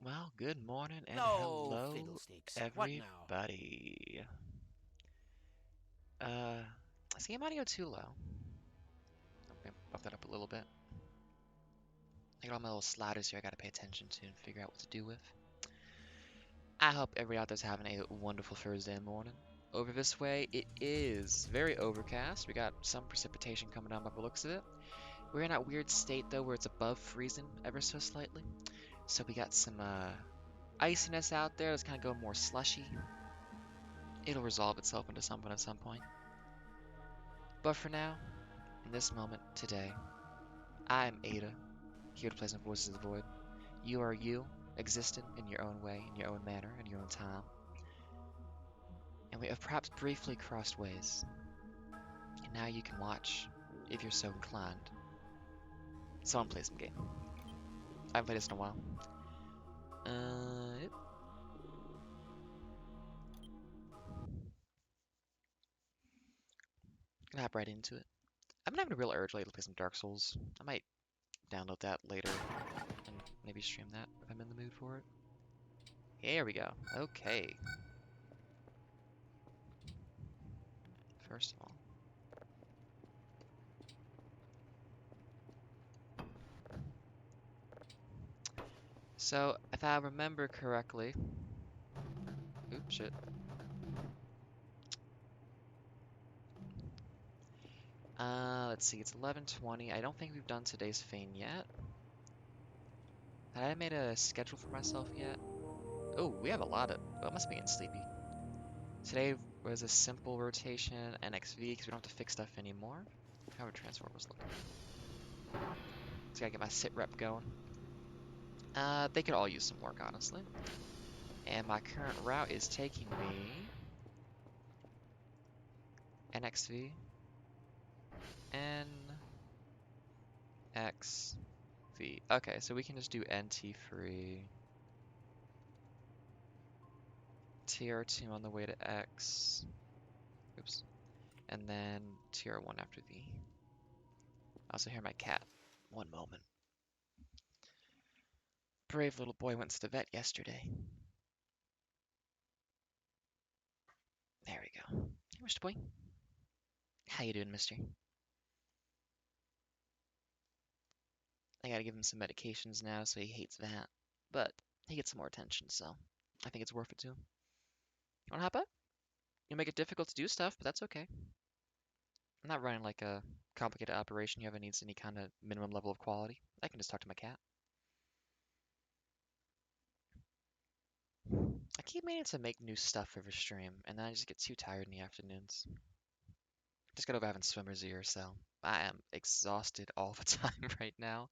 Well, good morning and No hello, fiddlesticks. What now? everybody. Uh, is the audio too low? I'm gonna bump that up a little bit. I got all my little sliders here I gotta pay attention to and figure out what to do with. I hope everybody out there's having a wonderful Thursday morning. Over this way, it is very overcast. We got some precipitation coming down by the looks of it. We're in that weird state though where it's above freezing ever so slightly. So we got some iciness out there. It's kind of going more slushy. It'll resolve itself into something at some point. But for now, in this moment, today, I'm Ada, here to play some Voices of the Void. You are you, existent in your own way, in your own manner, in your own time. And we have perhaps briefly crossed ways. And now you can watch, if you're so inclined, someone play some game. I haven't played this in a while. Yep. Gonna hop right into it. I've been having a real urge lately to play some Dark Souls. I might download that later and maybe stream that if I'm in the mood for it. Here we go. Okay. First of all, so if I remember correctly, oops, shit. Let's see, it's 11:20. I don't think we've done today's thing yet. Had I made a schedule for myself yet? Oh, we have a lot of. Well, it must be getting sleepy. Today was a simple rotation, NXV, because we don't have to fix stuff anymore. How our transform was looking. Just gotta get my sit rep going. They could all use some work, honestly. And my current route is taking me NXV, NXV. Okay, so we can just do NT free. TR2 on the way to X. Oops. And then TR1 after V. I also hear my cat. One moment. Brave little boy went to the vet yesterday. There we go. Hey, Mr. Boy. How you doing, mister? I gotta give him some medications now, so he hates that. But he gets some more attention, so I think it's worth it to him. Wanna hop up? You make it difficult to do stuff, but that's okay. I'm not running like a complicated operation here that needs any kind of minimum level of quality. I can just talk to my cat. I keep meaning to make new stuff for the stream, and then I just get too tired in the afternoons. Just got over having swimmer's ear, so I am exhausted all the time right now.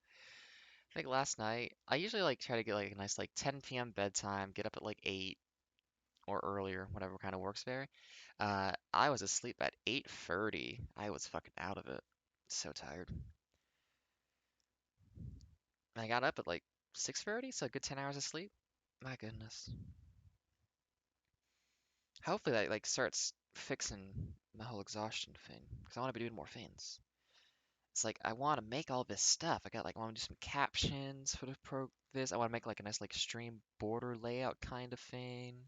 I think last night, I usually like try to get like a nice like 10 p.m. bedtime, get up at like 8 or earlier, whatever kind of works there. I was asleep at 8:30. I was fucking out of it. So tired. And I got up at like 6:30, so a good 10 hours of sleep. My goodness. Hopefully that like starts fixing my whole exhaustion thing, because I want to be doing more things. It's like I want to make all this stuff. I want to do some captions for the this. I want to make like a nice like stream border layout kind of thing.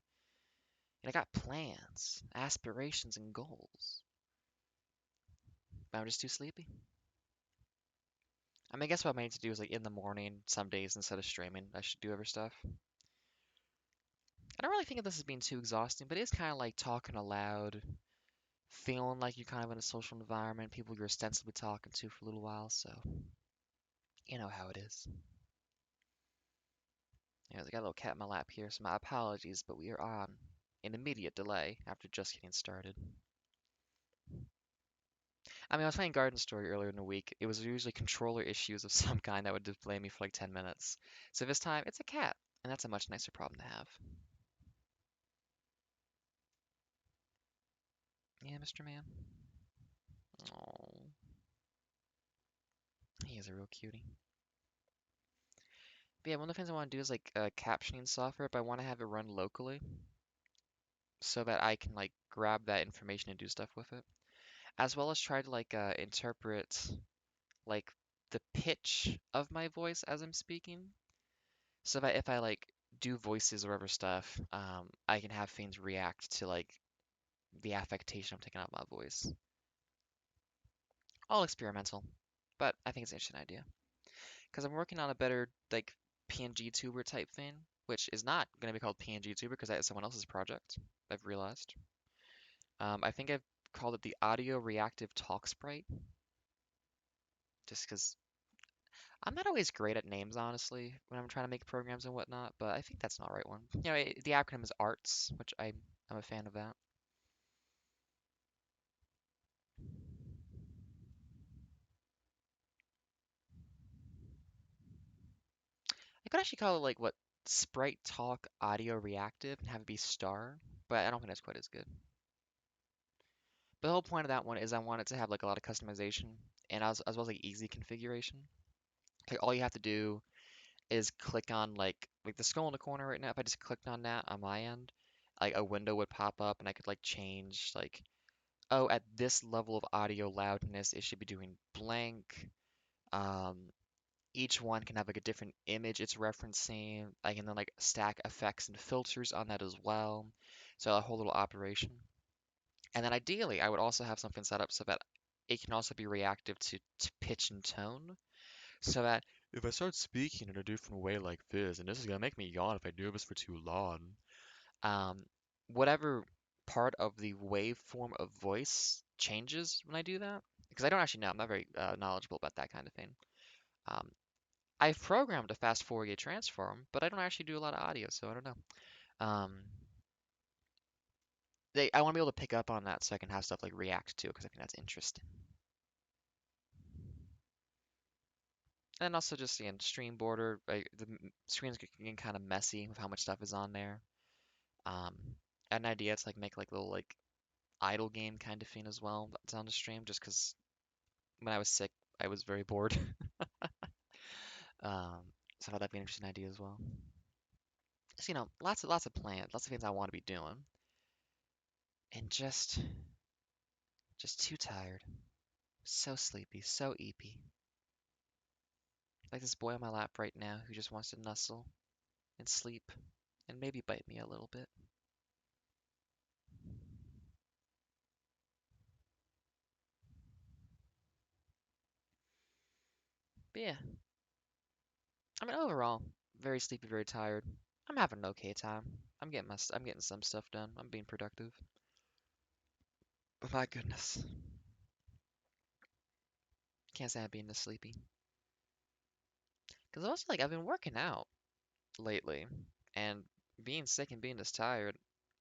And I got plans, aspirations, and goals. But I'm just too sleepy. I mean, I guess what I need to do is like in the morning, some days instead of streaming, I should do other stuff. I don't really think of this as being too exhausting, but it is kind of like talking aloud, feeling like you're kind of in a social environment, people you're ostensibly talking to for a little while, so you know how it is. I got a little cat in my lap here, so my apologies, but we are on an immediate delay after just getting started. I mean, I was playing Garden Story earlier in the week. It was usually controller issues of some kind that would delay me for like 10 minutes. So this time, it's a cat, and that's a much nicer problem to have. Yeah, Mr. Man. Oh, he is a real cutie. But yeah, one of the things I want to do is like captioning software, but I want to have it run locally so that I can like grab that information and do stuff with it, as well as try to like interpret like the pitch of my voice as I'm speaking, so that if I like do voices or other stuff, I can have things react to like the affectation I'm taking out of my voice. All experimental, but I think it's an interesting idea because I'm working on a better like PNG tuber type thing, which is not going to be called PNG tuber because that is someone else's project. I've realized. I think I've called it the audio reactive talk sprite, just because I'm not always great at names, honestly, when I'm trying to make programs and whatnot, but I think that's an alright one. You know, the acronym is ARTS, which I'm a fan of that. I could actually call it like what Sprite Talk Audio Reactive and have it be star, but I don't think that's quite as good. But the whole point of that one is I want it to have like a lot of customization and as well as like easy configuration. Like all you have to do is click on like the skull in the corner right now. If I just clicked on that on my end, like a window would pop up and I could like change like, oh, at this level of audio loudness, it should be doing blank. Um, each one can have like a different image it's referencing. I can then like stack effects and filters on that as well. So a whole little operation. And then ideally, I would also have something set up so that it can also be reactive to pitch and tone. So that if I start speaking in a different way like this, and this is gonna make me yawn if I do this for too long, um, whatever part of the waveform of voice changes when I do that, because I don't actually know, I'm not very knowledgeable about that kind of thing. Um, I've programmed a fast Fourier transform, but I don't actually do a lot of audio, so I don't know. Um, I want to be able to pick up on that so I can have stuff like react to it, because I think that's interesting. And also just again, stream border, like the screen's getting kind of messy with how much stuff is on there. Um, I had an idea to like make like little like idle game kind of thing as well that's on the stream, just because when I was sick, I was very bored. Um, so I thought that'd be an interesting idea as well. So, lots of plans, lots of things I want to be doing, and just too tired, so sleepy, so eepy. Like this boy on my lap right now who just wants to nuzzle and sleep and maybe bite me a little bit. But yeah, I mean overall, very sleepy, very tired. I'm having an okay time. I'm getting some stuff done. I'm being productive. But my goodness, can't say I'm being this sleepy. Because also like I've been working out lately, and being sick and being this tired,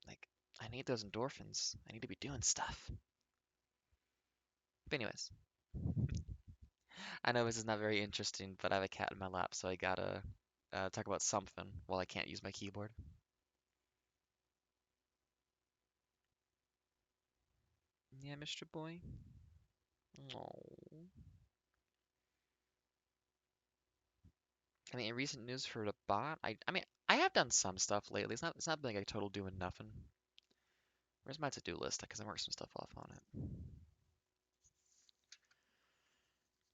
like I need those endorphins. I need to be doing stuff. But anyways, I know this is not very interesting, but I have a cat in my lap, so I gotta talk about something while I can't use my keyboard. Yeah, Mr. Boy. Oh. I mean, in recent news for the bot, I mean, I have done some stuff lately. It's not been like a total doing nothing. Where's my to-do list? Because I marked some stuff off on it.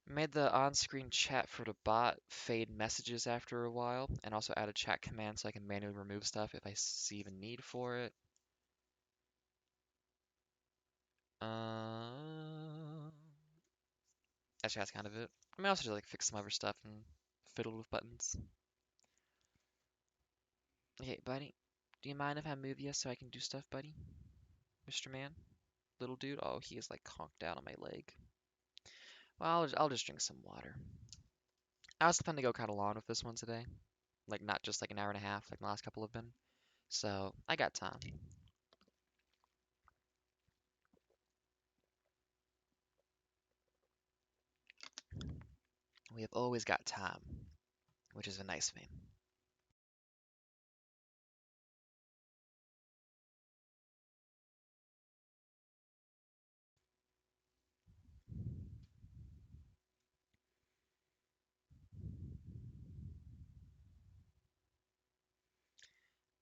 Made the on-screen chat for the bot fade messages after a while, and also added chat commands so I can manually remove stuff if I see the need for it. Uh, Actually, that's kind of it. I mean, I also just like fix some other stuff and fiddle with buttons. Okay, buddy, do you mind if I move you so I can do stuff, buddy? Mr. Man? Little dude? Oh, he is like conked out on my leg. Well, I'll just drink some water. I was planning to go kind of long with this one today. Like, not just like an hour and a half like the last couple have been. So, I got time. We have always got time, which is a nice thing.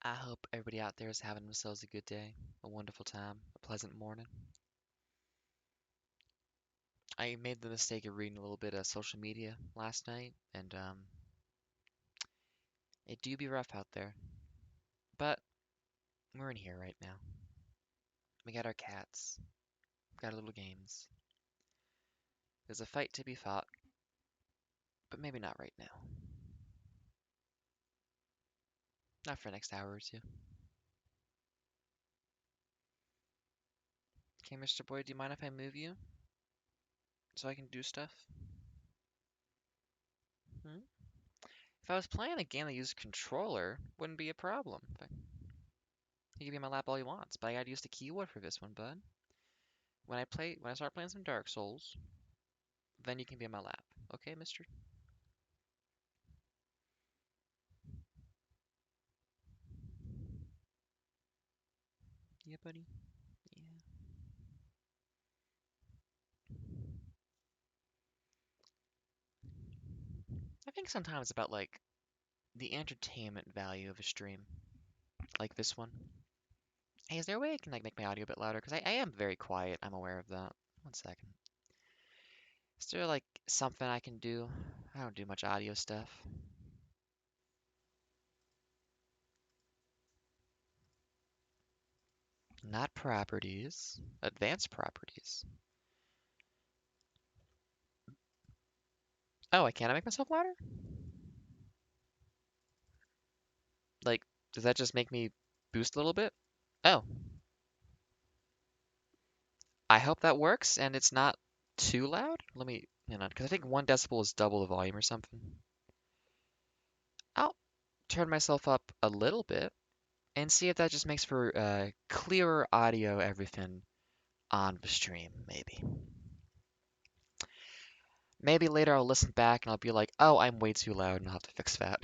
I hope everybody out there is having themselves a good day, a wonderful time, a pleasant morning. I made the mistake of reading a little bit of social media last night, and it do be rough out there. But we're in here right now. We got our cats. We got our little games. There's a fight to be fought, but maybe not right now. Not for the next hour or two. Okay, Mr. Boy, do you mind if I move you so I can do stuff? Hmm? If I was playing a game that used a controller, wouldn't be a problem. He can be in my lap all he wants, but I gotta use the keyboard for this one, bud. When I start playing some Dark Souls, then you can be in my lap. Okay, mister? Yeah, buddy? Yeah. I think sometimes about, like, the entertainment value of a stream, like this one. Hey, is there a way I can, like, make my audio a bit louder? Because I am very quiet, I'm aware of that. One second. Is there, like, something I can do? I don't do much audio stuff. Not properties. Advanced properties. Oh, I can't make myself louder? Like, does that just make me boost a little bit? Oh, I hope that works and it's not too loud. Let me, because I think 1 decibel is double the volume or something. I'll turn myself up a little bit and see if that just makes for clearer audio, everything on the stream, maybe. Maybe later I'll listen back and I'll be like, oh, I'm way too loud and I'll have to fix that.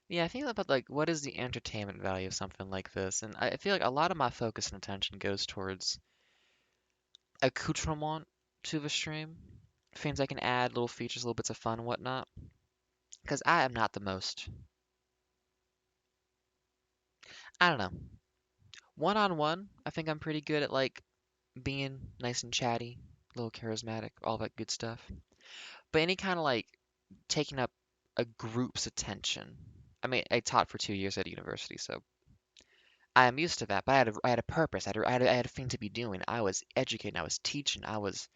Yeah, I think about like what is the entertainment value of something like this, and I feel like a lot of my focus and attention goes towards accoutrement to the stream, things I can add, little features, little bits of fun and whatnot. Because I am not the most, I don't know, one on one. I think I'm pretty good at like being nice and chatty, a little charismatic, all that good stuff. But any kind of like taking up a group's attention. I mean, I taught for 2 years at a university, so I am used to that, but I had a purpose. I had a thing to be doing. I was educating. I was teaching. I was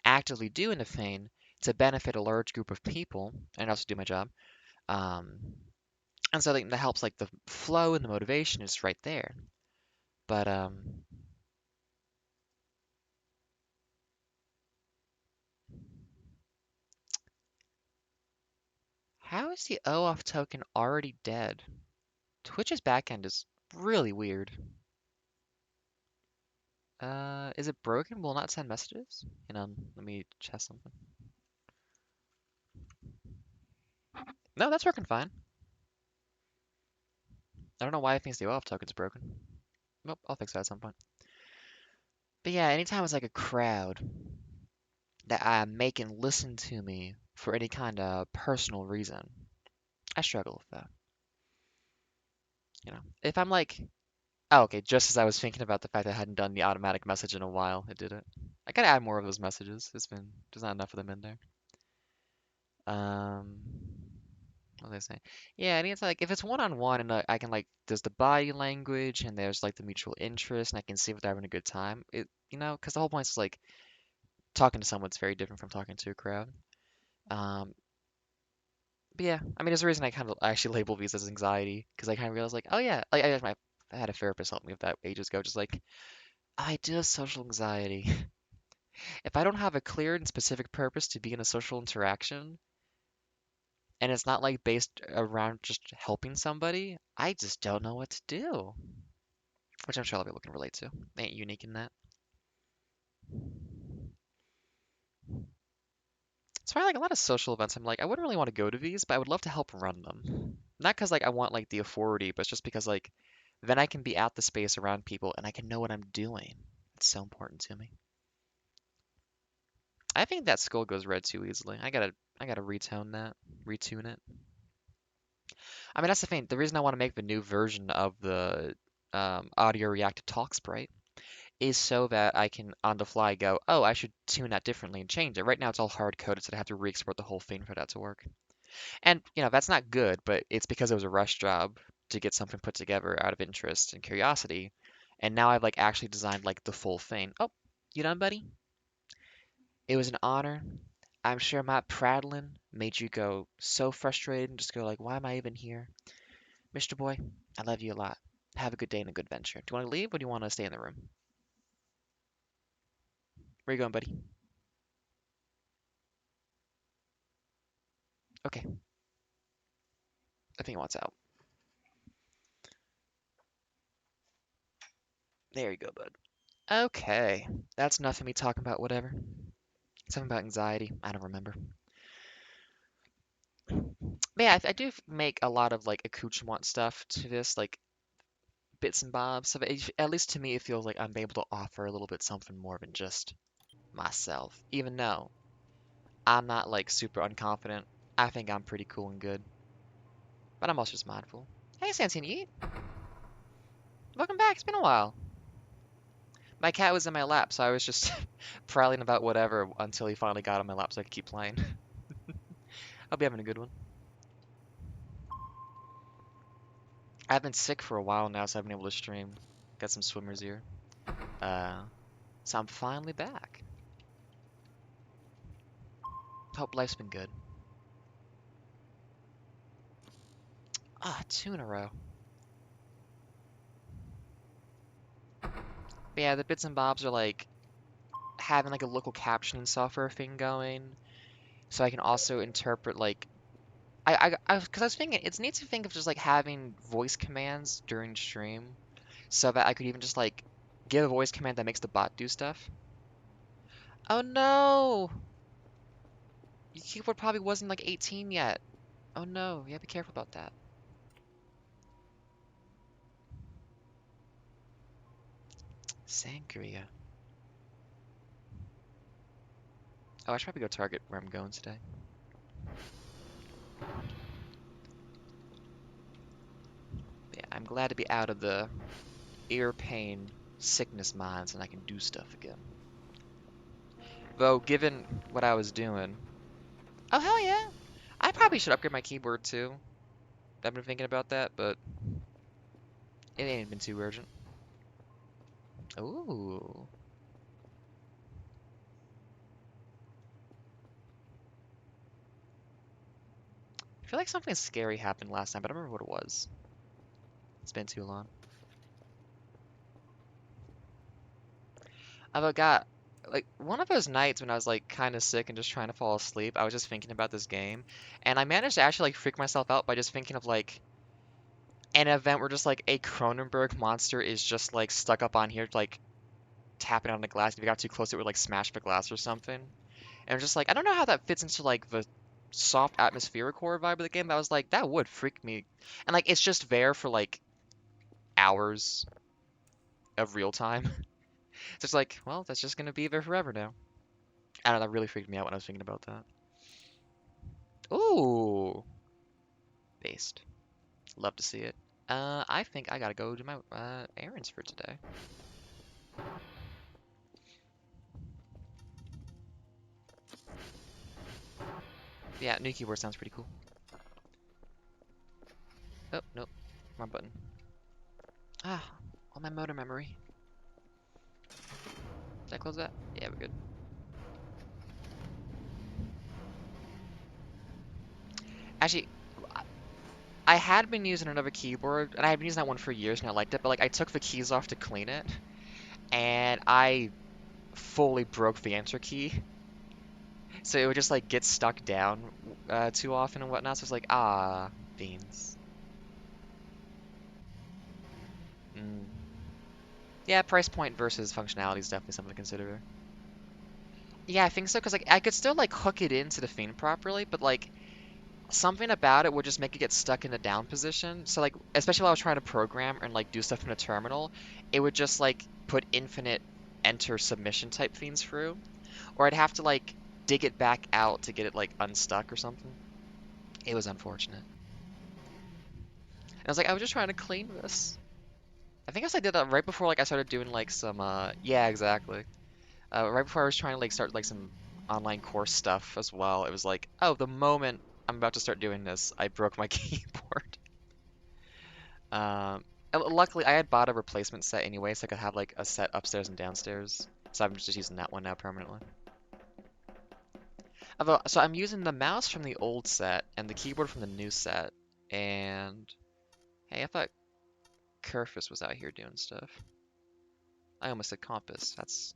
actively doing a thing to benefit a large group of people and also do my job. Um, and so I think that helps, like the flow and the motivation is right there. But how is the OAuth token already dead? Twitch's backend is really weird. Is it broken? Will not send messages? Let me check something. No, that's working fine. I don't know why it thinks the OAuth token's broken. Nope, I'll fix that at some point. But yeah, anytime it's like a crowd that I'm making listen to me for any kind of personal reason, I struggle with that. If I'm like, oh, okay, just as I was thinking about the fact that I hadn't done the automatic message in a while, it did it. I gotta add more of those messages. There's not enough of them in there. Um, what was I saying? Yeah, I think it's like if it's one on one and I can like there's the body language and there's like the mutual interest and I can see if they're having a good time. Because the whole point is like talking to someone's very different from talking to a crowd. Um, but yeah, I mean, there's a reason I kind of actually label these as anxiety because I kind of realized like, oh yeah, like I had a therapist help me with that ages ago, just like I do have social anxiety. If I don't have a clear and specific purpose to be in a social interaction, and it's not like based around just helping somebody, I just don't know what to do. Which I'm sure a lot of people can relate to. Ain't unique in that. It's probably like a lot of social events. I'm like, I wouldn't really want to go to these, but I would love to help run them. Not because like I want like the authority, but it's just because like then I can be at the space around people and I can know what I'm doing. It's so important to me. I think that skull goes red too easily. I gotta retune it. I mean, that's the thing. The reason I want to make the new version of the audio reactive talk sprite is so that I can on the fly go, oh, I should tune that differently and change it. Right now it's all hard coded, so I have to re-export the whole thing for that to work. And, that's not good, but it's because it was a rush job to get something put together out of interest and curiosity. And now I've like actually designed like the full thing. Oh, you done, buddy? It was an honor. I'm sure my prattling made you go so frustrated and just go like, why am I even here? Mr. Boy, I love you a lot. Have a good day and a good venture. Do you want to leave or do you want to stay in the room? Where you going, buddy? Okay, I think he wants out. There you go, bud. Okay, that's enough of me talking about whatever. Something about anxiety. I don't remember. But yeah, I do make a lot of like accoutrement stuff to this, like bits and bobs. So at least to me, it feels like I'm able to offer a little bit something more than just myself. Even though I'm not like super unconfident, I think I'm pretty cool and good. But I'm also just mindful. Hey, Santine Eat. Welcome back. It's been a while. My cat was in my lap, so I was just prattling about whatever until he finally got on my lap so I could keep playing. I'll be having a good one. I've been sick for a while now, so I've been able to stream. Got some swimmer's ear. Uh, so I'm finally back. Hope life's been good. Ah, 2 in a row. But yeah, the bits and bobs are like having like a local captioning software thing going, so I can also interpret like because I was thinking it's neat to think of just like having voice commands during stream, so that I could even just like give a voice command that makes the bot do stuff. Oh no! Your keyboard probably wasn't like 18 yet. Oh no, yeah, be careful about that. Sangria. Oh, I should probably go target where I'm going today. Yeah, I'm glad to be out of the ear pain sickness minds and I can do stuff again. Though, given what I was doing... Oh, hell yeah! I probably should upgrade my keyboard too. I've been thinking about that, but it ain't been too urgent. Ooh. I feel like something scary happened last time, but I don't remember what it was. It's been too long. I got like one of those nights when I was like kind of sick and just trying to fall asleep. I was just thinking about this game, and I managed to actually like freak myself out by just thinking of like an event where just like a Cronenberg monster is just like stuck up on here, like tapping on the glass. If you got too close, it would like smash the glass or something. And I'm just like, I don't know how that fits into like the soft atmospheric horror vibe of the game. But I was like, that would freak me. And like, it's just there for like hours of real time. So it's like, well, that's just gonna be there forever now. I don't know, that really freaked me out when I was thinking about that. Ooh, based. Love to see it. I think I gotta go do my errands for today. Yeah, new keyboard sounds pretty cool. Oh, nope. Wrong button. Ah, all my motor memory. Did I close that? Yeah, we're good. Actually, I had been using another keyboard, and I had been using that one for years, and I liked it, but like I took the keys off to clean it, and I fully broke the enter key. So it would just like get stuck down too often and whatnot. So it's like, ah, beans. Mm. Yeah, price point versus functionality is definitely something to consider. Yeah, I think so, because like I could still like hook it into the Fiend properly, but like something about it would just make it get stuck in the down position. So like, especially while I was trying to program and like do stuff in a terminal, it would just like put infinite enter submission type fiends through, or I'd have to like dig it back out to get it like unstuck or something. It was unfortunate. And I was like, I was just trying to clean this. I think I did that right before like I started doing like some yeah, exactly. Right before I was trying to like start like some online course stuff as well. It was like, oh, the moment I'm about to start doing this, I broke my keyboard. Um, Luckily I had bought a replacement set anyway, so I could have like a set upstairs and downstairs. So I'm just using that one now permanently. Although, so I'm using the mouse from the old set and the keyboard from the new set. And hey, I thought Kerfus was out here doing stuff. I almost said Compass. That's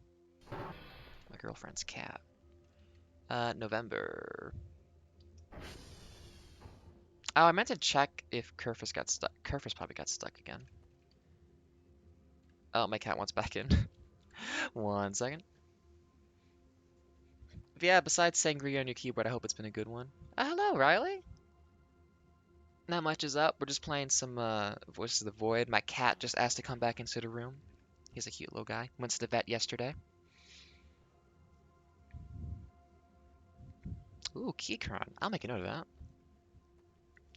my girlfriend's cat. November. Oh, I meant to check if Kerfus got stuck. Kerfus probably got stuck again. Oh, my cat wants back in. 1 second. But yeah, besides Sangria on your keyboard, I hope it's been a good one. Hello, Riley. Not much is up. We're just playing some Voices of the Void. My cat just asked to come back into the room. He's a cute little guy. Went to the vet yesterday. Ooh, Keychron. I'll make a note of that.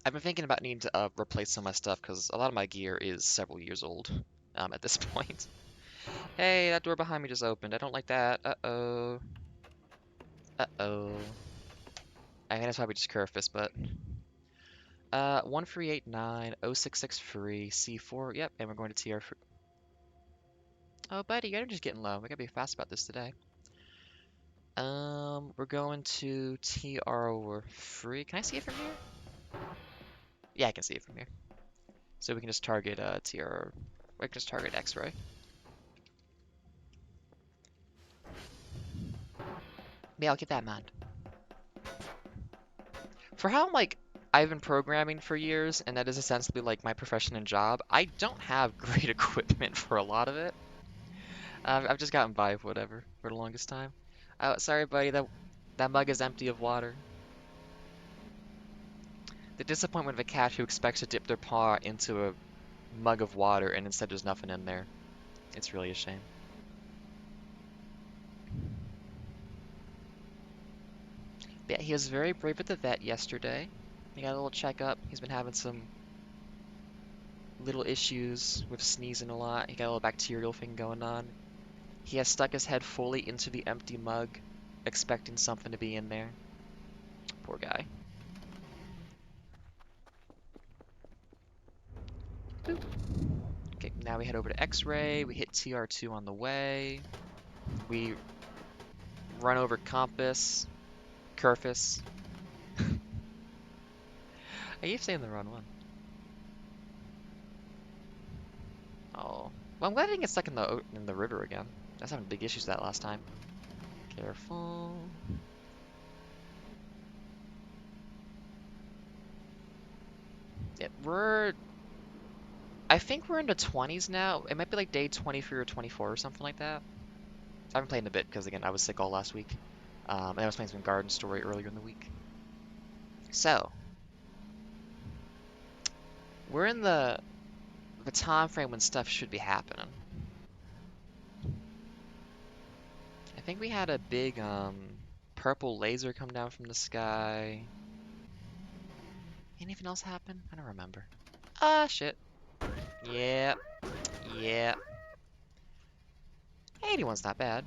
I've been thinking about needing to replace some of my stuff because a lot of my gear is several years old at this point. Hey, that door behind me just opened. I don't like that. Uh-oh. Uh-oh. I think that's probably just Kerfus, but... 1389, 066 free, C4, yep, and we're going to TR free. Oh, buddy, you're just getting low. We gotta be fast about this today. We're going to TR free. Can I see it from here? Yeah, I can see it from here. So we can just target TR. We can just target X-ray. Yeah, I'll keep that in mind. For how like I've been programming for years, and that is essentially like my profession and job, I don't have great equipment for a lot of it. I've just gotten by with whatever for the longest time. Oh, sorry, buddy. That mug is empty of water. The disappointment of a cat who expects to dip their paw into a mug of water and instead there's nothing in there. It's really a shame. But yeah, he was very brave at the vet yesterday. He got a little checkup. He's been having some little issues with sneezing a lot. He got a little bacterial thing going on. He has stuck his head fully into the empty mug, expecting something to be in there. Poor guy. Boop. Okay, now we head over to X-ray. We hit TR2 on the way. We run over Compass, Kerfus. I keep saying the wrong one. Oh. Well, I'm glad I didn't get stuck in the river again. I was having big issues that last time. Careful. Yeah, I think we're in the 20s now. It might be like day 23 or 24 or something like that. I haven't played in a bit because, again, I was sick all last week. And I was playing some Garden Story earlier in the week. So, we're in the time frame when stuff should be happening. I think we had a big purple laser come down from the sky. Anything else happen? I don't remember. Ah, shit. Yeah. Yeah. 81's not bad.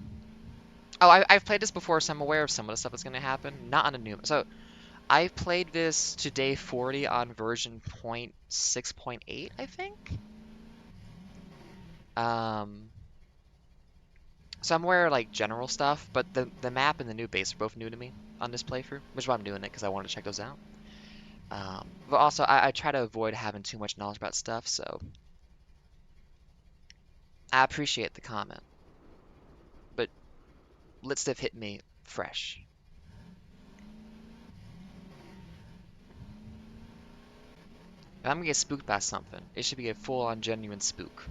Oh, I've played this before, so I'm aware of some of the stuff that's going to happen. Not on a new... So, I've played this to day 40 on version 0.6.8, I think? So I'm aware of, like, general stuff, but the map and the new base are both new to me on this playthrough, which is why I'm doing it, because I wanted to check those out. But also, I try to avoid having too much knowledge about stuff, so... I appreciate the comment. But let stuff hit me fresh. If I'm gonna get spooked by something, it should be a full-on genuine spook.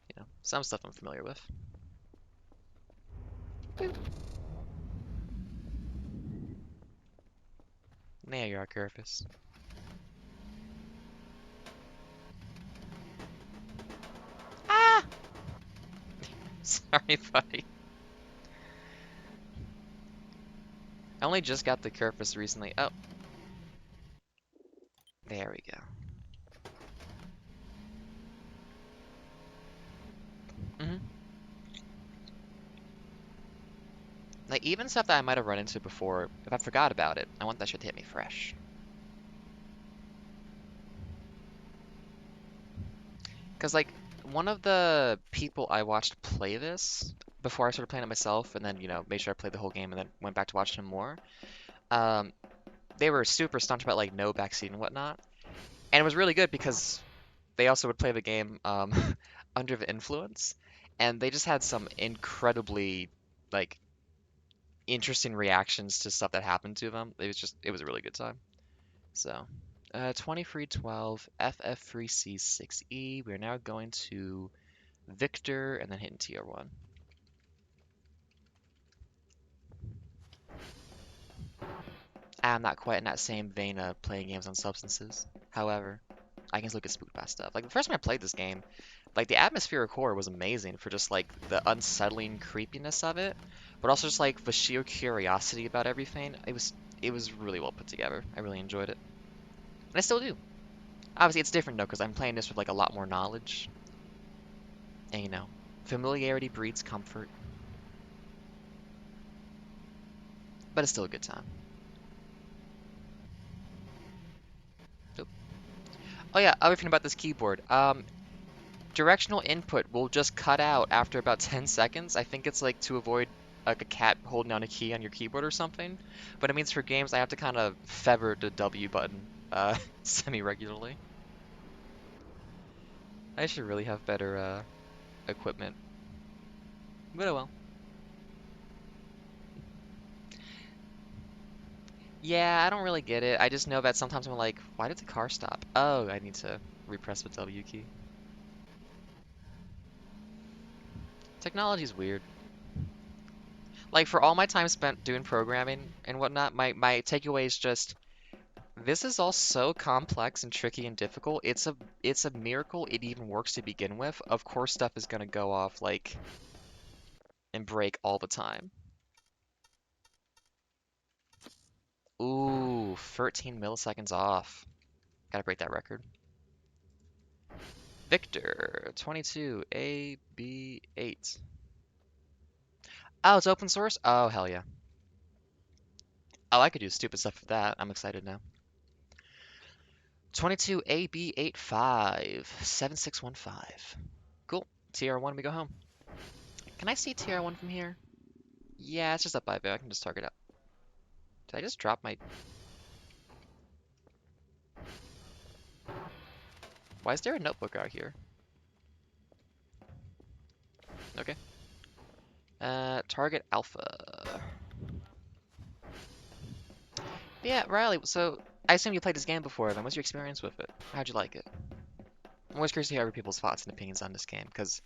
You know, some stuff I'm familiar with. Boop. There you are, Kerfus. Ah! Sorry, buddy. I only just got the Curvus recently. Oh, there we go. hmm Like, even stuff that I might have run into before, if I forgot about it, I want that shit to hit me fresh. Because, like, one of the people I watched play this before I started playing it myself, and then, made sure I played the whole game and then went back to watch him more, um, they were super stumped about, like, no backseat and whatnot. And it was really good because they also would play the game under the influence, and they just had some incredibly, like, interesting reactions to stuff that happened to them. It was a really good time. So, 20 free 12, FF free C6E. We're now going to Victor and then hitting tier 1. I'm not quite in that same vein of playing games on substances. However, I can look at spook past stuff. Like the first time I played this game, like the atmospheric horror was amazing for just like the unsettling creepiness of it, but also just like the sheer curiosity about everything. It was really well put together. I really enjoyed it. And I still do. Obviously it's different though, because I'm playing this with like a lot more knowledge. And familiarity breeds comfort. But it's still a good time. Oop. Oh yeah, other thing about this keyboard. Directional input will just cut out after about 10 seconds. I think it's like to avoid like a cat holding down a key on your keyboard or something. But it means for games I have to kind of feather the W button semi-regularly. I should really have better equipment. But oh well. Yeah, I don't really get it. I just know that sometimes I'm like, why did the car stop? Oh, I need to repress the W key. Technology's weird. Like for all my time spent doing programming and whatnot, my takeaway is just this is all so complex and tricky and difficult. It's a miracle it even works to begin with. Of course stuff is gonna go off like and break all the time. Ooh, 13 milliseconds off. Gotta break that record. Victor, 22, AB8. Oh, it's open source? Oh, hell yeah. Oh, I could do stupid stuff with that. I'm excited now. 22 AB85 7615. Cool. TR1, we go home. Can I see TR1 from here? Yeah, it's just up by there. I can just target up. Did I just drop my... Why is there a notebook out here? Okay. Target alpha. Yeah, Riley, so I assume you played this game before then. What's your experience with it? How'd you like it? I'm always curious to hear other people's thoughts and opinions on this game, because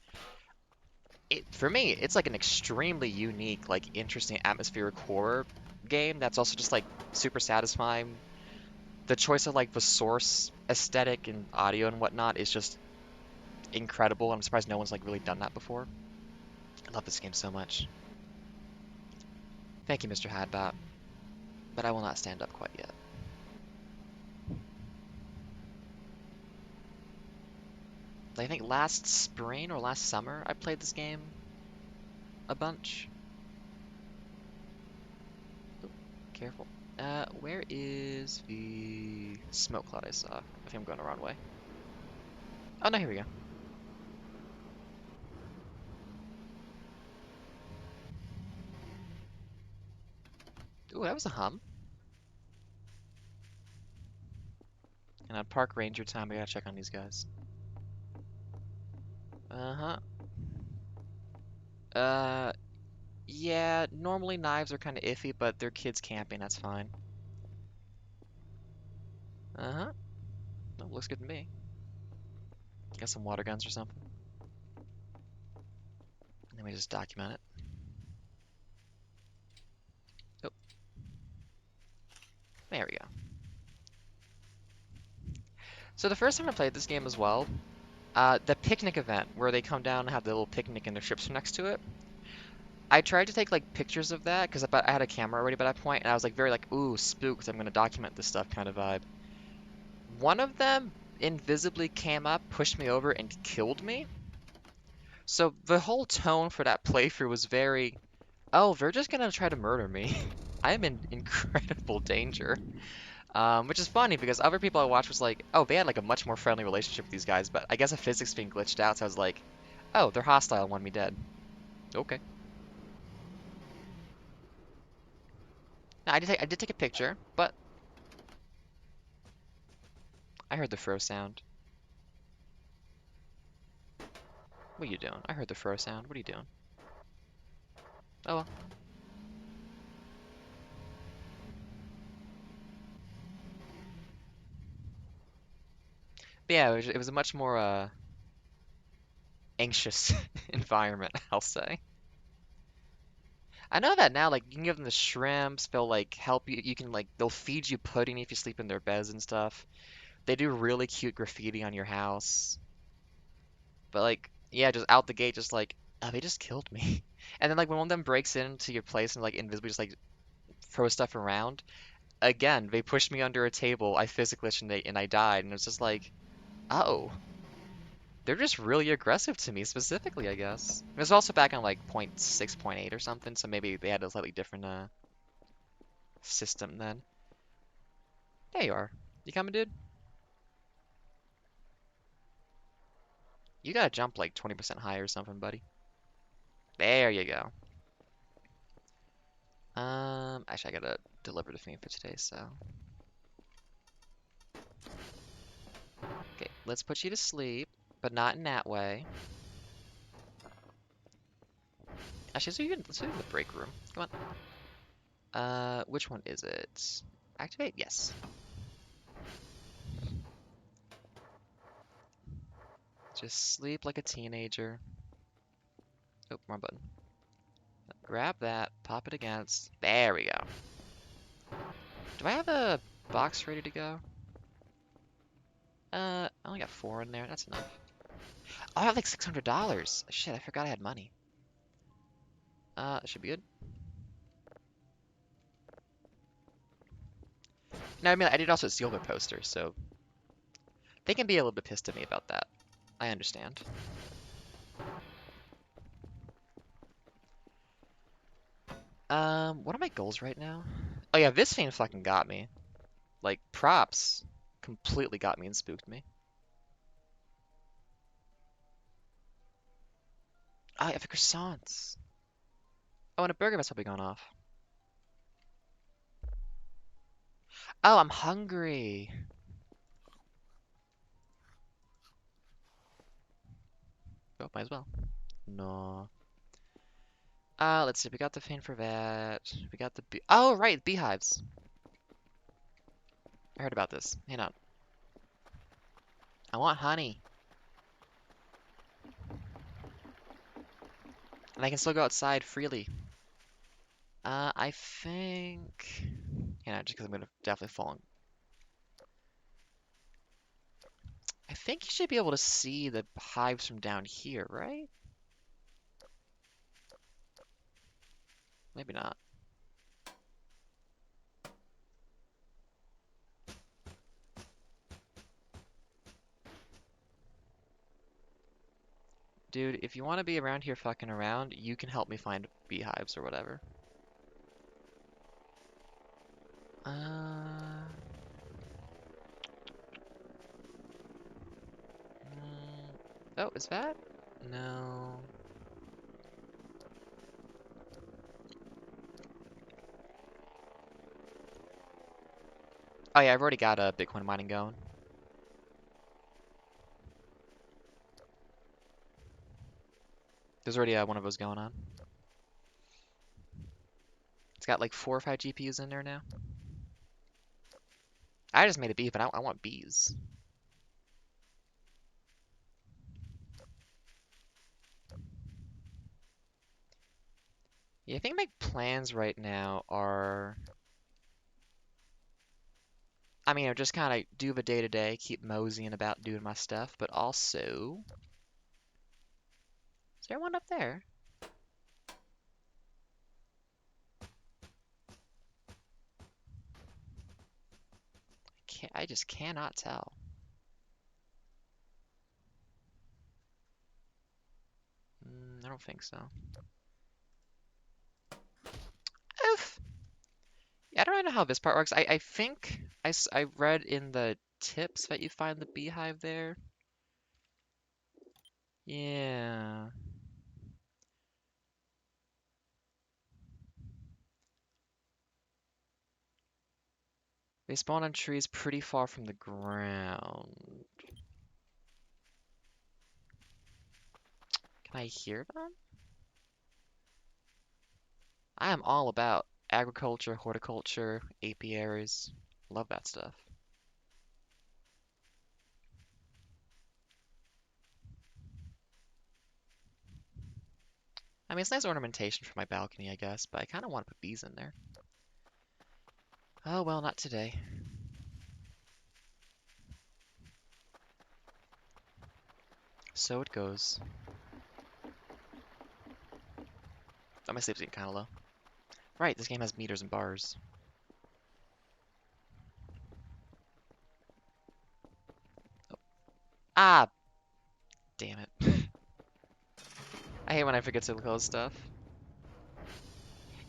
for me, it's like an extremely unique, like interesting atmospheric horror game that's also just like super satisfying. The choice of like the source aesthetic and audio and whatnot is just incredible. I'm surprised no one's like really done that before. I love this game so much. Thank you, Mr. Hadbot, but I will not stand up quite yet. I think last spring or last summer I played this game a bunch. Oop, careful. Where is the smoke cloud I saw? I think I'm going the wrong way. Oh no, here we go. Ooh, that was a hum. And on park ranger time, I gotta check on these guys. Uh-huh. Yeah, normally knives are kind of iffy, but they're kids camping, that's fine. Uh-huh. Oh, looks good to me. Got some water guns or something. Let me just document it. Oh, there we go. So the first time I played this game as well, the picnic event, where they come down and have the little picnic and their ships next to it, I tried to take like pictures of that because I had a camera already by that point, and I was like very like, ooh, spooks. I'm gonna document this stuff kind of vibe. One of them invisibly came up, pushed me over, and killed me. So the whole tone for that playthrough was very, oh, they're just gonna try to murder me. I am in incredible danger. Which is funny because other people I watched was like, oh, they had like a much more friendly relationship with these guys, but I guess the physics being glitched out, so I was like, oh, they're hostile and want me dead. Okay. Now, I did take a picture, but I heard the throw sound. What are you doing? I heard the throw sound. What are you doing? Oh well. But yeah, it was a much more anxious environment, I'll say. I know that now, like, you can give them the shrimps, they'll, like, help you, you can, like, they'll feed you pudding if you sleep in their beds and stuff. They do really cute graffiti on your house. But, like, yeah, just out the gate, just like, oh, they just killed me. And then, like, when one of them breaks into your place and, like, invisibly just, like, throw stuff around, again, they pushed me under a table, I physically glitched and I died, and it was just like, oh, they're just really aggressive to me specifically, I guess. It was also back on, like, point 6, point 8 or something, so maybe they had a slightly different, system then. There you are. You coming, dude? You gotta jump like 20% higher or something, buddy. There you go. Actually, I gotta deliver the thing for today, so. Okay, let's put you to sleep, but not in that way. Actually, let's do it in the break room. Come on. Which one is it? Activate? Yes. Just sleep like a teenager. Oh, wrong button. Grab that, pop it against. There we go. Do I have a box ready to go? I only got 4 in there. That's enough. Oh, I have like $600. Shit, I forgot I had money. That should be good. No, I mean, I did also steal their poster, so they can be a little bit pissed at me about that. I understand. What are my goals right now? Oh yeah, this thing fucking got me. Like, props completely got me and spooked me. Oh, I have croissants. Oh, and a burger must have gone off. Oh, I'm hungry. Oh, might as well. No. Let's see. We got the thing for that. We got the bee. Oh, right, beehives. I heard about this. Hang on. I want honey. And I can still go outside freely. I think... Hang on, just because I'm gonna definitely fall. I think you should be able to see the hives from down here, right? Maybe not. Dude, if you want to be around here fucking around, you can help me find beehives or whatever. Uh... Oh, is that? No. Oh yeah, I've already got a Bitcoin mining going. There's already one of those going on. It's got like 4 or 5 GPUs in there now. I just made a bee, but I want bees. Yeah, I think my plans right now are... I mean, I just kind of do the day-to-day, keep moseying about doing my stuff, but also... Is there one up there? I just cannot tell. I don't think so. Oof. Yeah, I don't really know how this part works. I think I read in the tips that you find the beehive there. Yeah. They spawn on trees pretty far from the ground. Can I hear them? I am all about agriculture, horticulture, apiaries. Love that stuff. I mean, it's nice ornamentation for my balcony, I guess, but I kind of want to put bees in there. Oh, well, not today. So it goes. Oh, my sleep's getting kind of low. Right, this game has meters and bars. Oh. Ah! Damn it. I hate when I forget to close stuff.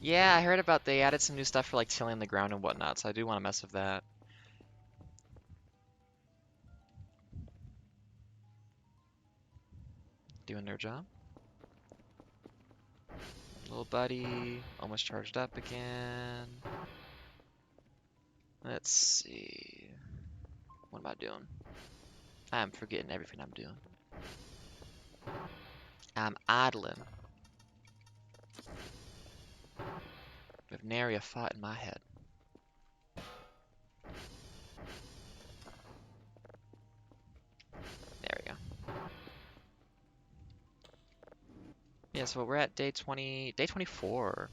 Yeah, I heard about they added some new stuff for like tilling the ground and whatnot, so I do want to mess with that. Doing their job. Little buddy, almost charged up again. Let's see. What am I doing? I'm forgetting everything I'm doing. I'm idling. With nary a thought in my head. There we go. Yeah, so we're at day 24.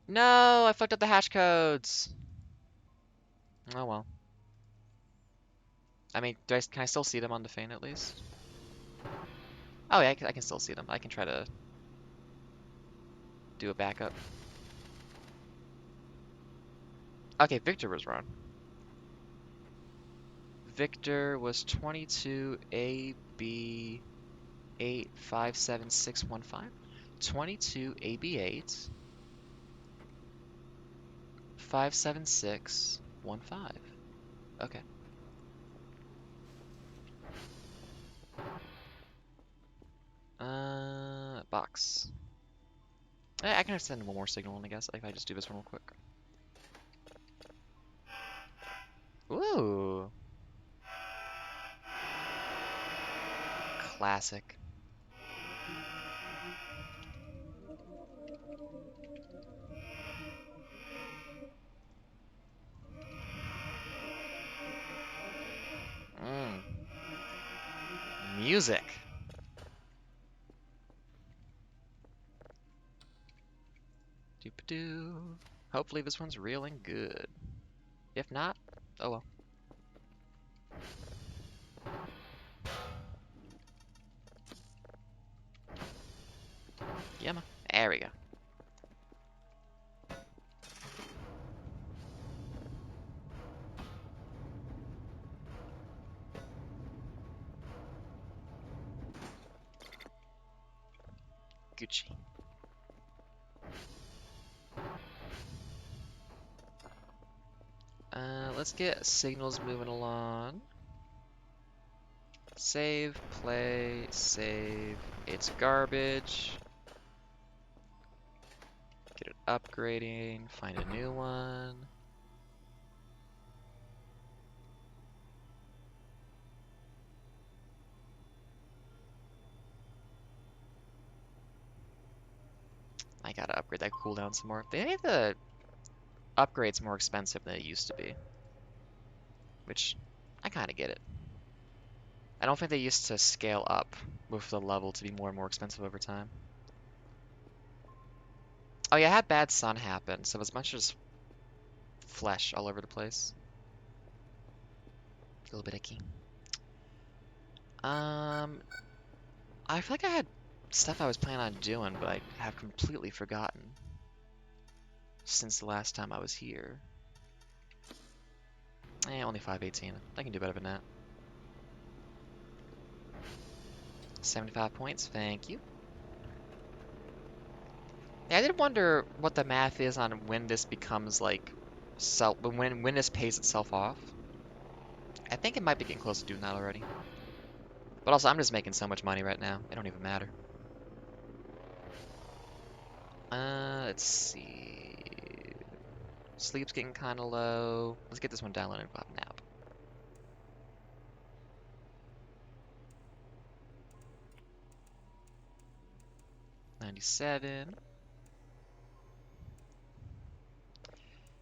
No, I fucked up the hash codes. Oh well. I mean, can I still see them on the Feint at least? Oh yeah, I can still see them. I can try to do a backup. Okay, Victor was wrong. Victor was 22AB 857615. 22AB8 57615. Okay. Box. I can send one more signal in, I guess, if I just do this one real quick. Ooh. Classic. Music. Doop-a-doo. Hopefully this one's real and good. If not, oh well. Yeah, there we go. Gucci. Let's get signals moving along. Save, play, save. It's garbage. Get it upgrading, find a new one. I gotta upgrade that cooldown some more. They made the upgrades more expensive than it used to be. Which, I kinda get it. I don't think they used to scale up with the level to be more and more expensive over time. Oh yeah, I had bad sun happen, so it was a bunch of just flesh all over the place. A little bit icky. I feel like I had stuff I was planning on doing, but I have completely forgotten since the last time I was here. Only 518. I can do better than that. 75 points, thank you. Yeah, I did wonder what the math is on when this becomes like when this pays itself off. I think it might be getting close to doing that already. But also, I'm just making so much money right now. It don't even matter. Let's see. Sleep's getting kind of low. Let's get this one downloaded and go have a nap. $97.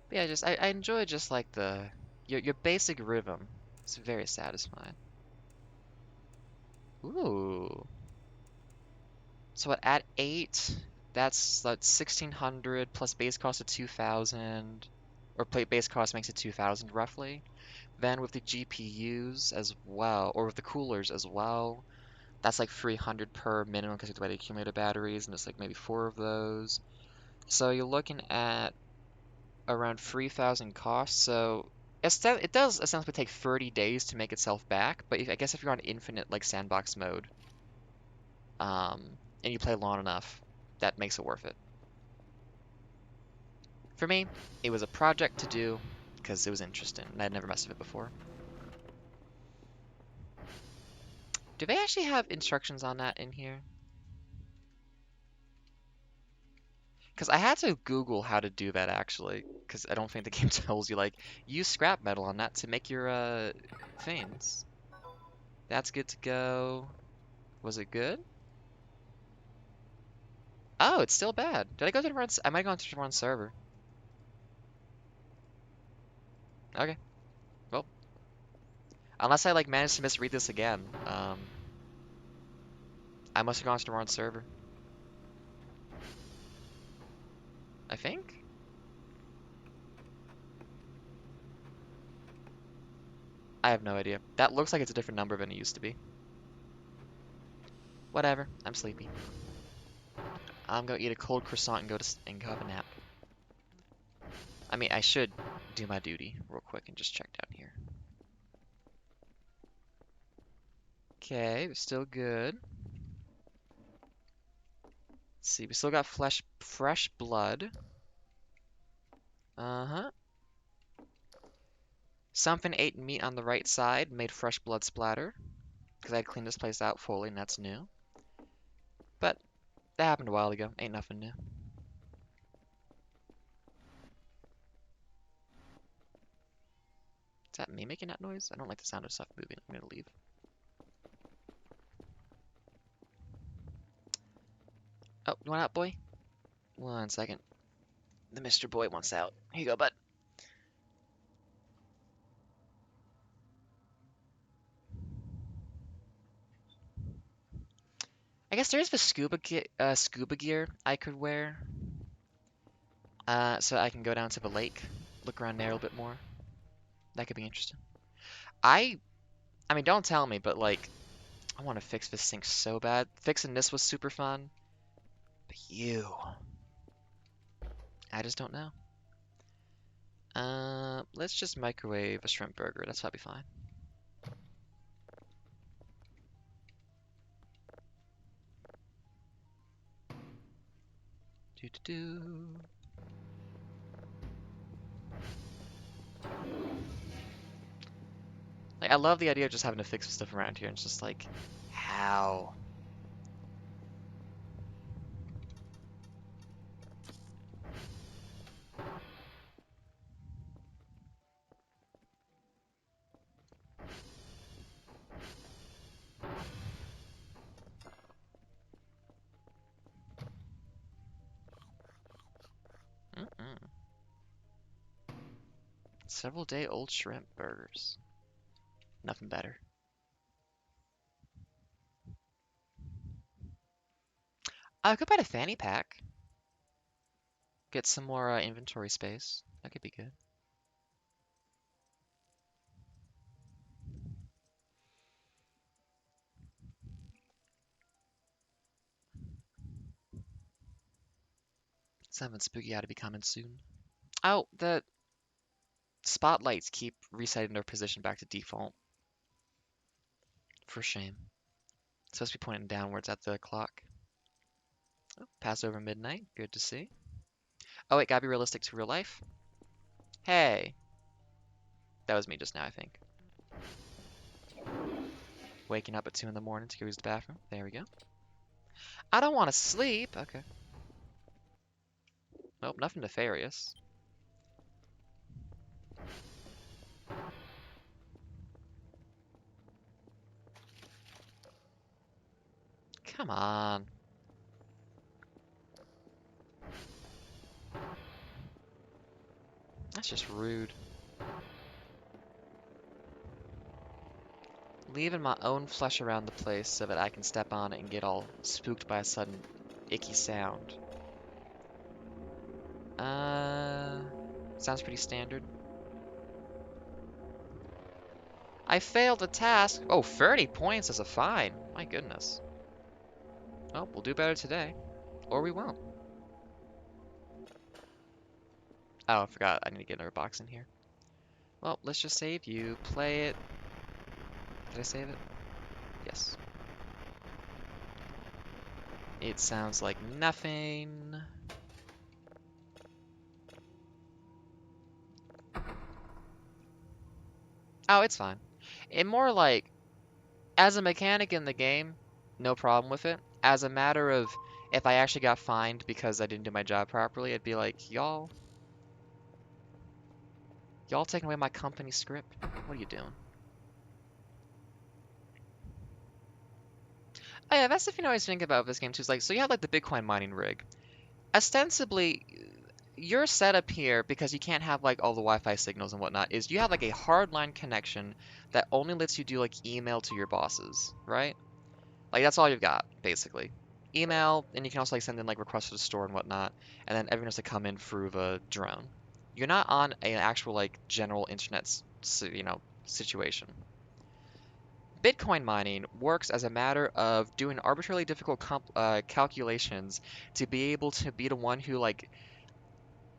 But yeah, I enjoy just like your basic rhythm. It's very satisfying. Ooh. So at 8, that's 1600 plus base cost of 2000, or base cost makes it 2000 roughly. Then with the GPUs as well, or with the coolers as well, that's like 300 per minimum because you have to buy the accumulator batteries, and it's like maybe 4 of those. So you're looking at around 3000 cost. So it does essentially take 30 days to make itself back, but I guess if you're on infinite like sandbox mode, um, and you play long enough, that makes it worth it. For me, it was a project to do because it was interesting, and I'd never messed with it before. Do they actually have instructions on that in here? Because I had to Google how to do that actually, because I don't think the game tells you like use scrap metal on that to make your things. That's good to go. Was it good? Oh, it's still bad. Did I go to the wrong? I might have gone to the wrong server. Okay. Well, unless I like managed to misread this again, I must have gone to the wrong server. I think. I have no idea. That looks like it's a different number than it used to be. Whatever. I'm sleepy. I'm gonna eat a cold croissant and go have a nap. I mean, I should do my duty real quick and just check down here. Okay, we're still good. Let's see, we still got fresh blood. Uh-huh. Something ate meat on the right side, made fresh blood splatter. Because I'd cleaned this place out fully, and that's new. But that happened a while ago. Ain't nothing new. Is that me making that noise? I don't like the sound of stuff moving. I'm gonna leave. Oh, you want out, boy? 1 second. The Mr. Boy wants out. Here you go, bud. I guess there is the scuba gear I could wear. So I can go down to the lake, look around there a little bit more. That could be interesting. I I mean, don't tell me, but like, I want to fix this sink so bad. Fixing this was super fun, but I just don't know. Let's just microwave a shrimp burger. That's probably fine. Do do do. Like, I love the idea of just having to fix stuff around here. And it's just like, how? Mm-mm. Several day old shrimp burgers. Nothing better. I could buy a fanny pack. Get some more inventory space. That could be good. Something spooky ought to be coming soon. Oh, Spotlights keep resetting their position back to default. For shame. It's supposed to be pointing downwards at the clock. Oh, past over midnight. Good to see. Oh, wait, gotta be realistic to real life. Hey. That was me just now, I think. Waking up at 2 in the morning to go use the bathroom. There we go. I don't want to sleep. Okay. Nope, nothing nefarious. Come on. That's just rude. Leaving my own flesh around the place so that I can step on it and get all spooked by a sudden icky sound. Sounds pretty standard. I failed the task. Oh, 30 points as a fine. My goodness. Oh, we'll do better today. Or we won't. Oh, I forgot. I need to get another box in here. Well, let's just save you. Play it. Did I save it? Yes. It sounds like nothing. Oh, it's fine. It more like, as a mechanic in the game, no problem with it. As a matter of, if I actually got fined because I didn't do my job properly, I'd be like, y'all taking away my company script? What are you doing? Oh yeah, that's the thing I always think about this game too. Is like, so you have like the Bitcoin mining rig. Ostensibly, your setup here, because you can't have like all the Wi-Fi signals and whatnot, is you have like a hardline connection that only lets you do like email to your bosses, right? Like that's all you've got, basically. Email, and you can also like send in like requests to the store and whatnot, and then everyone has to come in through the drone. You're not on an actual like general internet, situation. Bitcoin mining works as a matter of doing arbitrarily difficult calculations to be able to be the one who like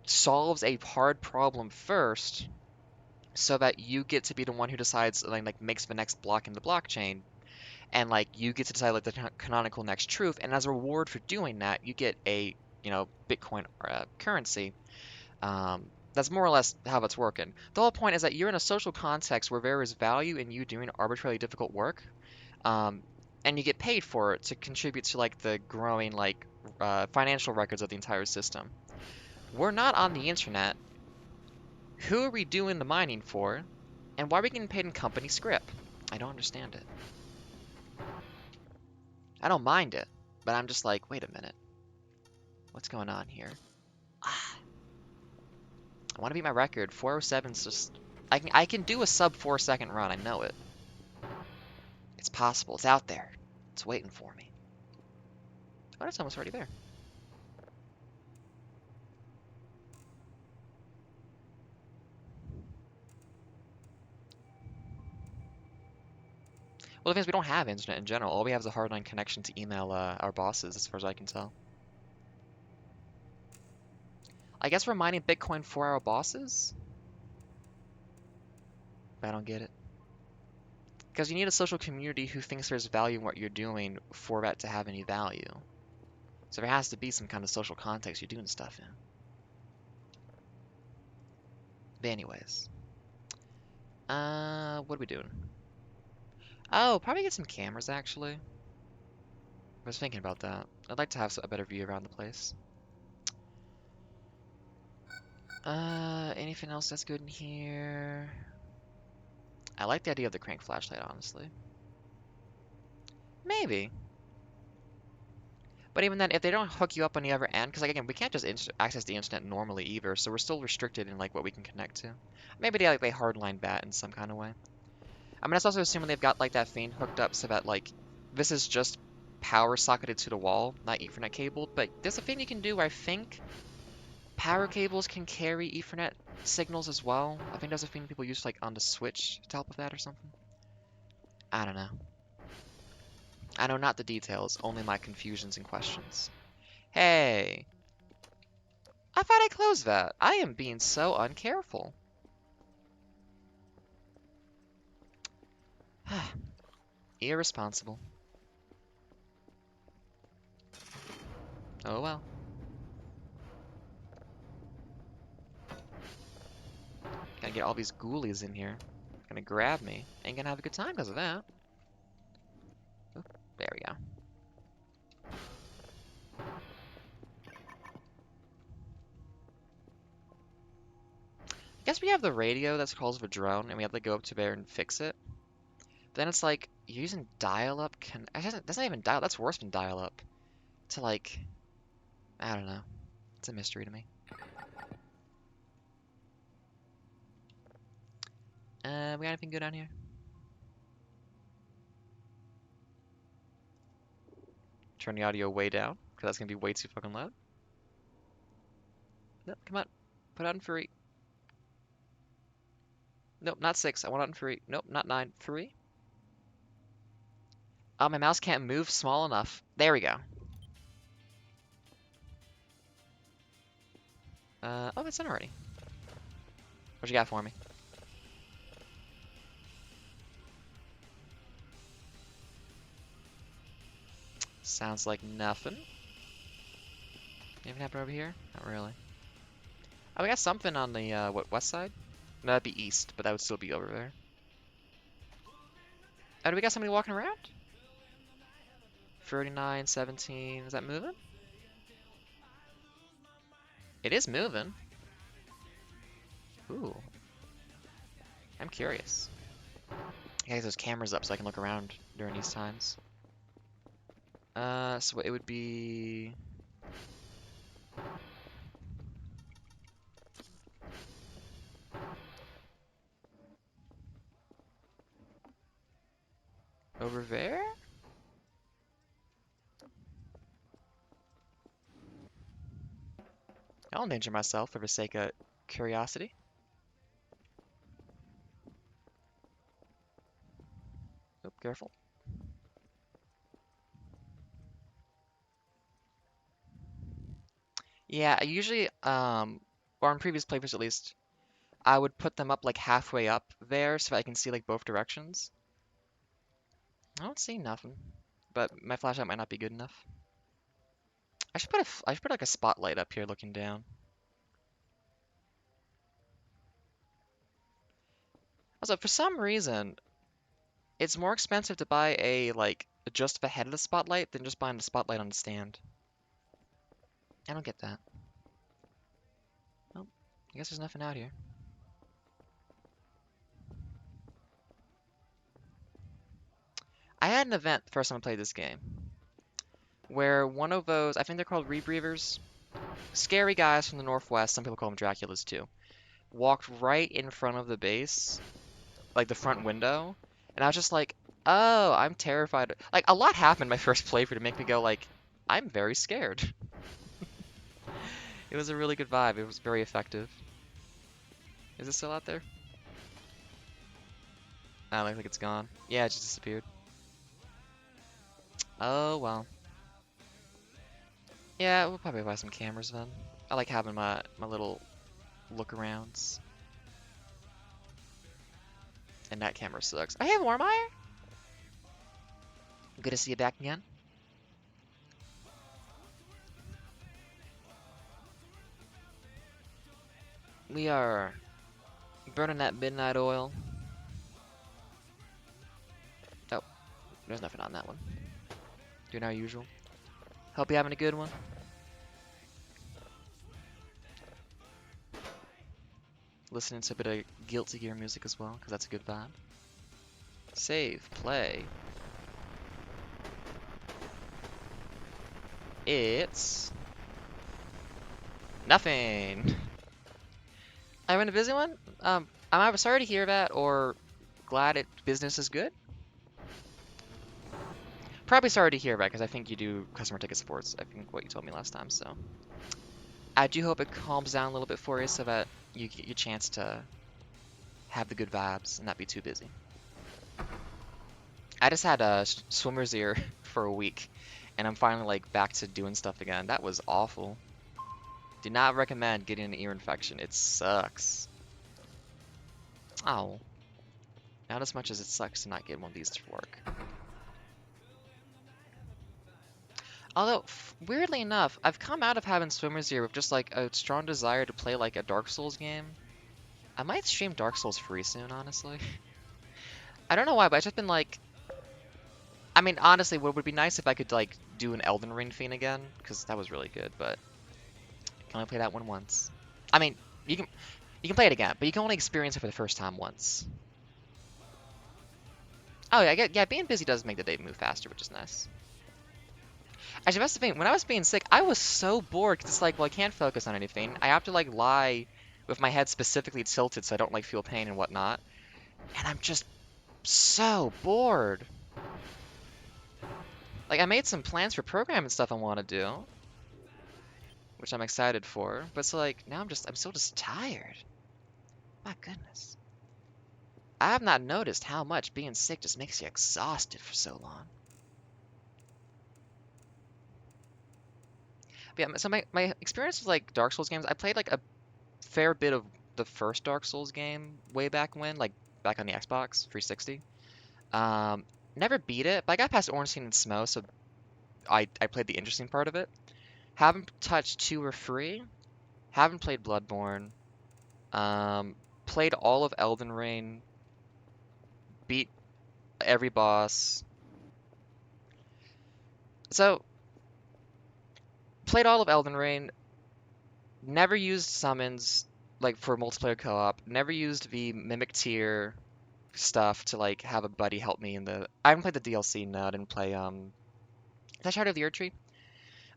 solves a hard problem first, so that you get to be the one who decides like makes the next block in the blockchain, and like you get to decide like the canonical next truth, and as a reward for doing that, you get a Bitcoin currency. That's more or less how it's working. The whole point is that you're in a social context where there is value in you doing arbitrarily difficult work, um, and you get paid for it to contribute to like the growing like financial records of the entire system. We're not on the internet. Who are we doing the mining for? And why are we getting paid in company script? I don't understand it. I don't mind it, but I'm just like, wait a minute. What's going on here? Ah, I want to beat my record. 407's just... I can do a sub 4-second run. I know it. It's possible. It's out there. It's waiting for me. Oh, it's almost already there. Well, the thing is, we don't have internet in general. All we have is a hardline connection to email our bosses, as far as I can tell. I guess we're mining Bitcoin for our bosses? I don't get it. Because you need a social community who thinks there's value in what you're doing for that to have any value. So there has to be some kind of social context you're doing stuff in. But anyways. What are we doing? Oh, probably get some cameras, actually. I was thinking about that. I'd like to have a better view around the place. Anything else that's good in here? I like the idea of the crank flashlight, honestly. Maybe. But even then, if they don't hook you up on the other end, because like, again, we can't just access the internet normally either, so we're still restricted in like what we can connect to. Maybe they hardline that in some kind of way. I mean, that's also assuming they've got like that thing hooked up so that like this is just power socketed to the wall, not Ethernet cabled. But there's a thing you can do where I think power cables can carry Ethernet signals as well. I think there's a thing people use like on the switch to help with that or something. I don't know. I know not the details, only my confusions and questions. Hey! I thought I closed that. I am being so uncareful. Irresponsible. Oh well. Gotta get all these ghoulies in here. Gonna grab me. Ain't gonna have a good time because of that. Oop, there we go. I guess we have the radio that calls for drone, and we have to go up to there and fix it. Then it's like, you're using dial-up? That's not even dial. That's worse than dial-up. To like, I don't know. It's a mystery to me. We got anything good on here? Turn the audio way down, because that's gonna be way too fucking loud. No, come on. Put it on 3. Nope, not 6. I want it on 3. Nope, not 9. 3. Oh, my mouse can't move small enough. There we go. Oh, it's in already. What you got for me? Sounds like nothing. Anything happen over here? Not really. Oh, we got something on the, what, west side? No, that'd be east, but that would still be over there. Oh, do we got somebody walking around? 39, 17, is that moving? It is moving. Ooh. I'm curious. I gotta get those cameras up so I can look around during these times. So it would be... over there? I'll endanger myself for the sake of curiosity. Oop, careful. Yeah, I usually, or in previous playthroughs at least, I would put them up like halfway up there so I can see like both directions. I don't see nothing, but my flashlight might not be good enough. I should put like a spotlight up here looking down. Also, for some reason, it's more expensive to buy a like just the head of the spotlight than just buying the spotlight on the stand. I don't get that. Well, I guess there's nothing out here. I had an event the first time I played this game where one of those, I think they're called rebreathers, scary guys from the Northwest, some people call them Draculas too, walked right in front of the base, like the front window, and I was just like, oh, I'm terrified. Like, a lot happened my first playthrough to make me go like, I'm very scared. It was a really good vibe. It was very effective. Is it still out there? I don't think it's gone. Yeah, it just disappeared. Oh, well. Yeah, we'll probably buy some cameras then. I like having my little look-arounds. And that camera sucks. Oh, hey, Warmeyer! Good to see you back again. We are burning that midnight oil. Oh, there's nothing on that one. Doing our usual. Hope you're having a good one. Listening to a bit of Guilty Gear music as well, because that's a good vibe. Save, play. It's nothing. I went a busy one. I'm either sorry to hear that or glad business is good. Probably sorry to hear that because I think you do customer ticket supports. I think what you told me last time. So I do hope it calms down a little bit for you so that you get your chance to have the good vibes and not be too busy. I just had a swimmer's ear for a week, and I'm finally like back to doing stuff again. That was awful. Do not recommend getting an ear infection. It sucks. Oh. Not as much as it sucks to not get one of these to work. Although, weirdly enough, I've come out of having Swimmers here with just like a strong desire to play like a Dark Souls game. I might stream Dark Souls free soon, honestly. I don't know why, but I've just been like... I mean, honestly, what would be nice if I could like do an Elden Ring thing again, because that was really good, but I can only play that one once. I mean, you can play it again, but you can only experience it for the first time once. Oh yeah, yeah, being busy does make the day move faster, which is nice. Actually, that's the thing. When I was being sick, I was so bored because it's like, well, I can't focus on anything. I have to like lie with my head specifically tilted so I don't like feel pain and whatnot. And I'm just so bored. Like I made some plans for programming stuff I want to do, which I'm excited for. But it's like now I'm still just tired. My goodness. I have not noticed how much being sick just makes you exhausted for so long. But yeah, so my experience with like Dark Souls games, I played like a fair bit of the first Dark Souls game way back when, like back on the Xbox 360. Never beat it, but I got past Ornstein and Smough, so I played the interesting part of it. Haven't touched 2 or 3. Haven't played Bloodborne. Played all of Elden Ring. Beat every boss. So, played all of Elden Ring. Never used summons, like, for multiplayer co-op. Never used the Mimic Tier stuff to, like, have a buddy help me in the... I haven't played the DLC, no, I didn't play, is that Shadow of the Erdtree?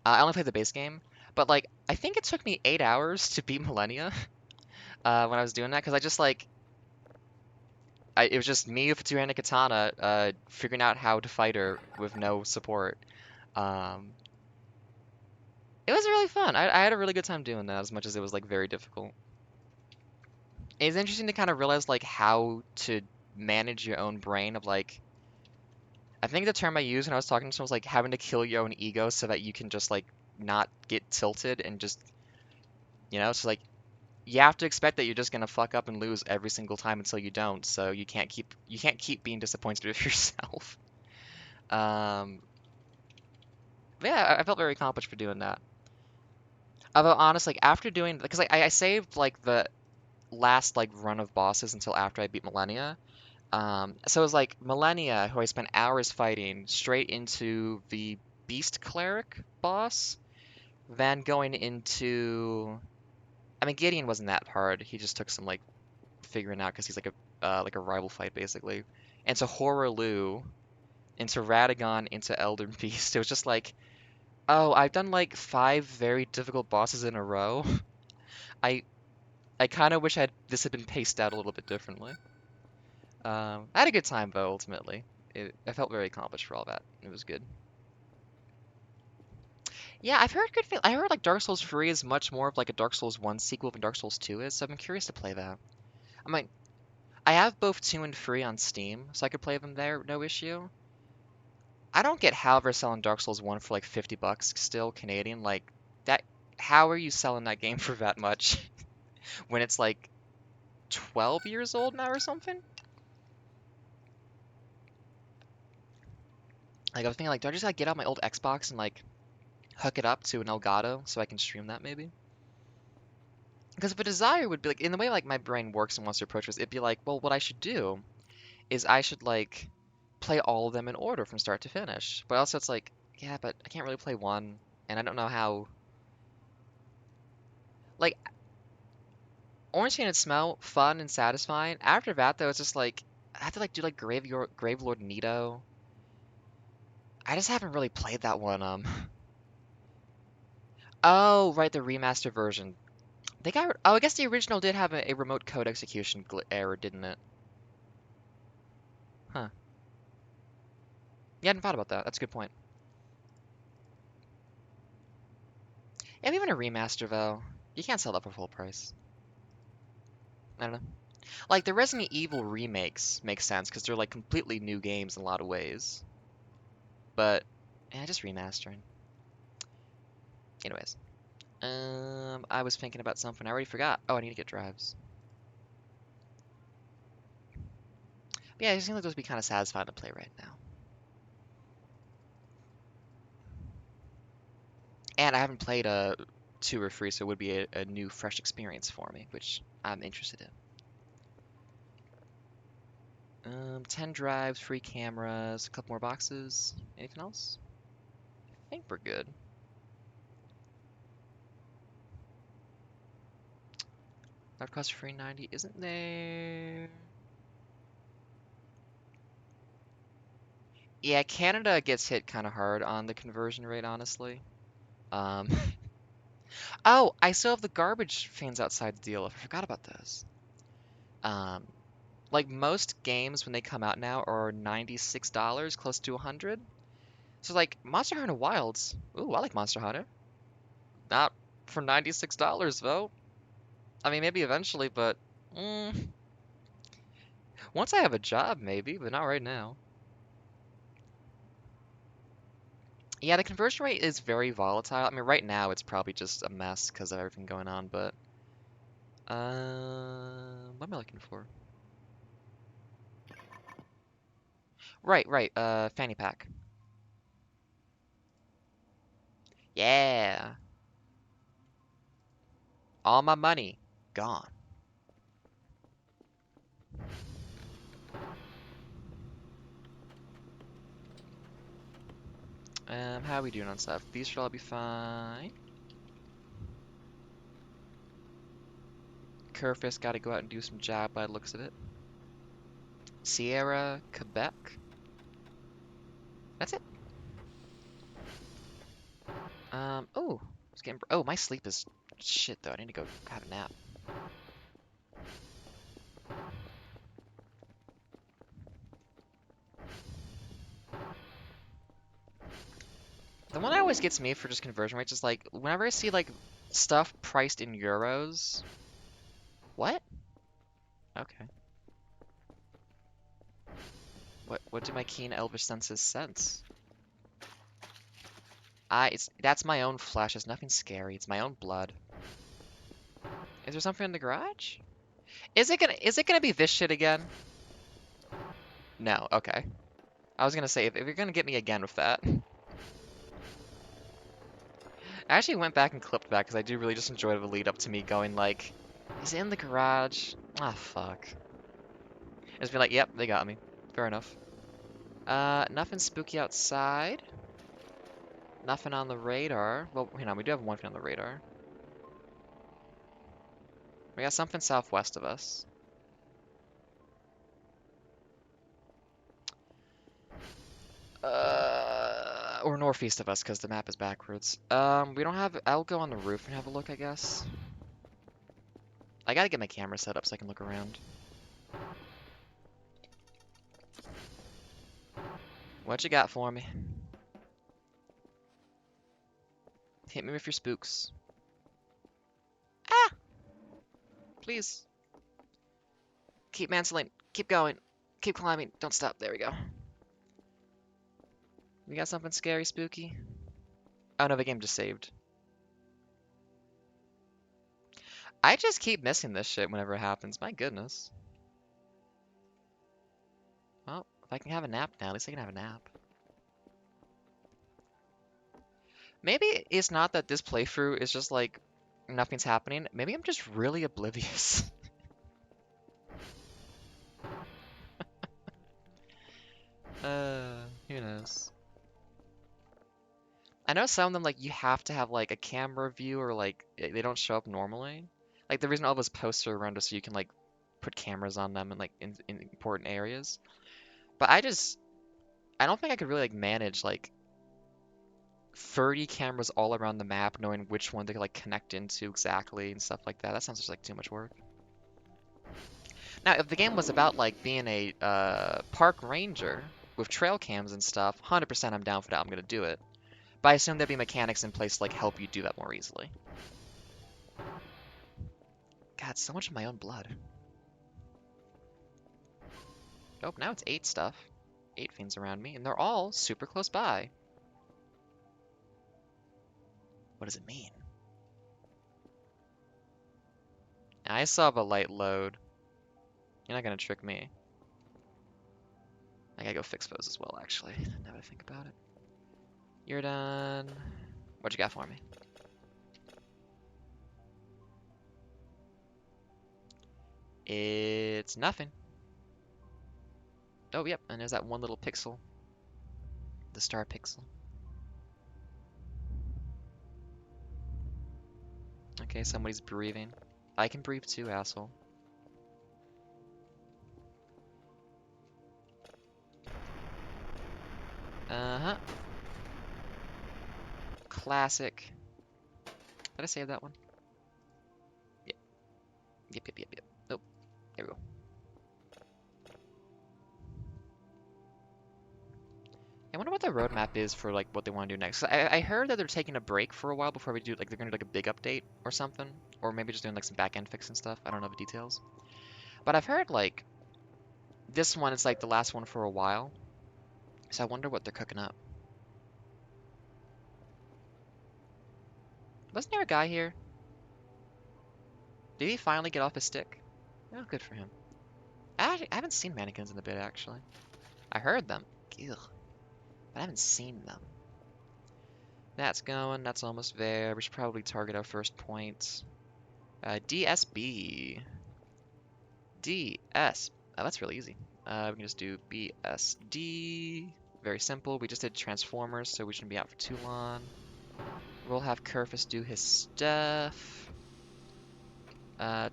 I only played the base game. But, like, I think it took me 8 hours to beat Millennia when I was doing that, because I just, like... it was just me with a two-handed katana figuring out how to fight her with no support. Um, it was really fun. I had a really good time doing that, as much as it was, like, very difficult. It's interesting to kind of realize, like, how to manage your own brain of, like... I think the term I used when I was talking to someone was, like, having to kill your own ego so that you can just, like, not get tilted and just... You know, so, like, you have to expect that you're just gonna fuck up and lose every single time until you don't, so you can't keep being disappointed with yourself. Um, but yeah, I felt very accomplished for doing that. Although honestly, like, after doing, because like, I saved like the last like run of bosses until after I beat Millennia. So it was like Millennia, who I spent hours fighting, straight into the Beast Cleric boss, then going into, I mean, Gideon wasn't that hard. He just took some like figuring out because he's like a rival fight basically. Into Horaloo, into Radagon, into Elder Beast. It was just like, oh, I've done like 5 very difficult bosses in a row. I I kind of wish this had been paced out a little bit differently. I had a good time though. Ultimately, I felt very accomplished for all that. It was good. Yeah, I've heard good. I heard like Dark Souls 3 is much more of like a Dark Souls 1 sequel than Dark Souls 2 is. So I'm curious to play that. I mean, I have both 2 and 3 on Steam, so I could play them there, no issue. I don't get how they're selling Dark Souls 1 for like 50 bucks still Canadian. Like that, how are you selling that game for that much when it's like 12 years old now or something? Like I was thinking like, do I just like get out my old Xbox and like hook it up to an Elgato so I can stream that maybe? Because if a desire would be like, in the way like my brain works and wants to approach this, it'd be like, well, what I should do is I should like play all of them in order from start to finish. But also it's like, yeah, but I can't really play one, and I don't know how. Like Orange Painted Smell, fun and satisfying. After that though, it's just like I have to like do like Gravelord Nito. I just haven't really played that one. Oh, right, the remaster version. They got. Oh, I guess the original did have a remote code execution error, didn't it? Huh. Yeah, I hadn't thought about that. That's a good point. Yeah, even a remaster though, you can't sell that for full price. I don't know. Like the Resident Evil remakes make sense because they're like completely new games in a lot of ways. But yeah, just remastering. Anyways, I was thinking about something. I already forgot. Oh, I need to get drives. But Yeah, it seems like those would be kind of satisfying to play right now. And I haven't played a 2 or 3, so it would be a new, fresh experience for me, which I'm interested in. 10 drives, 3 cameras, a couple more boxes. Anything else? I think we're good. That cost $390, isn't there? Yeah, Canada gets hit kind of hard on the conversion rate, honestly. Um, oh, I still have the garbage fans outside the deal. I forgot about those. Um, like most games when they come out now are $96, close to 100. So like Monster Hunter Wilds. Ooh, I like Monster Hunter. Not for $96 though. I mean, maybe eventually, but once I have a job, maybe, but not right now. Yeah, the conversion rate is very volatile. I mean, right now it's probably just a mess because of everything going on, but what am I looking for? Right, fanny pack. Yeah, all my money gone. How are we doing on stuff? These should all be fine. Curfist got to go out and do some job by the looks of it. Sierra, Quebec. That's it. Oh, it's getting. Oh, my sleep is shit though. I need to go have a nap. The one that always gets me for just conversion rates is like whenever I see like stuff priced in euros. What? Okay. What do my keen elvish senses sense? That's my own flesh. It's nothing scary. It's my own blood. Is there something in the garage? Is it gonna be this shit again? No. Okay. I was gonna say if you're gonna get me again with that. I actually went back and clipped that because I do really just enjoy the lead up to me going like, is it in the garage? Ah, fuck. Just be like, yep, they got me. Fair enough. Nothing spooky outside. Nothing on the radar. Well, hang on, we do have one thing on the radar. We got something southwest of us. Or northeast of us because the map is backwards. We don't have. I'll go on the roof and have a look, I guess. I gotta get my camera set up so I can look around. What you got for me? Hit me with your spooks. Ah! Please. Keep mantling. Keep going. Keep climbing. Don't stop. There we go. We got something scary, spooky? Oh no, the game just saved. I just keep missing this shit whenever it happens. My goodness. Well, if I can have a nap now, at least I can have a nap. Maybe it's not that this playthrough is just like nothing's happening. Maybe I'm just really oblivious. Who knows? I know some of them like you have to have like a camera view or like they don't show up normally. Like the reason all those posts are around is so you can like put cameras on them in important areas. But I don't think I could really like manage like 30 cameras all around the map, knowing which one to like connect into exactly and stuff like that. That sounds just like too much work. Now, if the game was about like being a park ranger with trail cams and stuff, 100% I'm down for that. I'm gonna do it. But I assume there'd be mechanics in place to like help you do that more easily. God, so much of my own blood. Oh, now it's 8 stuff. 8 things around me, and they're all super close by. What does it mean? I saw the light load. You're not gonna trick me. I gotta go fix those as well, actually, now that I think about it. You're done. What you got for me? It's nothing. Oh, yep, and there's that one little pixel. The star pixel. Okay, somebody's breathing. I can breathe too, asshole. Uh-huh. Classic. Did I save that one? Yep. Yep. Nope. There we go. I wonder what the roadmap is for like what they want to do next. I heard that they're taking a break for a while before we do like they're gonna do like a big update or something, or maybe just doing like some back end fix and stuff. I don't know the details, but I've heard like this one is like the last one for a while, so I wonder what they're cooking up. Wasn't there a guy here? Did he finally get off his stick? Oh, good for him. I haven't seen mannequins in a bit actually. I heard them, ugh, but I haven't seen them. That's going. That's almost there. We should probably target our first point. DSB. DS. Oh, that's really easy. We can just do BSD. Very simple. We just did Transformers, so we shouldn't be out for too long. We'll have Kerfus do his stuff.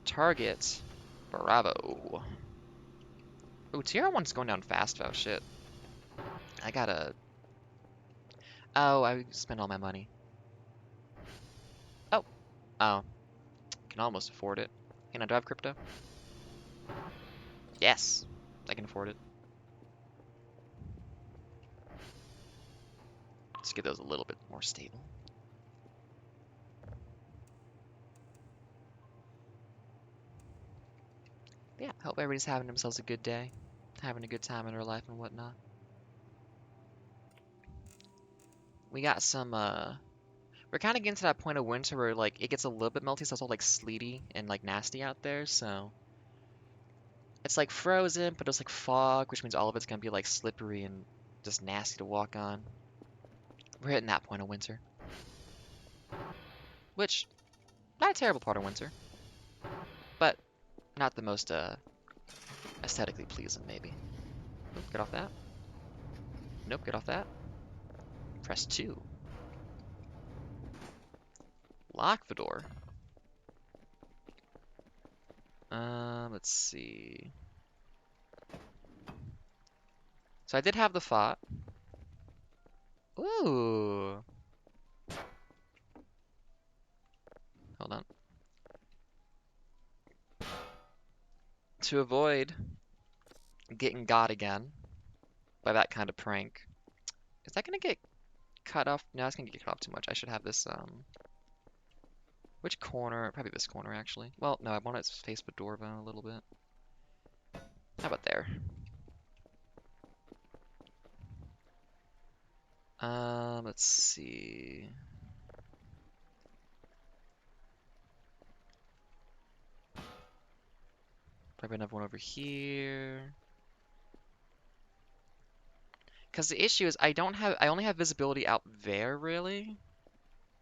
Target. Bravo. Ooh, Tier 1's going down fast. Oh, shit. I gotta... Oh, I spent all my money. Oh. Oh. Can almost afford it. Can I drive crypto? Yes. I can afford it. Let's get those a little bit more stable. But yeah, hope everybody's having themselves a good day. Having a good time in their life and whatnot. We got some, we're kind of getting to that point of winter where, like, it gets a little bit melty, so it's all, like, sleety and, like, nasty out there, so... It's, like, frozen, but it's, like, fog, which means all of it's gonna be, like, slippery and just nasty to walk on. We're hitting that point of winter. Which, not a terrible part of winter. But, not the most, aesthetically pleasing, maybe. Oop, get off that. Nope, get off that. Press 2. Lock the door. Let's see. So I did have the thought. Ooh. Hold on. To avoid getting got again by that kind of prank. Is that gonna get cut off? No, it's gonna get cut off too much. I should have this, which corner? Probably this corner, actually. Well, no, I want it to face the door a little bit. How about there? Let's see. Probably another one over here. Because the issue is I only have visibility out there, really.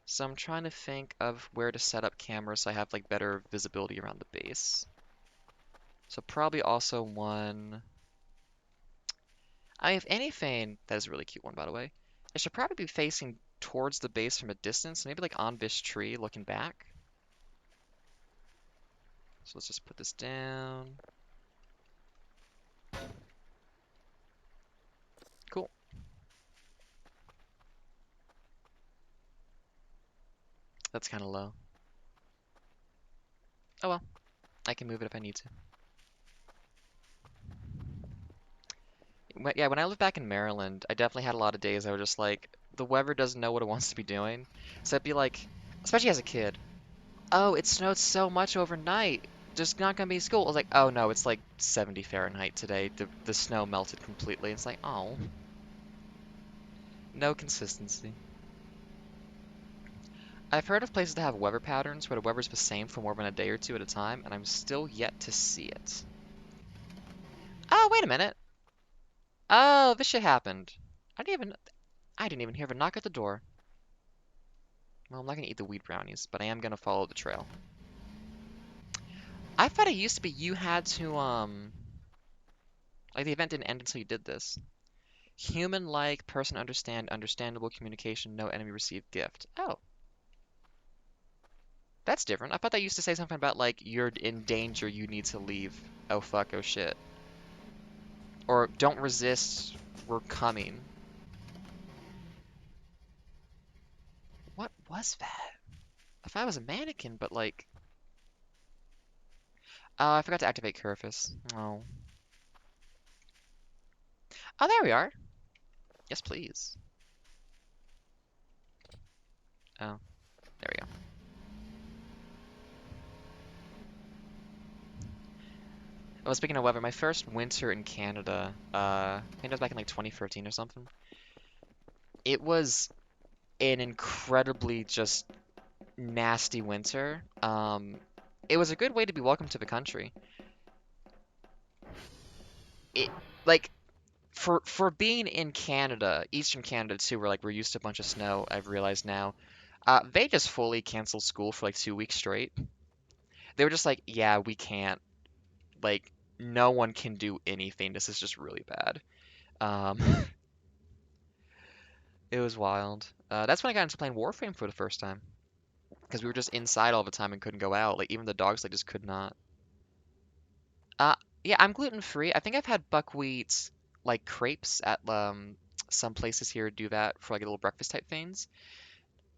So I'm trying to think of where to set up cameras so I have, like, better visibility around the base. So probably also one... if anything, that is a really cute one, by the way. It should probably be facing towards the base from a distance, maybe like on this tree looking back. So let's just put this down. Cool. That's kind of low. Oh well, I can move it if I need to. Yeah, when I lived back in Maryland, I definitely had a lot of days I was just like, the weather doesn't know what it wants to be doing. So it'd be like, especially as a kid, oh, it snowed so much overnight. There's not gonna be school. I was like, oh no, it's like 70 Fahrenheit today. The snow melted completely. It's like, oh. No consistency. I've heard of places that have weather patterns where the weather's the same for more than a day or two at a time, and I'm still yet to see it. Oh, wait a minute. Oh, this shit happened. I didn't even hear a knock at the door. Well, I'm not gonna eat the wheat brownies, but I am gonna follow the trail. I thought it used to be you had to, like the event didn't end until you did this. Human-like, person understand, understandable communication, no enemy received gift. Oh, that's different. I thought that used to say something about like you're in danger, you need to leave. Oh fuck, oh shit. Or don't resist, we're coming. What was that? I thought it was a mannequin, but like, oh, I forgot to activate Curfus. Oh. Oh, there we are. Yes, please. Oh, there we go. Well, speaking of weather, my first winter in Canada, I think it was back in like 2013 or something. It was an incredibly just nasty winter. It was a good way to be welcome to the country. It like for being in Canada, Eastern Canada too, where like we're used to a bunch of snow. I've realized now, they just fully canceled school for like 2 weeks straight. They were just like, yeah, we can't. Like, no one can do anything. This is just really bad. Um, it was wild. That's when I got into playing Warframe for the first time because we were just inside all the time and couldn't go out. Like even the dogs, like just could not. Uh, yeah, I'm gluten free. I think I've had buckwheat like crepes at some places here do that for like little breakfast type things.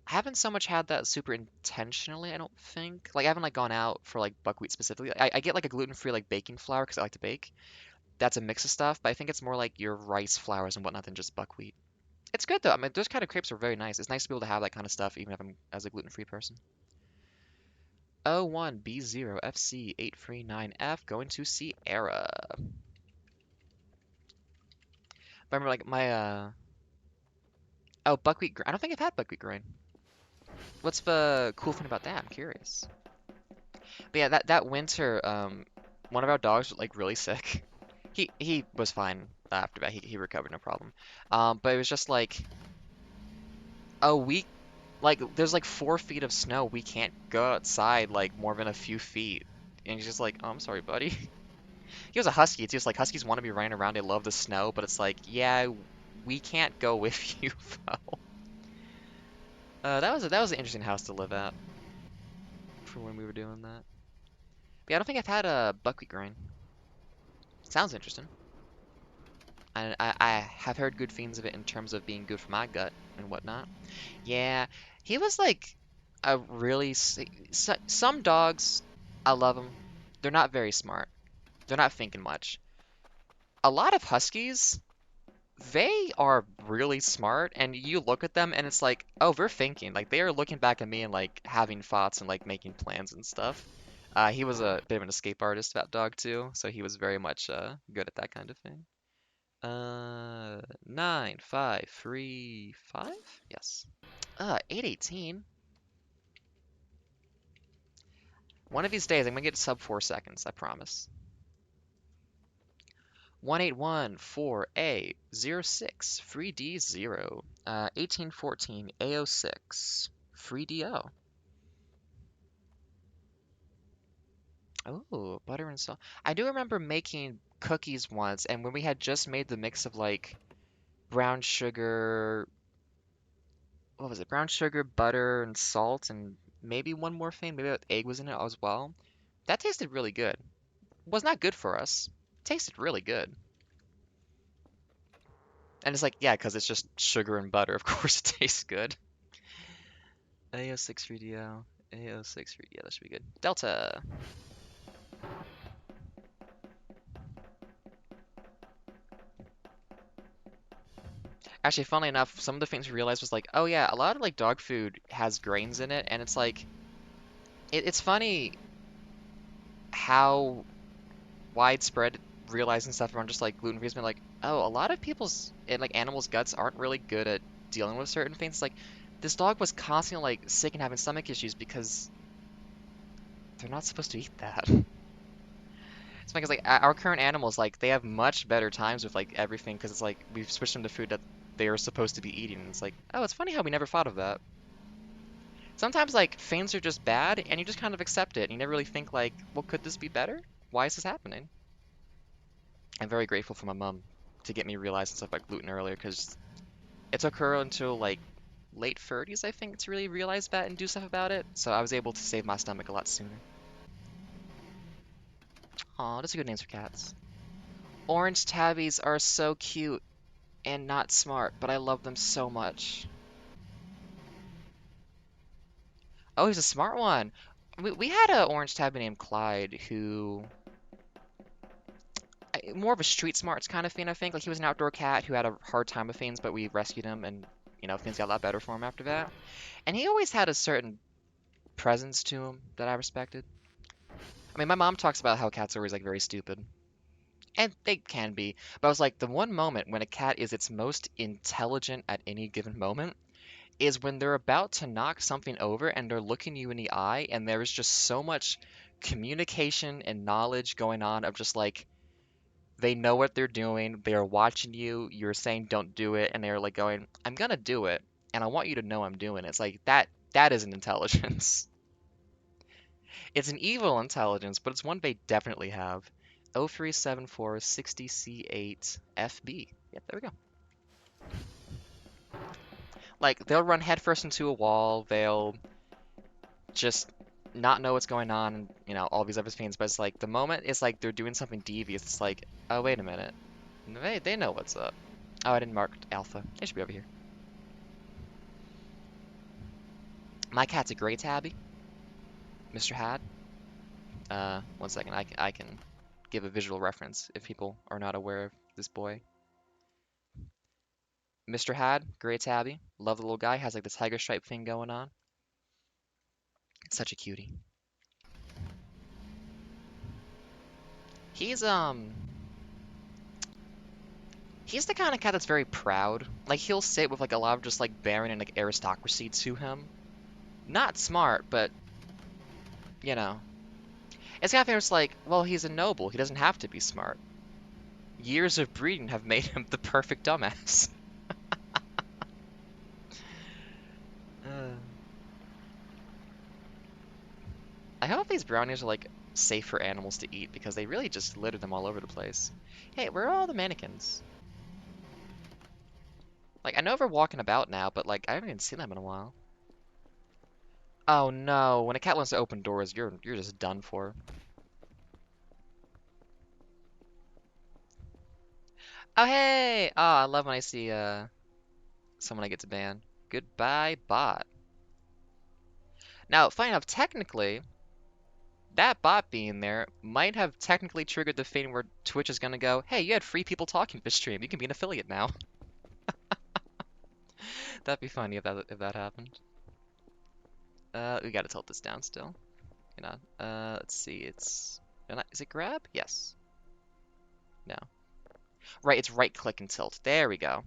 I haven't so much had that super intentionally, I don't think. Like I haven't like gone out for like buckwheat specifically. I get like a gluten free like baking flour because I like to bake. That's a mix of stuff, but I think it's more like your rice flours and whatnot than just buckwheat. It's good though. I mean, those kind of crepes are very nice. It's nice to be able to have that kind of stuff even if I'm as a gluten free person. O1B0FC839F going to Sierra. Remember, like my oh, buckwheat grain. I don't think I've had buckwheat grain. What's the cool thing about that? I'm curious. But yeah, that winter, one of our dogs was like really sick. He was fine after that. He recovered, no problem. But it was just like a week. Like there's like 4 feet of snow. We can't go outside like more than a few feet. And he's just like, oh, I'm sorry, buddy. He was a husky too. It's like huskies want to be running around. They love the snow, but it's like, yeah, we can't go with you, though. That was an interesting house to live at for when we were doing that. But yeah, I don't think I've had a buckwheat grain. Sounds interesting. And I have heard good things of it in terms of being good for my gut and whatnot. Yeah, he was like a really some dogs. I love them. They're not very smart. They're not thinking much. A lot of huskies, they are really smart, and you look at them and it's like, oh, they're thinking. Like they are looking back at me and like having thoughts and like making plans and stuff. He was a bit of an escape artist, that dog too, so he was very much good at that kind of thing. 9535? Yes. 818. One of these days I'm gonna get sub 4 seconds, I promise. 181-4A-06, free D0. 1814 A06, free DO. Oh, butter and salt. I do remember making cookies once, and when we had just made the mix of like brown sugar, what was it? Brown sugar, butter, and salt, and maybe one more thing. Maybe egg was in it as well. That tasted really good. Was not good for us. Tasted really good. And it's like, yeah, because it's just sugar and butter. Of course it tastes good. AO6 3DO. AO6 3 yeah, that should be good. Delta. Actually, funnily enough, some of the things we realized was like, oh yeah, a lot of like dog food has grains in it, and it's like, it's funny how widespread realizing stuff around just like gluten free has been like, oh, a lot of people's and like animals' guts aren't really good at dealing with certain things. Like this dog was constantly like sick and having stomach issues because they're not supposed to eat that. It's because like our current animals, like they have much better times with like everything because it's like we've switched them to food that they are supposed to be eating. It's like, oh, it's funny how we never thought of that. Sometimes like things are just bad and you just kind of accept it. And you never really think like, well, could this be better? Why is this happening? I'm very grateful for my mom to get me realizing stuff about gluten earlier because it took her until like late 30s, I think, to really realize that and do stuff about it. So I was able to save my stomach a lot sooner. Aw, that's a good name for cats. Orange tabbies are so cute and not smart, but I love them so much. Oh, he's a smart one. We had a orange tabby named Clyde who more of a street smarts kind of thing, I think. Like he was an outdoor cat who had a hard time with things, but we rescued him and things got a lot better for him after that. And he always had a certain presence to him that I respected. I mean, my mom talks about how cats are always like very stupid. And they can be. But I was like, the one moment when a cat is its most intelligent at any given moment is when they're about to knock something over and they're looking you in the eye and there's just so much communication and knowledge going on of just like they know what they're doing, they're watching you, you're saying don't do it, and they're like going, I'm gonna do it, and I want you to know I'm doing it. It's like that is an intelligence. It's an evil intelligence, but it's one they definitely have. 037460C8FB. Yep, there we go. Like they'll run headfirst into a wall, they'll just not know what's going on and all these other things, but it's like the moment it's like they're doing something devious, it's like, oh wait a minute. They know what's up. Oh, I didn't mark alpha. They should be over here. My cat's a gray tabby, Mr. Had. One second, I can give a visual reference if people are not aware of this boy. Mr. Had, gray tabby, love the little guy, has like the tiger stripe thing going on. Such a cutie. He's he's the kind of cat that's very proud. Like he'll sit with like a lot of just like baron and like aristocracy to him. Not smart, but you know. It's kind of it's like, well, he's a noble. He doesn't have to be smart. Years of breeding have made him the perfect dumbass. Uh, I hope these brownies are like safe for animals to eat because they really just litter them all over the place. Hey, where are all the mannequins? Like, I know they're walking about now, but like I haven't even seen them in a while. Oh no, when a cat wants to open doors, you're just done for. Oh hey! Oh, I love when I see someone I get to ban. Goodbye, bot. Now, funny enough, technically, that bot being there might have technically triggered the thing where Twitch is gonna go, hey, you had free people talking this stream. You can be an affiliate now. That'd be funny if that happened. We gotta tilt this down still. You know. Let's see. Is it grab? Yes. No. Right. It's right click and tilt. There we go.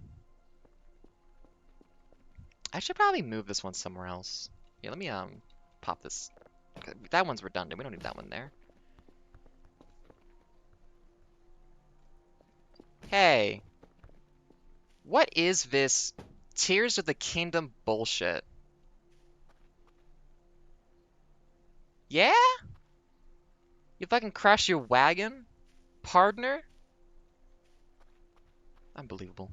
I should probably move this one somewhere else. Yeah. Let me pop this. That one's redundant. We don't need that one there. Hey. What is this Tears of the Kingdom bullshit? Yeah? You fucking crash your wagon? Partner? Unbelievable.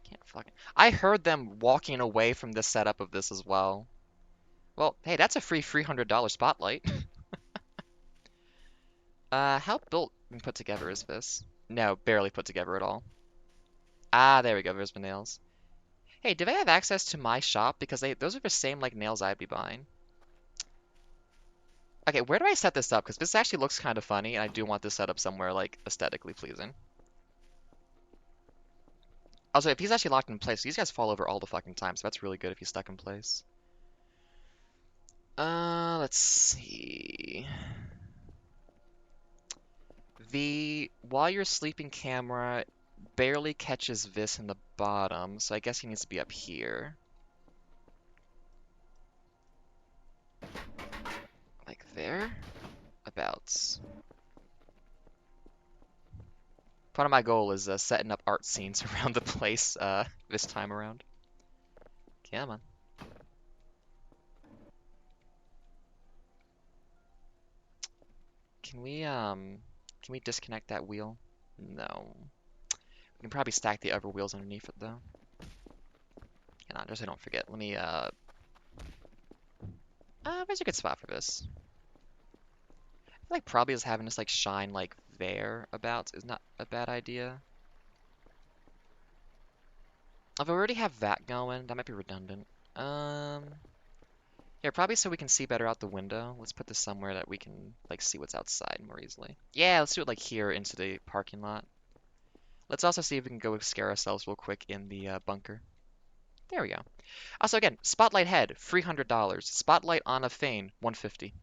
Can't fucking... I heard them walking away from the setup of this as well. Well, hey, that's a free $300 spotlight. How built and put together is this? No, barely put together at all. Ah, there we go, there's the nails. Hey, do they have access to my shop? Because those are the same, like, nails I'd be buying. Okay, where do I set this up? Because this actually looks kind of funny, and I do want this set up somewhere, like, aesthetically pleasing. Also, if he's actually locked in place, these guys fall over all the fucking time, so that's really good if he's stuck in place. Let's see. The while you're sleeping camera barely catches this in the bottom, so I guess he needs to be up here. Like there? abouts. Part of my goal is setting up art scenes around the place this time around. Come on. Can we disconnect that wheel? No. We can probably stack the other wheels underneath it though. Hang on, just so I don't forget. Let me where's a good spot for this? I feel like probably just having this like shine like there about is not a bad idea. If I already have that going, that might be redundant. Yeah, probably so we can see better out the window. Let's put this somewhere that we can like see what's outside more easily. Yeah, let's do it like here into the parking lot. Let's also see if we can go scare ourselves real quick in the bunker. There we go. Also, again, spotlight head, $300. Spotlight on a Thane, $150.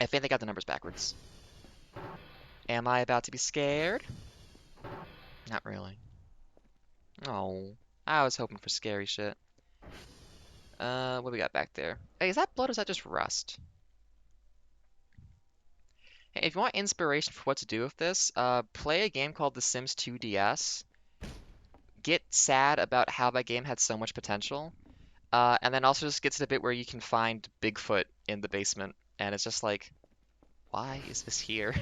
I think they got the numbers backwards. Am I about to be scared? Not really. Oh, I was hoping for scary shit. What do we got back there? Hey, is that blood or is that just rust? Hey, if you want inspiration for what to do with this, play a game called The Sims 2 DS. Get sad about how that game had so much potential. And then also just get to the bit where you can find Bigfoot in the basement. And it's just like, why is this here?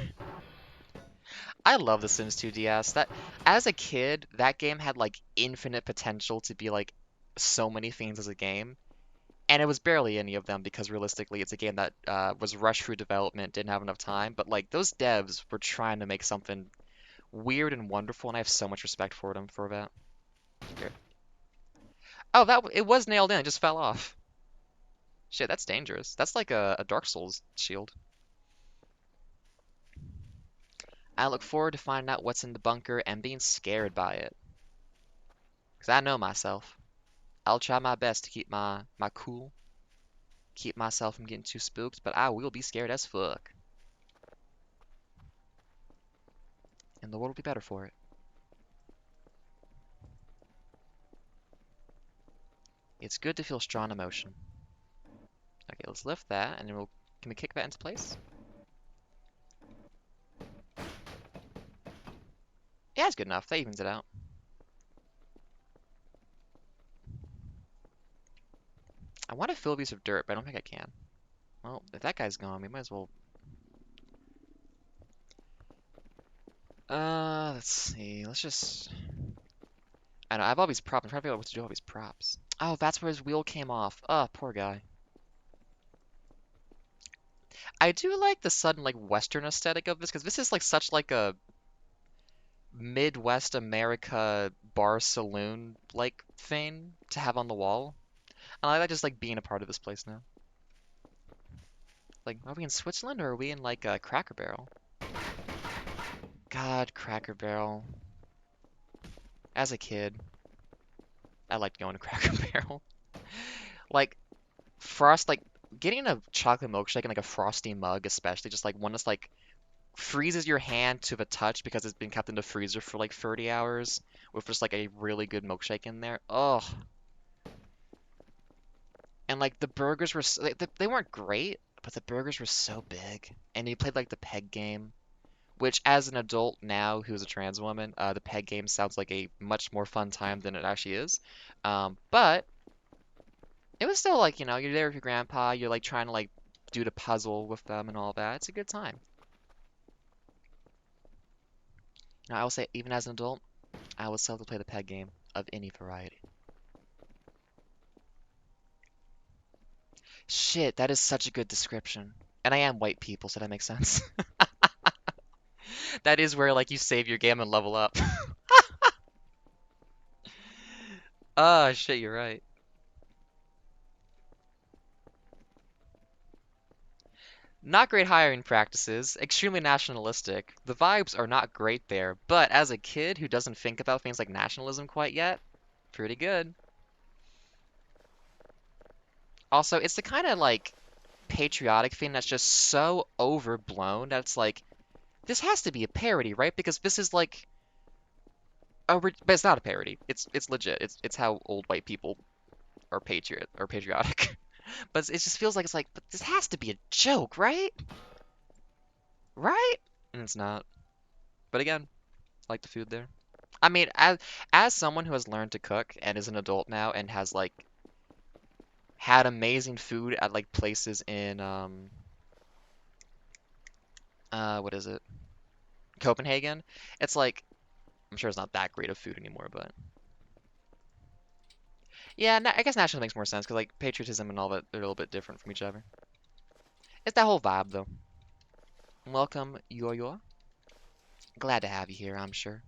I love The Sims 2 DS. That as a kid, that game had like infinite potential to be like so many things as a game. And it was barely any of them because realistically, it's a game that was rushed through development, didn't have enough time. But like those devs were trying to make something weird and wonderful, and I have so much respect for them for that. Here. Oh, it was nailed in, it just fell off. Shit, that's dangerous. That's like a Dark Souls shield. I look forward to finding out what's in the bunker and being scared by it. Because I know myself. I'll try my best to keep my cool, keep myself from getting too spooked, but I will be scared as fuck. And the world will be better for it. It's good to feel strong emotion. Okay, let's lift that, and then can we kick that into place? Yeah, it's good enough. That evens it out. I want to fill these with dirt, but I don't think I can. Well, if that guy's gone, we might as well. Let's see. Let's just. I know, I have all these props. I'm trying to figure out what to do with all these props. Oh, that's where his wheel came off. Oh, poor guy. I do like the sudden, like, Western aesthetic of this, because this is, like, such, like, a Midwest America bar saloon, like, thing to have on the wall. And I like just, like, being a part of this place now. Like, are we in Switzerland, or are we in, like, a Cracker Barrel? God, Cracker Barrel. As a kid, I liked going to Cracker Barrel. Like, like, getting a chocolate milkshake in, like, a frosty mug, especially, just, like, one that's, like, freezes your hand to the touch because it's been kept in the freezer for, like, 30 hours with just, like, a really good milkshake in there. Ugh. And, like, the burgers were, they weren't great, but the burgers were so big. And you played, like, the peg game, which, as an adult now who's a trans woman, the peg game sounds like a much more fun time than it actually is. But it was still like, you're there with your grandpa, you're like trying to like do the puzzle with them and all that. It's a good time. I will say, even as an adult, I would still to play the peg game of any variety. Shit, that is such a good description. And I am white people, so that makes sense. That is where like you save your game and level up. Oh shit, you're right. Not great hiring practices, extremely nationalistic. The vibes are not great there, but as a kid who doesn't think about things like nationalism quite yet, pretty good. Also, it's the kind of like patriotic thing that's just so overblown that it's like, this has to be a parody, right? Because this is like, but it's not a parody. It's legit. It's how old white people are patriotic. But it just feels like it's like, but this has to be a joke, right? Right? And it's not. But again, I like the food there. I mean, as someone who has learned to cook and is an adult now and has like had amazing food at like places in what is it? Copenhagen. It's like I'm sure it's not that great of food anymore, but yeah, I guess national makes more sense because like patriotism and all that they're a little bit different from each other. It's that whole vibe though. Welcome, Yo-Yo. Glad to have you here, I'm sure.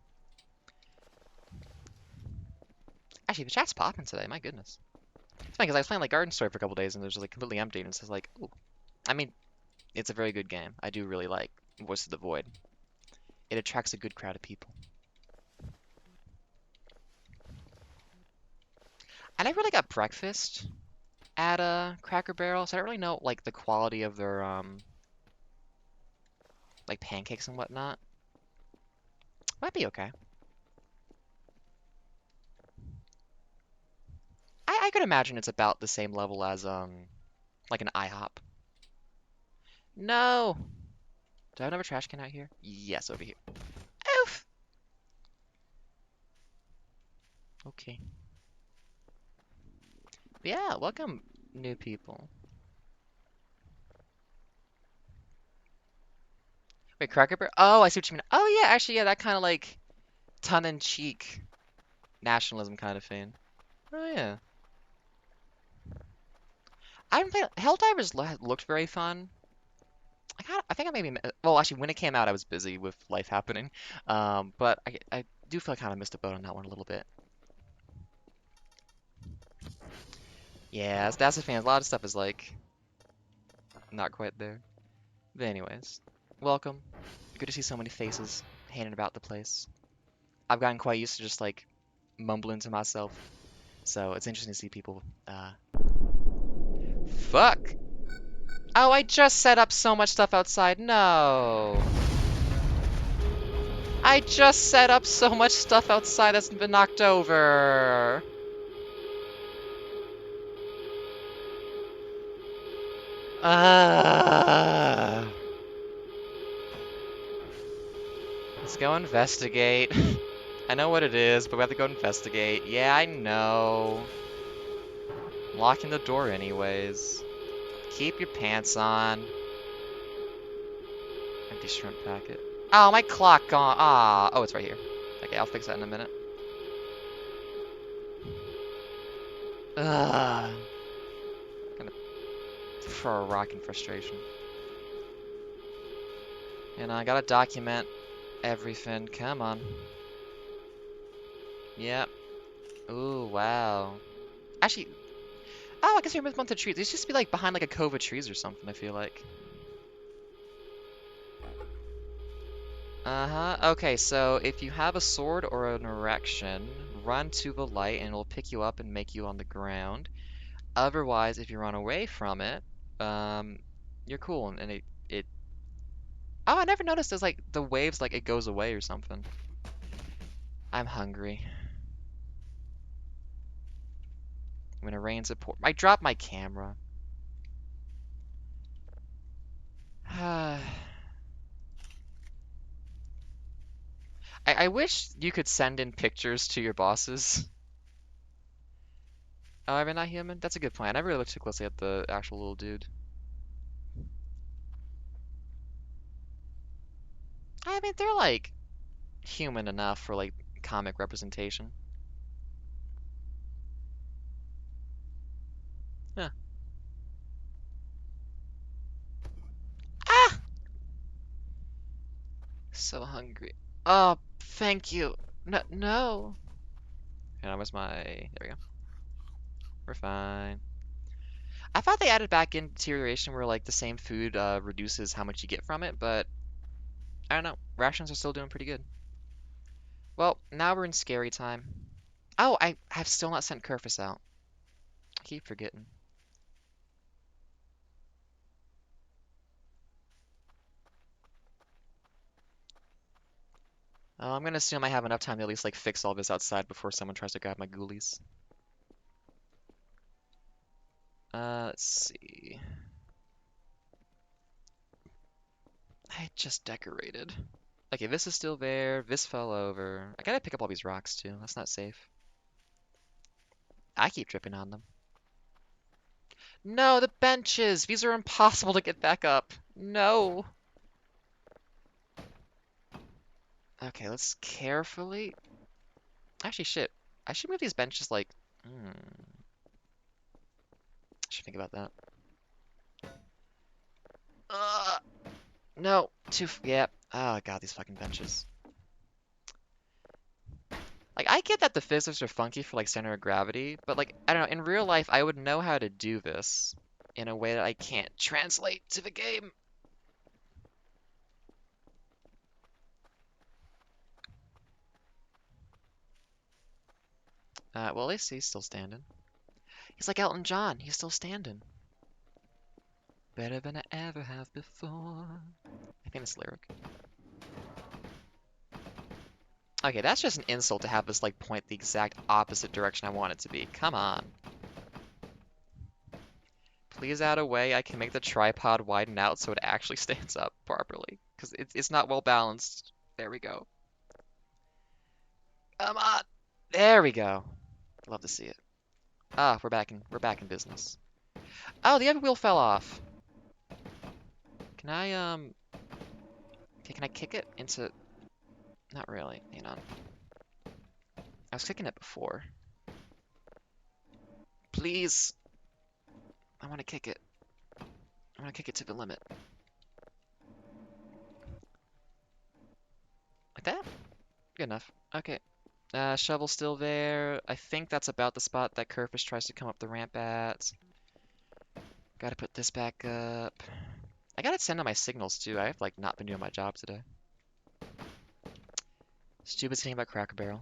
Actually, the chat's popping today. My goodness. It's funny because I was playing like Garden Story for a couple days and it was just like completely empty, and it's just like, ooh. I mean, it's a very good game. I do really like Voice of the Void. It attracts a good crowd of people. I never really got breakfast at Cracker Barrel, so I don't really know like the quality of their like pancakes and whatnot. Might be okay. I could imagine it's about the same level as like an IHOP. No. Do I have another trash can out here? Yes, over here. Oof. Okay. But yeah, welcome new people. Wait, Cracker Barrel? Oh, I see what you mean. Oh yeah, actually yeah, that kind of like tongue-in-cheek nationalism kind of thing. Oh yeah. I haven't played Helldivers looked very fun. I think I maybe well actually when it came out I was busy with life happening. But I do feel I kind of missed a boat on that one a little bit. Yeah, that's the thing. A lot of stuff is like not quite there. But anyways, welcome. Good to see so many faces hanging about the place. I've gotten quite used to just like mumbling to myself, so it's interesting to see people. Fuck! Oh, I just set up so much stuff outside. No. I just set up so much stuff outside that's been knocked over. Ah. Let's go investigate. I know what it is, but we have to go investigate. Yeah, I know. I'm locking the door anyways. Keep your pants on. Empty shrimp packet. Oh, my clock gone. Ah, oh, it's right here. Okay, I'll fix that in a minute. Ugh. Gonna throw a rock in frustration. And I gotta document everything. Come on. Yep. Ooh, wow. Actually, oh, I guess you're a bunch of trees. These just be like behind like a cove of trees or something, I feel like. Uh-huh. Okay, so if you have a sword or an erection, run to the light and it'll pick you up and make you on the ground. Otherwise, if you run away from it, um, you're cool and it oh, I never noticed there's like the waves like it goes away or something. I'm hungry. I'm gonna rain support. I dropped my camera. I wish you could send in pictures to your bosses. Oh, am I not human? That's a good point. I never really looked too closely at the actual little dude. I mean, they're like human enough for like comic representation. Yeah. Ah! So hungry. Oh, thank you. No, no. And that was my. There we go. We're fine. I thought they added back in deterioration where like the same food reduces how much you get from it, but I don't know. Rations are still doing pretty good. Well, now we're in scary time. Oh, I have still not sent Kerfus out. I keep forgetting. I'm gonna assume I have enough time to at least like fix all this outside before someone tries to grab my ghoulies. Let's see. I just decorated. Okay, this is still there. This fell over. I gotta pick up all these rocks too. That's not safe. I keep tripping on them. No, the benches! These are impossible to get back up. No. Okay, let's carefully... Actually, shit. I should move these benches like... I should think about that. No. Yeah. Oh, God, these fucking benches. Like, I get that the physics are funky for, like, center of gravity, but, like, I don't know, in real life, I would know how to do this in a way that I can't translate to the game. Well, at least he's still standing. He's like Elton John. He's still standing. Better than I ever have before. I think it's lyric. Okay, that's just an insult to have this, like, point the exact opposite direction I want it to be. Come on. Please add a way I can make the tripod widen out so it actually stands up properly. Because it's not well balanced. There we go. Come on. There we go. Love to see it. Ah, we're back in business. Oh, the other wheel fell off. Can I okay, can I kick it into... Not really. Hang on. I was kicking it before. Please. I want to kick it. I want to kick it to the limit. Like that? Good enough. Okay. Shovel's still there. I think that's about the spot that Kerfish tries to come up the ramp at. Gotta put this back up. I gotta send on my signals too. I've like not been doing my job today. Stupid thing about Cracker Barrel.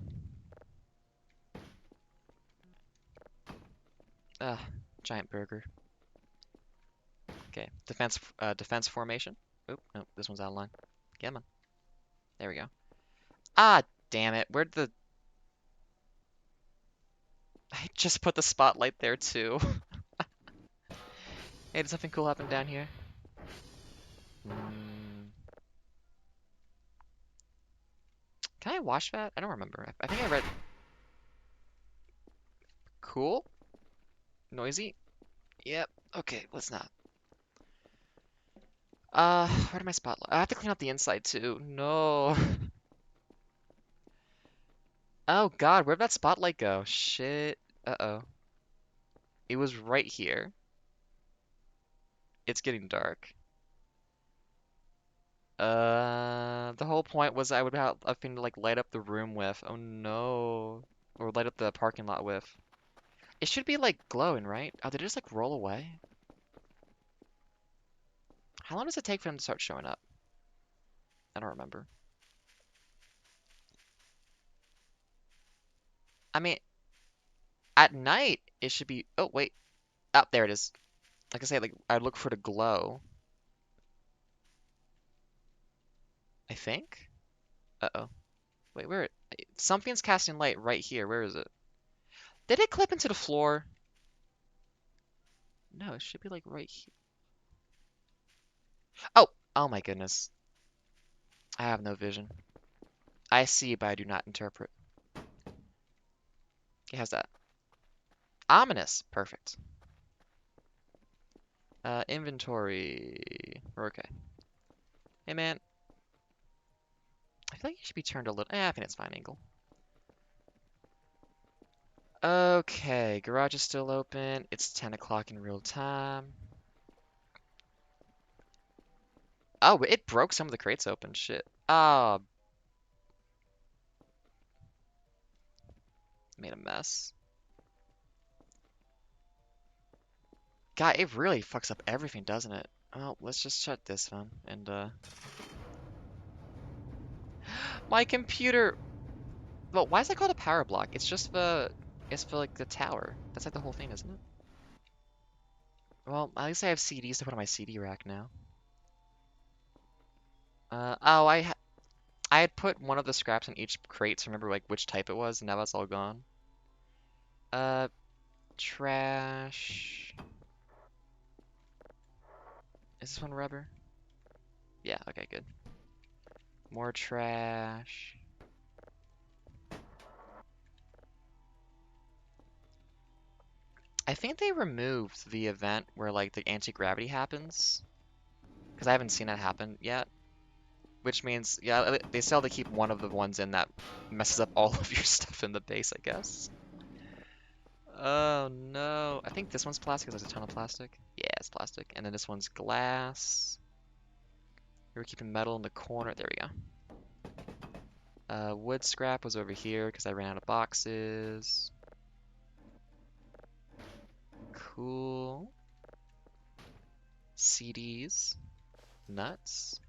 Ah, giant burger. Okay, defense formation. Oop, nope, this one's out of line. Come on. There we go. Ah, damn it. Where'd the... I just put the spotlight there too. Hey, did something cool happen down here? Can I watch that? I don't remember. I think I read... Cool? Noisy? Yep. Okay, let's not. Where did my spotlight? I have to clean up the inside too. No. Oh God, where'd that spotlight go? Shit. Uh-oh. It was right here. It's getting dark. The whole point was I would have a thing to like light up the room with. Oh no. Or light up the parking lot with. It should be like glowing, right? Oh, did it just like roll away? How long does it take for them to start showing up? I don't remember. I mean, at night it should be. Oh wait, up there it is. Like I say, like I look for the glow. I think. Uh-oh. Wait, where? Something's casting light right here. Where is it? Did it clip into the floor? No, it should be like right here. Oh, oh my goodness. I have no vision. I see, but I do not interpret. It has that. Ominous. Perfect. Inventory. We're okay. Hey, man. I feel like it should be turned a little... I think it's fine angle. Okay, garage is still open. It's 10 o'clock in real time. Oh, it broke some of the crates open. Shit. Ah, made a mess. God, it really fucks up everything, doesn't it? Oh, let's just shut this one and my computer. Well, why is that called a power block? It's for like the tower. That's like the whole thing, isn't it? Well, at least I have CDs to put on my CD rack now. Oh, I had put one of the scraps in each crate to remember like which type it was, and now that's all gone. Uh, trash. Is this one rubber? Yeah, okay, good. More trash. I think they removed the event where like the anti-gravity happens. Because I haven't seen that happen yet. Which means, yeah, they still have to keep one of the ones in that messes up all of your stuff in the base, I guess. Oh no. I think this one's plastic because there's a ton of plastic. Yeah, it's plastic. And then this one's glass. We were keeping metal in the corner. There we go. Wood scrap was over here because I ran out of boxes. Cool. CDs. Nuts.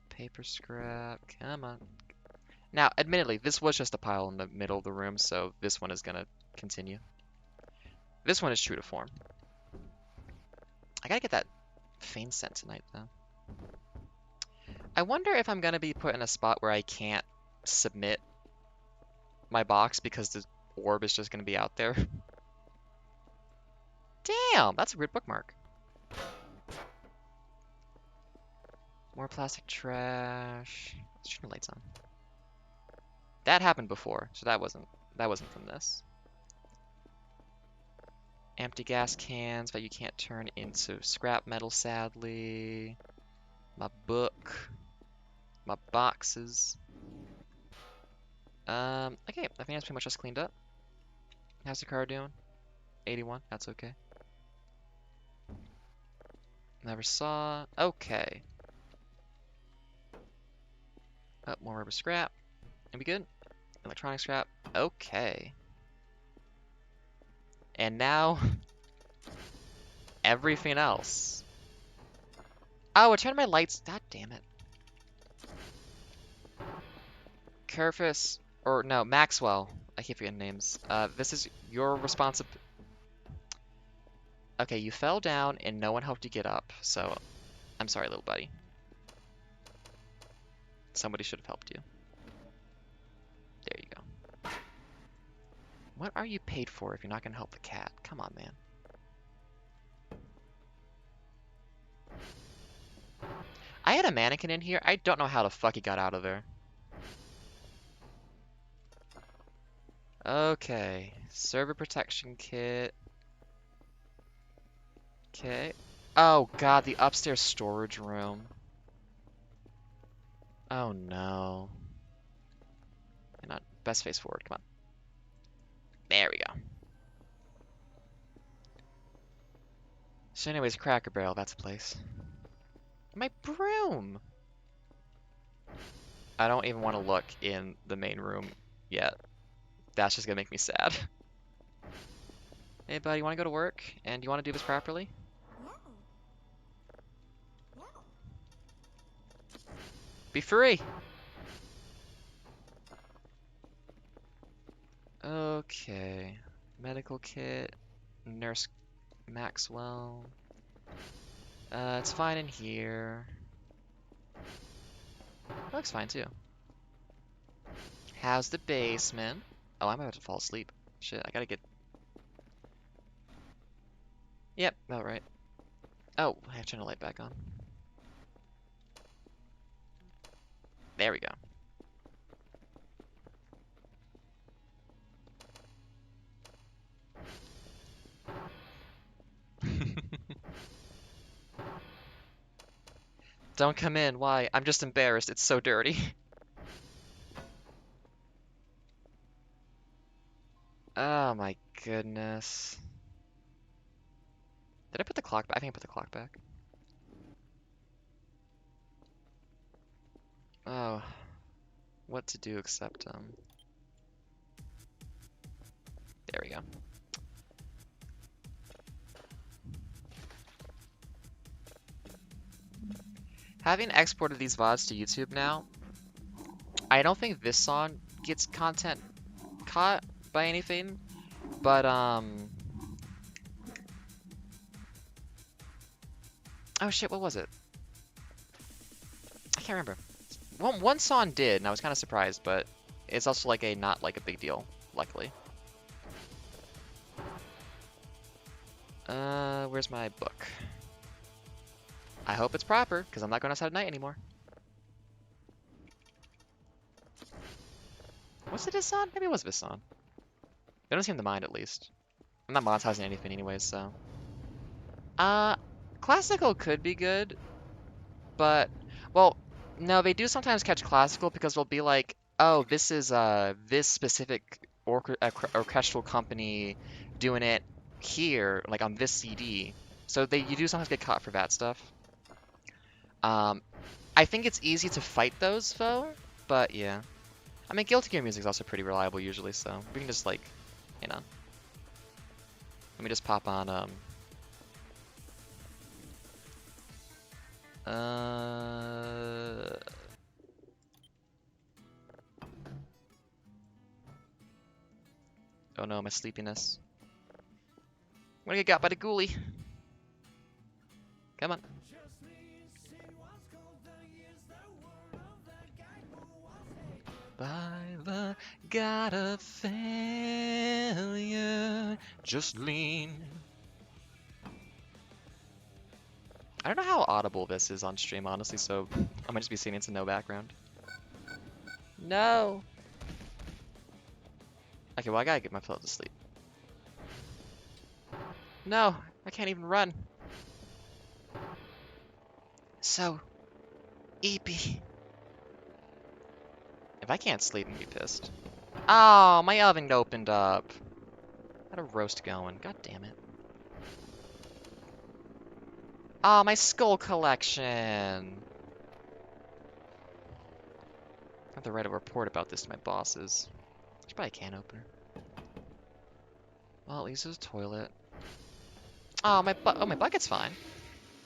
Paper scrap. Come on. Now, admittedly, this was just a pile in the middle of the room, so this one is gonna continue. This one is true to form. I gotta get that Feign scent tonight, though. I wonder if I'm gonna be put in a spot where I can't submit my box because the orb is just gonna be out there. Damn, that's a weird bookmark. More plastic trash. Let's turn the lights on. That happened before, so that wasn't from this. Empty gas cans that you can't turn into scrap metal, sadly. My book. My boxes. Okay, I think that's pretty much just cleaned up. How's the car doing? 81, that's okay. Never saw. Okay. Oh, more rubber scrap. And we good? Electronic scrap. Okay. And now, everything else. Oh, I turned my lights. God damn it. Kerfus, or no, Maxwell. I keep forgetting names. This is your responsibility. Okay, you fell down and no one helped you get up, so I'm sorry, little buddy. Somebody should have helped you. There you go. What are you paid for if you're not gonna help the cat? Come on, man. I had a mannequin in here. I don't know how the fuck he got out of there. Okay. Server protection kit. Okay. Oh god, the upstairs storage room. Oh no. And not best face forward, come on. There we go. So anyways, Cracker Barrel, that's a place. My broom! I don't even want to look in the main room yet. That's just gonna make me sad. Hey buddy, you wanna go to work? And you wanna do this properly? Be free! Okay. Medical kit. Nurse Maxwell. It's fine in here. That looks fine too. How's the basement? Oh, I'm about to fall asleep. Shit, I gotta get... Yep, about right. Oh, I have to turn the light back on. There we go. Don't come in, why? I'm just embarrassed, it's so dirty. Oh my goodness. Did I put the clock back? I think I put the clock back. Oh. What to do except, there we go. Having exported these VODs to YouTube now, I don't think this song gets content caught by anything, but oh shit, what was it? I can't remember. One song did, and I was kind of surprised, but it's also like a not like a big deal, luckily. Where's my book? I hope it's proper, because I'm not going outside at night anymore. Was it his son? Maybe it was his son. They don't seem to mind, at least. I'm not monetizing anything anyways, so. Uh, classical could be good, but, well, no, they do sometimes catch classical because they'll be like, oh, this is this specific orchestral company doing it here, like on this CD. So you do sometimes get caught for that stuff. Um, I think it's easy to fight those though, but yeah. I mean, Guilty Gear music is also pretty reliable usually, so we can just like, you know. Let me just pop on uh oh no, my sleepiness. I'm gonna get got by the ghoulie. Come on. By the god of failure, just lean. I don't know how audible this is on stream, honestly, so I might just be singing to no background. No! Okay, well, I gotta get my fellow to sleep. No! I can't even run! So... eepy. If I can't sleep, I'm gonna be pissed. Oh, my oven opened up! Had a roast going, god damn it. Oh, my skull collection! I have to write a report about this to my bosses. There's probably a can opener. Well, at least there's a toilet. Oh, my bucket's fine.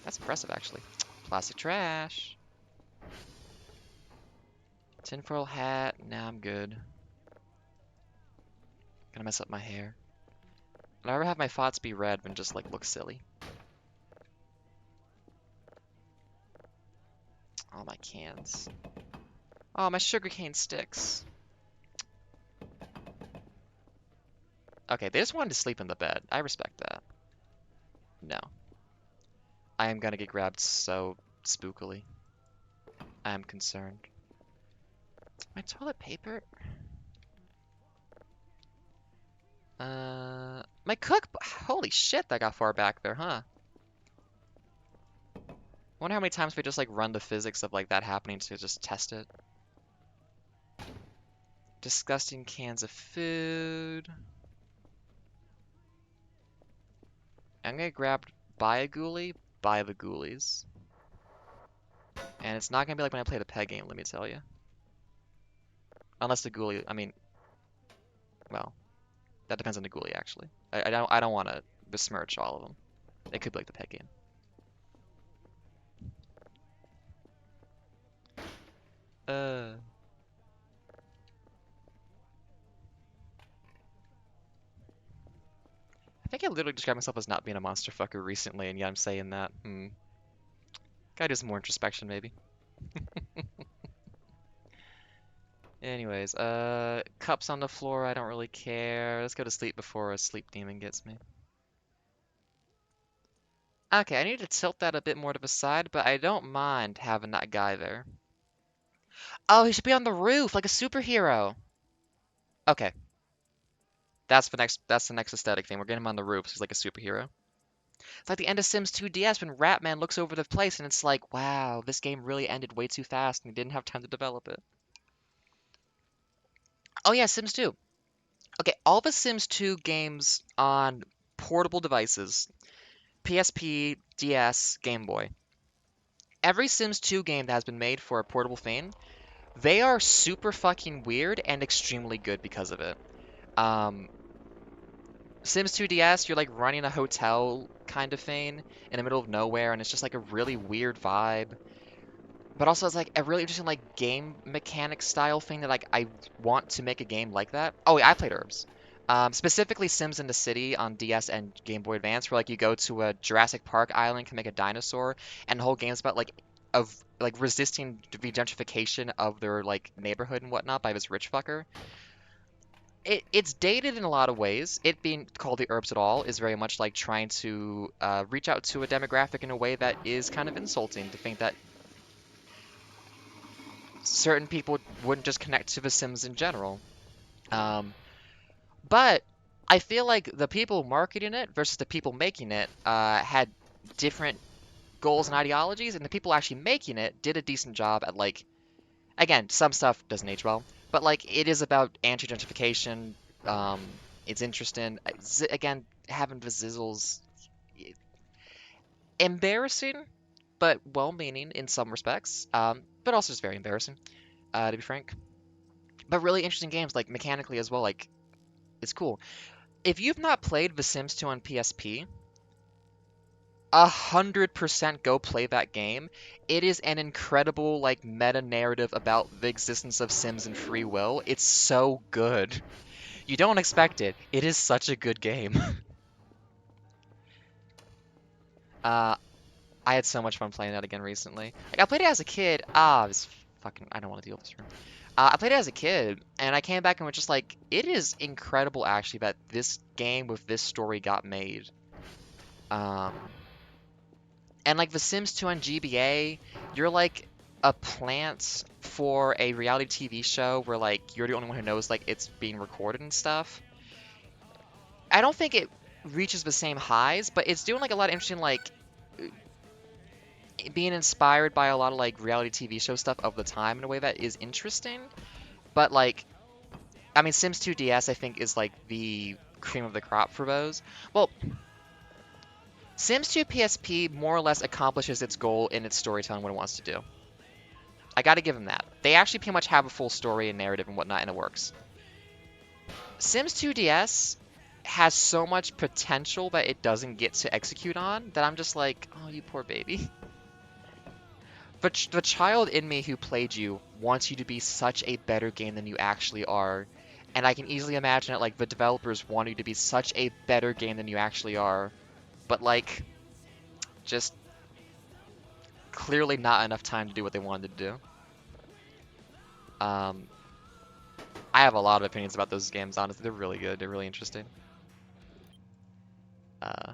That's impressive, actually. Plastic trash. Tinfoil hat. Nah, I'm good. Gonna mess up my hair. I'd rather have my thoughts be red than just, like, look silly. All my cans. Oh, my sugarcane sticks. Okay, they just wanted to sleep in the bed. I respect that. No. I am gonna get grabbed so spookily. I am concerned. My toilet paper? My cookbook. Holy shit, that got far back there, huh? Wonder how many times we just like run the physics of like that happening to just test it. Disgusting cans of food. I'm gonna grab by a ghoulie, by the ghoulies. And it's not gonna be like when I play the peg game, let me tell you. Unless the ghoulie, I mean, well, that depends on the ghoulie actually. I don't want to besmirch all of them. It could be like the peg game. I think I literally described myself as not being a monster fucker recently, and yeah, I'm saying that. Gotta do some more introspection, maybe. Anyways, cups on the floor, I don't really care. Let's go to sleep before a sleep demon gets me. Okay, I need to tilt that a bit more to the side, but I don't mind having that guy there. Oh, he should be on the roof, like a superhero. Okay. That's the next aesthetic thing. We're getting him on the roof, so he's like a superhero. It's like the end of Sims 2 DS when Ratman looks over the place and it's like, wow, this game really ended way too fast and he didn't have time to develop it. Oh yeah, Sims 2. Okay, all the Sims 2 games on portable devices, PSP, DS, Game Boy. Every Sims 2 game that has been made for a portable thing, they are super fucking weird and extremely good because of it. Sims 2 DS, you're like running a hotel kind of thing in the middle of nowhere, and it's just like a really weird vibe. But also it's like a really interesting like game mechanic style thing that like I want to make a game like that. Oh yeah, I played Herbs. Specifically Sims in the City on DS and Game Boy Advance, where like you go to a Jurassic Park island, can make a dinosaur, and the whole game's about like resisting the gentrification of their like neighborhood and whatnot by this rich fucker. it's dated in a lot of ways. It being called the Herbs at all is very much like trying to reach out to a demographic in a way that is kind of insulting to think that certain people wouldn't just connect to The Sims in general. Um, but I feel like the people marketing it versus the people making it had different goals and ideologies, and the people actually making it did a decent job at like, again, some stuff doesn't age well, but like it is about anti-gentrification. Um, it's interesting. Again, having the zizzles, embarrassing, but well-meaning in some respects. But also just very embarrassing, to be frank. But really interesting games, like mechanically as well. Like it's cool. If you've not played The Sims 2 on PSP, 100% go play that game. It is an incredible like meta narrative about the existence of Sims and free will. It's so good. You don't expect it. It is such a good game. uh, I had so much fun playing that again recently. Like I played it as a kid. This fucking I don't want to deal with this room. I played it as a kid, and I came back and was just like, it is incredible actually that this game with this story got made. Um, And like The Sims 2 on GBA, you're like a plant for a reality TV show where like you're the only one who knows like it's being recorded and stuff. I don't think it reaches the same highs, but it's doing like a lot of interesting like being inspired by a lot of like reality TV show stuff of the time in a way that is interesting. But like I mean Sims 2 DS I think is like the cream of the crop for those. Well, Sims 2 PSP more or less accomplishes its goal in its storytelling what it wants to do. I gotta give them that. They actually pretty much have a full story and narrative and whatnot, and it works. Sims 2 DS has so much potential that it doesn't get to execute on that I'm just like, oh, you poor baby. But the child in me who played you wants you to be such a better game than you actually are. And I can easily imagine it like the developers want you to be such a better game than you actually are. But like, just clearly not enough time to do what they wanted to do. Um, I have a lot of opinions about those games, honestly. They're really good. They're really interesting. Uh,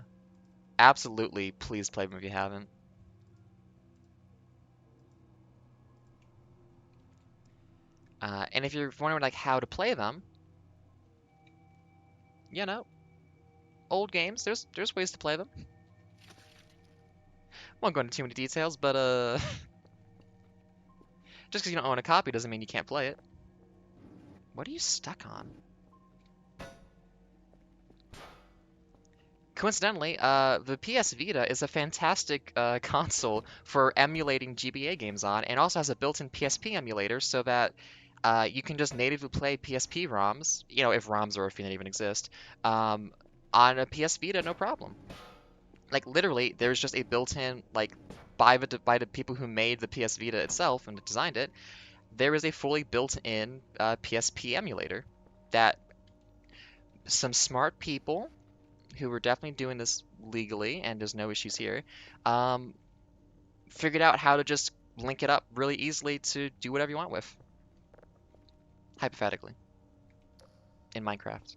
Absolutely, please play them if you haven't. And if you're wondering like how to play them, you know, old games, there's ways to play them. Won't go into too many details, but just because you don't own a copy doesn't mean you can't play it. What are you stuck on? Coincidentally, the PS Vita is a fantastic console for emulating GBA games on, and also has a built-in PSP emulator so that you can just natively play PSP ROMs, you know, if ROMs are a thing that even exist, um, on a PS Vita, no problem. Like literally, there's just a built-in like by the people who made the PS Vita itself and designed it, there is a fully built-in PSP emulator that some smart people who were definitely doing this legally, and there's no issues here, um, figured out how to just link it up really easily to do whatever you want with, hypothetically, in Minecraft.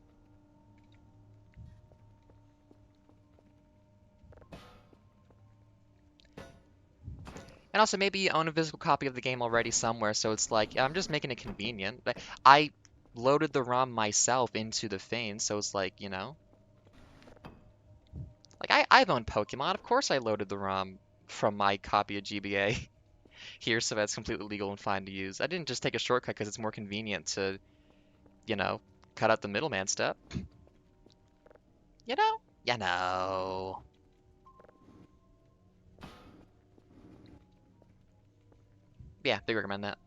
And also, maybe you own a physical copy of the game already somewhere, so it's like, I'm just making it convenient. But I loaded the ROM myself into the thing, so it's like, you know. Like, I've owned Pokemon. Of course I loaded the ROM from my copy of GBA here so that's completely legal and fine to use. I didn't just take a shortcut because it's more convenient to, you know, cut out the middleman step. You know? You know. Yeah, big recommend that.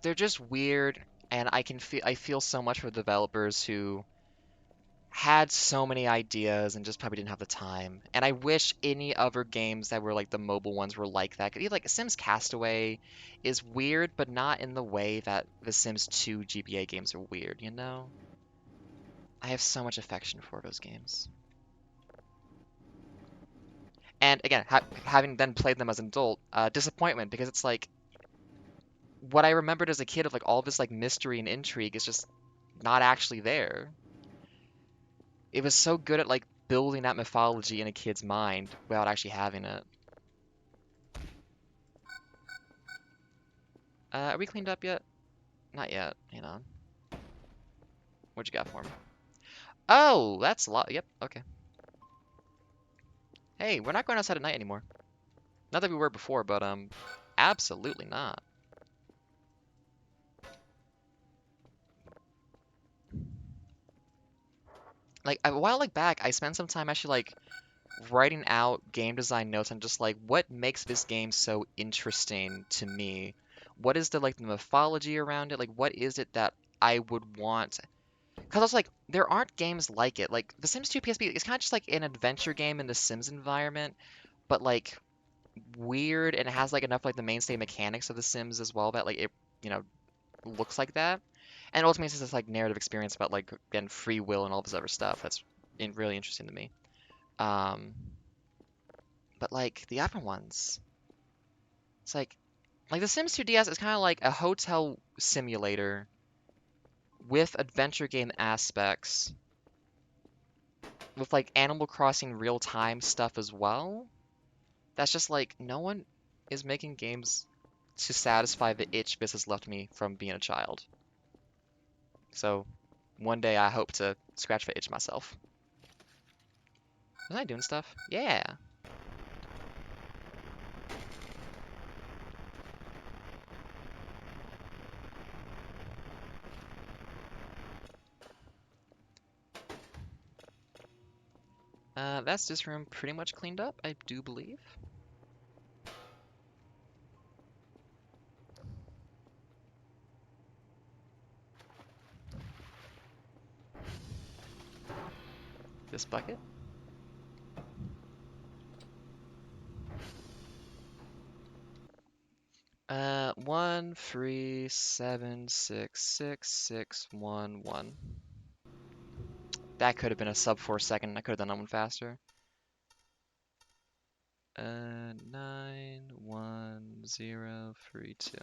They're just weird, and I feel so much for developers who had so many ideas and just probably didn't have the time. And I wish any other games that were like the mobile ones were like that. Like Sims Castaway is weird, but not in the way that the Sims 2 GBA games are weird, you know? I have so much affection for those games. And again, having then played them as an adult, disappointment because it's like what I remembered as a kid of like all this like mystery and intrigue is just not actually there. It was so good at like building that mythology in a kid's mind without actually having it. Are we cleaned up yet? Not yet. Hang on. What you got for me? Oh, that's a lot. Yep. Okay. Hey, we're not going outside at night anymore. Not that we were before, but absolutely not. Like a while like back, I spent some time actually like writing out game design notes and just like what makes this game so interesting to me. What is the like the mythology around it? Like what is it that I would want? Because I was like, there aren't games like it. Like The Sims 2 PSP is kind of just like an adventure game in the Sims environment, but like weird and it has like enough like the mainstay mechanics of The Sims as well that like it, you know, looks like that. And ultimately it's just this like narrative experience about like again free will and all this other stuff that's really interesting to me. Um, but like the other ones, it's like The Sims 2 DS is kind of like a hotel simulator with adventure game aspects with like Animal Crossing real time stuff as well. That's just like no one is making games to satisfy the itch this has left me from being a child. So one day I hope to scratch the itch myself. Was I doing stuff? Yeah. That's this room pretty much cleaned up, I do believe. This bucket. 1376661. That could have been a sub 4 second. I could have done that one faster. 91032.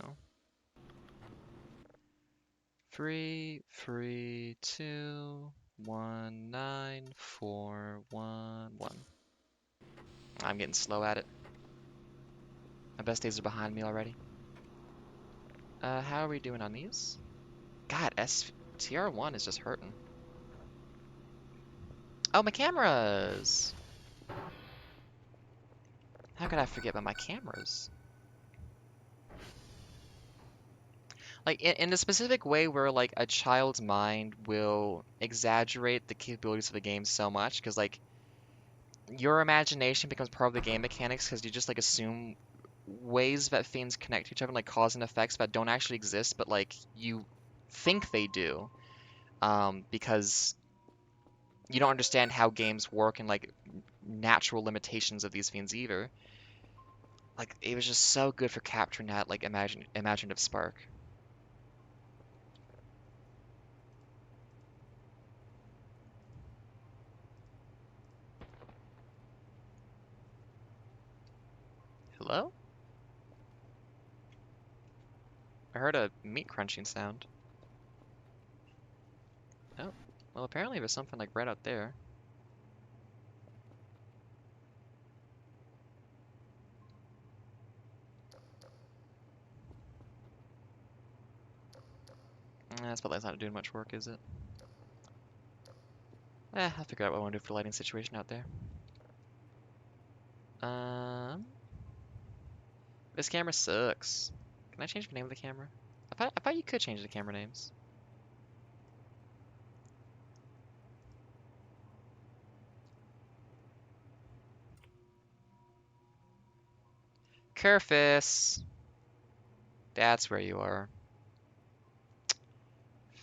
332194111. I'm getting slow at it. My best days are behind me already. How are we doing on these? God, STR1 is just hurting. Oh, my cameras! How could I forget about my cameras? Like, in a specific way where, like, a child's mind will exaggerate the capabilities of the game so much, because, like, your imagination becomes part of the game mechanics, because you just, like, assume ways that things connect to each other, like cause and effects that don't actually exist, but, like, you think they do, because you don't understand how games work and, like, natural limitations of these things either. Like, it was just so good for capturing that, like, imaginative spark. Hello? I heard a meat crunching sound. Oh, well, apparently there's something, like, right out there. That's probably not doing much work, is it? I'll figure out what I want to do for the lighting situation out there. This camera sucks. Can I change the name of the camera? I thought you could change the camera names. Kerfus! That's where you are.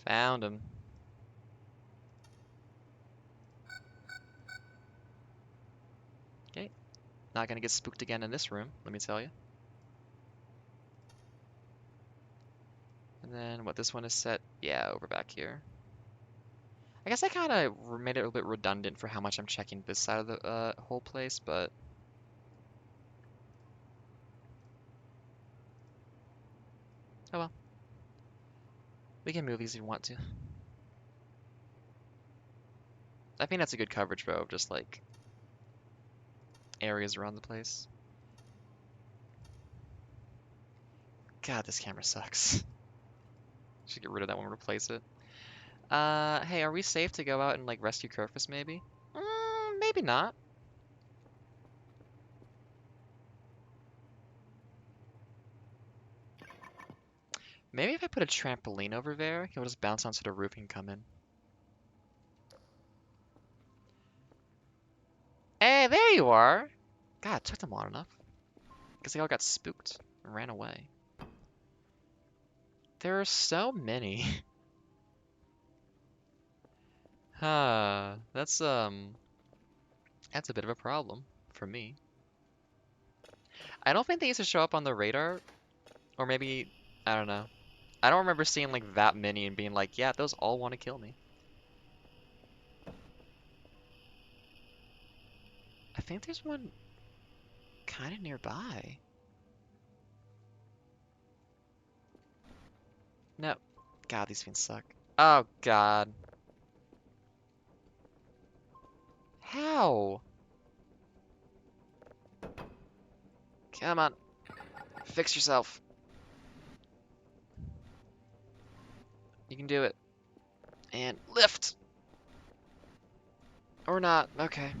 Found him. Okay. Not gonna get spooked again in this room, let me tell you. And then what this one is set, yeah, over back here. I guess I kind of made it a little bit redundant for how much I'm checking this side of the whole place, but oh well. We can move these if you want to. I think that's a good coverage, bro, of just like areas around the place. God, this camera sucks. Should get rid of that one and replace it. Hey, are we safe to go out and like rescue Kerfus maybe? Maybe not. Maybe if I put a trampoline over there, he'll just bounce onto the roof and come in. Hey, there you are! God, it took them long enough. Because they all got spooked and ran away. There are so many. Huh, that's a bit of a problem for me. I don't think they used to show up on the radar, or maybe, I don't know. I don't remember seeing like that many and being like, yeah, those all want to kill me. I think there's one kind of nearby. No. God, these things suck. Oh, God. How? Come on. Fix yourself. You can do it. And lift! Or not. Okay.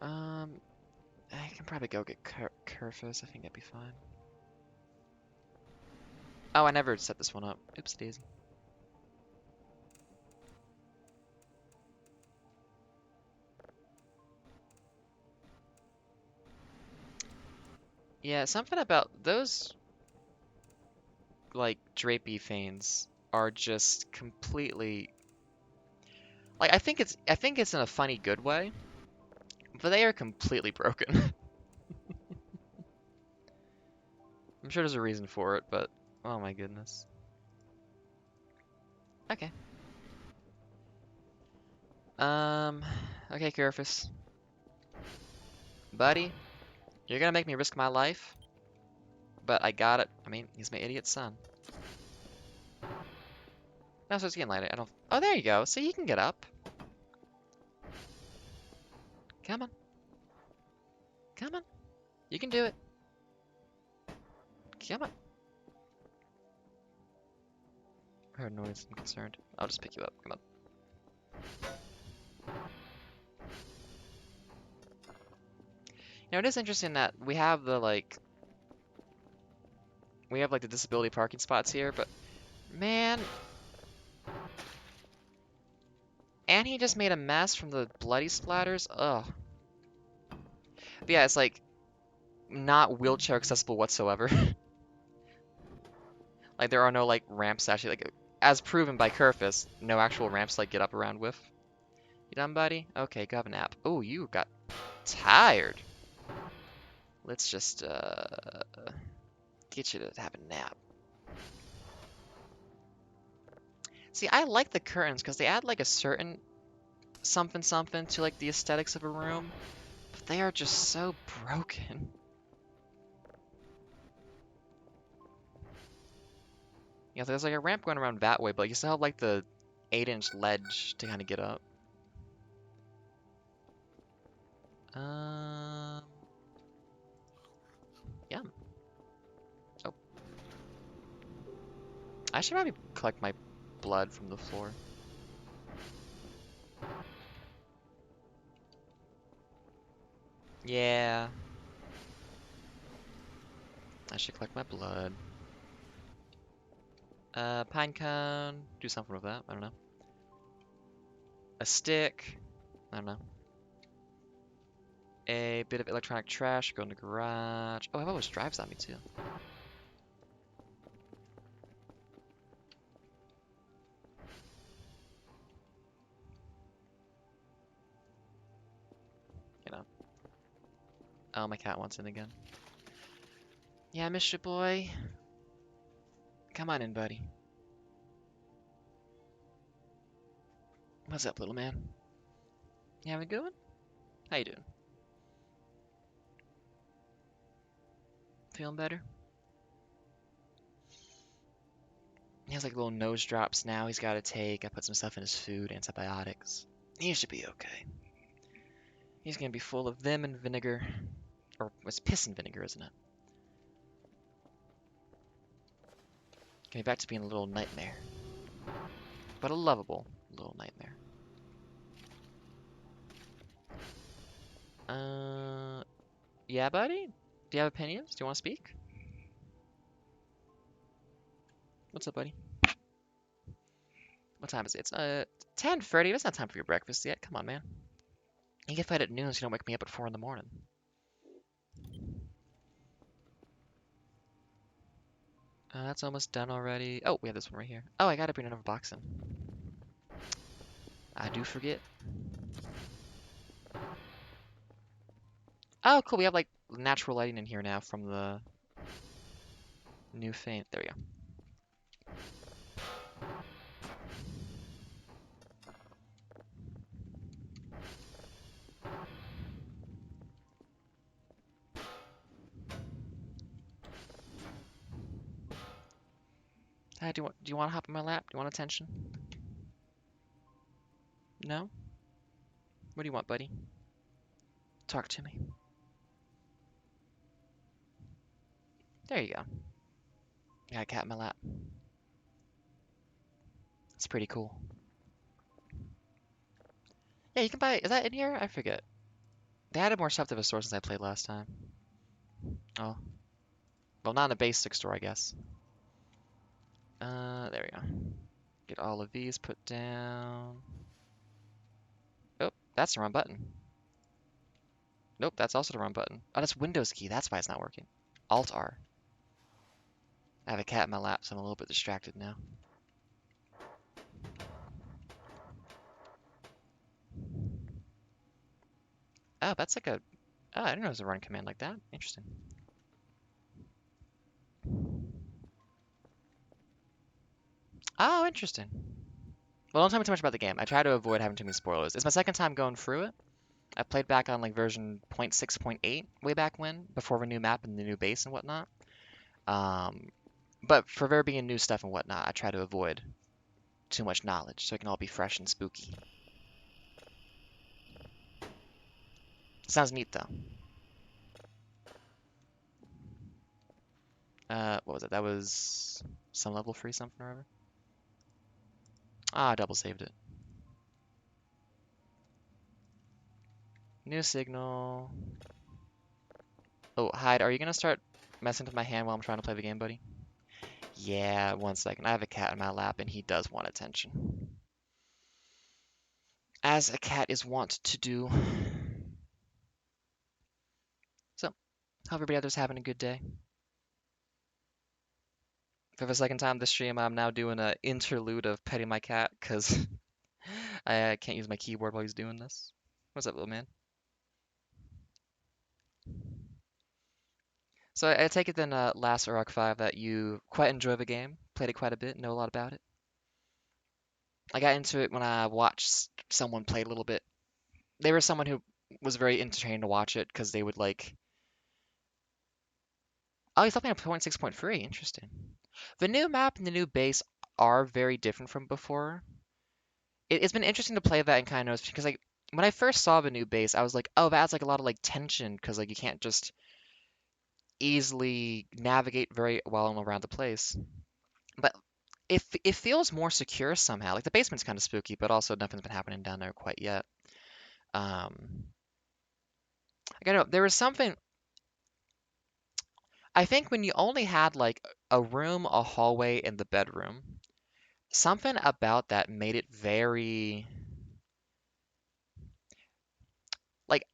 I can probably go get Kerfus. I think that'd be fine. Oh, I never set this one up. Oops, daisy. Yeah, something about those, like, drapey fanes are just completely... Like, I think it's in a funny, good way, but they are completely broken. I'm sure there's a reason for it, but oh my goodness. Okay. Okay, Kerfus. Buddy, you're gonna make me risk my life, but I got it. I mean, he's my idiot son. No, so it's getting lighter. I don't... Oh, there you go. So you can get up. Come on. Come on. You can do it. Come on. I heard noise. I'm concerned. I'll just pick you up. Come on. You know, it is interesting that we have the, like... We have, like, the disability parking spots here, but... Man... And he just made a mess from the bloody splatters? Ugh. But yeah, it's, like... Not wheelchair accessible whatsoever. Like, there are no, like, ramps actually, like... As proven by Kerfus, no actual ramps, like, get up around with. You done, buddy? Okay, go have a nap. Oh, you got tired. Let's just, get you to have a nap. See, I like the curtains because they add, like, a certain something something to, like, the aesthetics of a room. But they are just so broken. Yeah, there's, like, a ramp going around that way, but you still have, like, the 8-inch ledge to kind of get up. Yeah. Oh. I should probably collect my blood from the floor. Yeah. I should collect my blood. Pine cone. Do something with that. I don't know. A stick. I don't know. A bit of electronic trash. Go in the garage. Oh, I have always drives on me too. You know. Oh, my cat wants in again. Yeah, I missed you, boy. Come on in, buddy. What's up, little man? You having a good one? How you doing? Feeling better? He has like little nose drops now he's got to take. I put some stuff in his food, antibiotics. He should be okay. He's gonna be full of vim and vinegar. Or it's piss and vinegar, isn't it? Gonna be back to being a little nightmare. But a lovable little nightmare. Yeah, buddy? Do you have opinions? Do you want to speak? What's up, buddy? What time is it? It's 10:30. That's not time for your breakfast yet. Come on, man. You get fed at noon so you don't wake me up at 4 in the morning. That's almost done already. Oh, we have this one right here. Oh, I gotta bring another box in. I do forget. Oh, cool. We have like natural lighting in here now from the new fan. There we go. Do you want to hop in my lap? Do you want attention? No? What do you want, buddy? Talk to me. There you go. I got a cat in my lap. It's pretty cool. Yeah, you can buy. Is that in here? I forget. They added more stuff to the store since I played last time. Oh. Well, not in the basic store, I guess. There we go. Get all of these put down. Oh, that's the wrong button. Nope, that's also the wrong button. Oh, that's Windows key. That's why it's not working. Alt R. I have a cat in my lap, so I'm a little bit distracted now. Oh, that's like a... Oh, I didn't know it was a run command like that. Interesting. Oh, interesting. Well, don't tell me too much about the game. I try to avoid having too many spoilers. It's my second time going through it. I played back on like version 0.6.8 way back when, before the new map and the new base and whatnot. But for there being new stuff and whatnot, I try to avoid too much knowledge so it can all be fresh and spooky. Sounds neat though. What was it? That was some level 3 something or other. Ah, I double saved it. New signal. Oh, Hyde, are you gonna start messing with my hand while I'm trying to play the game, buddy? Yeah, 1 second. I have a cat in my lap and he does want attention. As a cat is wont to do. So, hope everybody out there's having a good day. For the second time this stream, I'm now doing an interlude of petting my cat because I can't use my keyboard while he's doing this. What's up, little man? So I take it then last Urok 5 that you quite enjoy the game, played it quite a bit, know a lot about it. I got into it when I watched someone play a little bit. They were someone who was very entertaining to watch it because they would like. Oh, he's playing a 0.6.3. Interesting. The new map and the new base are very different from before. It's been interesting to play that and kind of notice because like when I first saw the new base, I was like, oh, that's like a lot of like tension because like you can't just easily navigate very well around the place. But it feels more secure somehow. Like the basement's kind of spooky, but also nothing's been happening down there quite yet. I don't know. There was something. I think when you only had like a room, a hallway, and the bedroom, something about that made it very like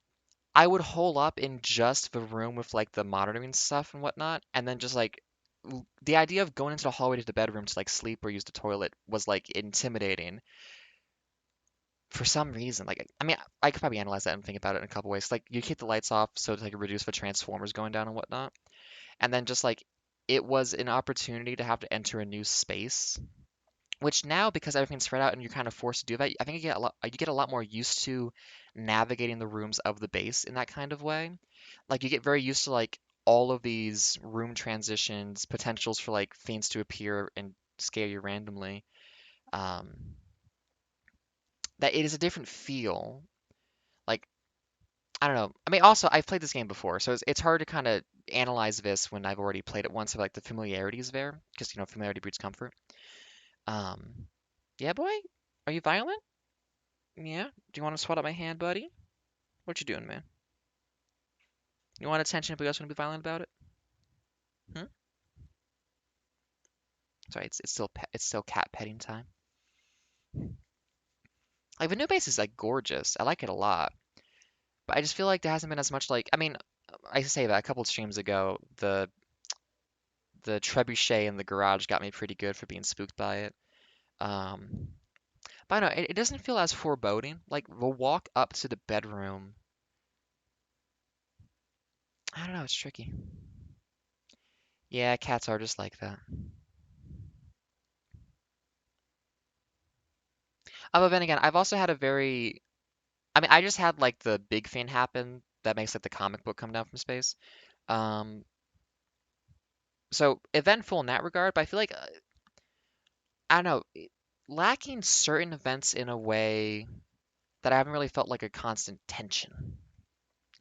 I would hole up in just the room with like the monitoring stuff and whatnot, and then just like the idea of going into the hallway to the bedroom to like sleep or use the toilet was like intimidating for some reason. Like I mean, I could probably analyze that and think about it in a couple ways. Like you keep the lights off so to like reduce the transformers going down and whatnot, and then just like it was an opportunity to have to enter a new space. Which now, because everything's spread out and you're kind of forced to do that, I think you get a lot more used to navigating the rooms of the base in that kind of way. Like you get very used to like all of these room transitions, potentials for like things to appear and scare you randomly. Um, that it is a different feel. Like, I don't know. I mean, also I've played this game before, so it's hard to kind of analyze this when I've already played it once. So like the familiarity is there, because familiarity breeds comfort. Um, yeah, boy, are you violent? Yeah. Do you want to swat at my hand, buddy? What you doing, man? You want attention, but you also want to be violent about it? Hmm? Sorry, it's still cat petting time. Like the new base is like gorgeous. I like it a lot, but I just feel like there hasn't been as much like. I mean, I say that a couple of streams ago, the trebuchet in the garage got me pretty good for being spooked by it. Um, but I don't know, it doesn't feel as foreboding. Like the walk up to the bedroom. I don't know, it's tricky. Yeah, cats are just like that. But then again, I've also had a very. I mean, I just had like the big thing happen that makes like the comic book come down from space. Um, so eventful in that regard, but I feel like I don't know, lacking certain events in a way that I haven't really felt like a constant tension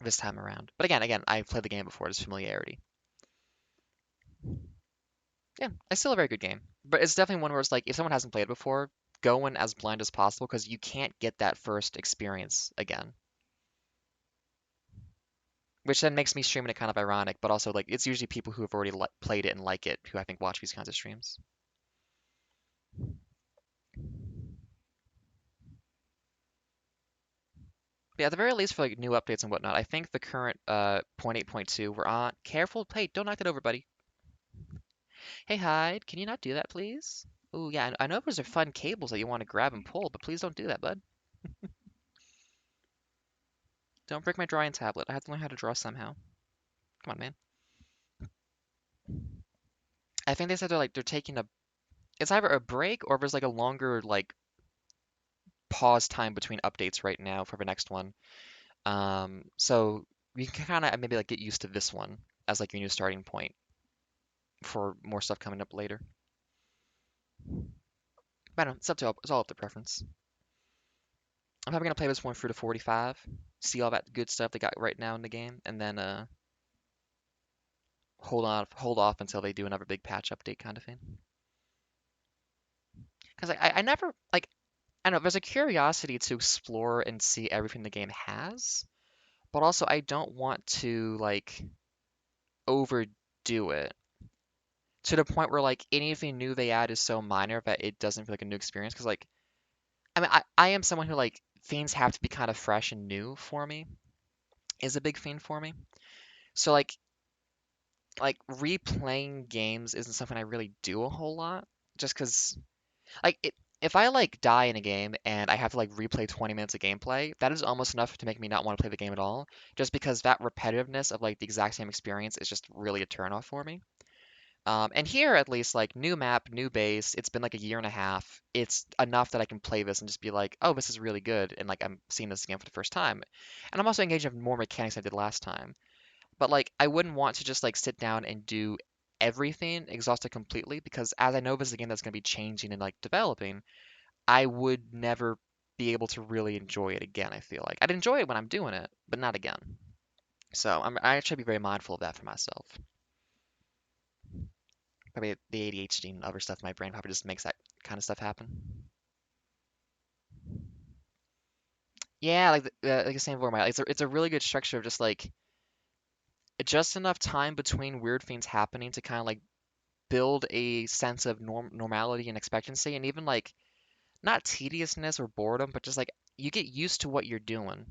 this time around. But again, I've played the game before. There's familiarity. Yeah, it's still a very good game, but it's definitely one where it's like if someone hasn't played it before, go in as blind as possible because you can't get that first experience again. Which then makes me streaming it kind of ironic, but also like it's usually people who have already played it and like it who I think watch these kinds of streams. But yeah, at the very least for like new updates and whatnot, I think the current point 8.2 we're on. Careful, hey, don't knock that over, buddy. Hey, Hyde, can you not do that, please? Oh yeah, I know those are fun cables that you want to grab and pull, but please don't do that, bud. Don't break my drawing tablet. I have to learn how to draw somehow. Come on, man. I think they said they're taking a. It's either a break or there's like a longer like pause time between updates right now for the next one. So you can kind of maybe like get used to this one as like your new starting point for more stuff coming up later. But I don't know, it's all up to preference. I'm probably gonna play this one through to 45, see all that good stuff they got right now in the game, and then hold off until they do another big patch update kind of thing. Because I never like I know there's a curiosity to explore and see everything the game has, but also I don't want to like overdo it to the point where like anything new they add is so minor that it doesn't feel like a new experience. Because like I mean I am someone who like things have to be kind of fresh and new for me is a big thing for me. So like replaying games isn't something I really do a whole lot just because like if I like die in a game and I have to like replay 20 minutes of gameplay, that is almost enough to make me not want to play the game at all, just because that repetitiveness of like the exact same experience is just really a turnoff for me. And here at least like new map, new base, it's been like a year and a half. It's enough that I can play this and just be like, oh, this is really good, and like I'm seeing this again for the first time. And I'm also engaged in more mechanics than I did last time. But like I wouldn't want to just like sit down and do everything exhausted completely because as I know this is a game that's going to be changing and like developing, I would never be able to really enjoy it again, I feel like. I'd enjoy it when I'm doing it, but not again. So I actually be very mindful of that for myself. Probably the ADHD and other stuff in my brain probably just makes that kind of stuff happen. Yeah, like the same for my it's a really good structure of just enough time between weird things happening to kind of like build a sense of normality and expectancy and even like not tediousness or boredom, but just like you get used to what you're doing.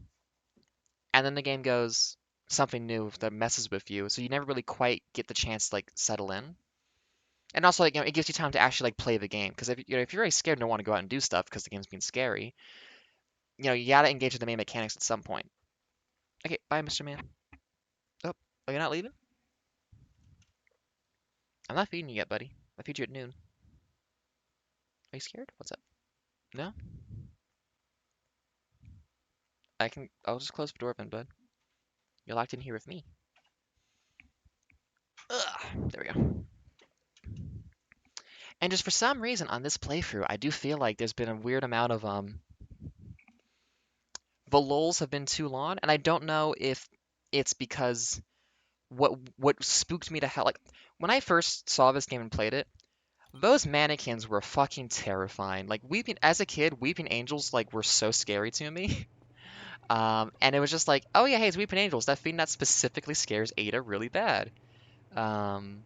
And then the game goes something new that messes with you, so you never really quite get the chance to like settle in. And also, like, it gives you time to actually like play the game. Because if you're really scared and don't want to go out and do stuff because the game's being scary, you gotta engage in the main mechanics at some point. Okay, bye, Mr. Man. Oh, are you not leaving? I'm not feeding you yet, buddy. I feed you at noon. Are you scared? What's up? No? I'll just close the door then, bud. You're locked in here with me. Ugh, there we go. And just for some reason on this playthrough, I do feel like there's been a weird amount of the lulls have been too long, and I don't know if it's because what spooked me to hell. Like when I first saw this game and played it, those mannequins were fucking terrifying. Like weeping as a kid, weeping angels like were so scary to me. And it was just like, oh yeah, hey, it's weeping angels. That thing that specifically scares Ada really bad. Um,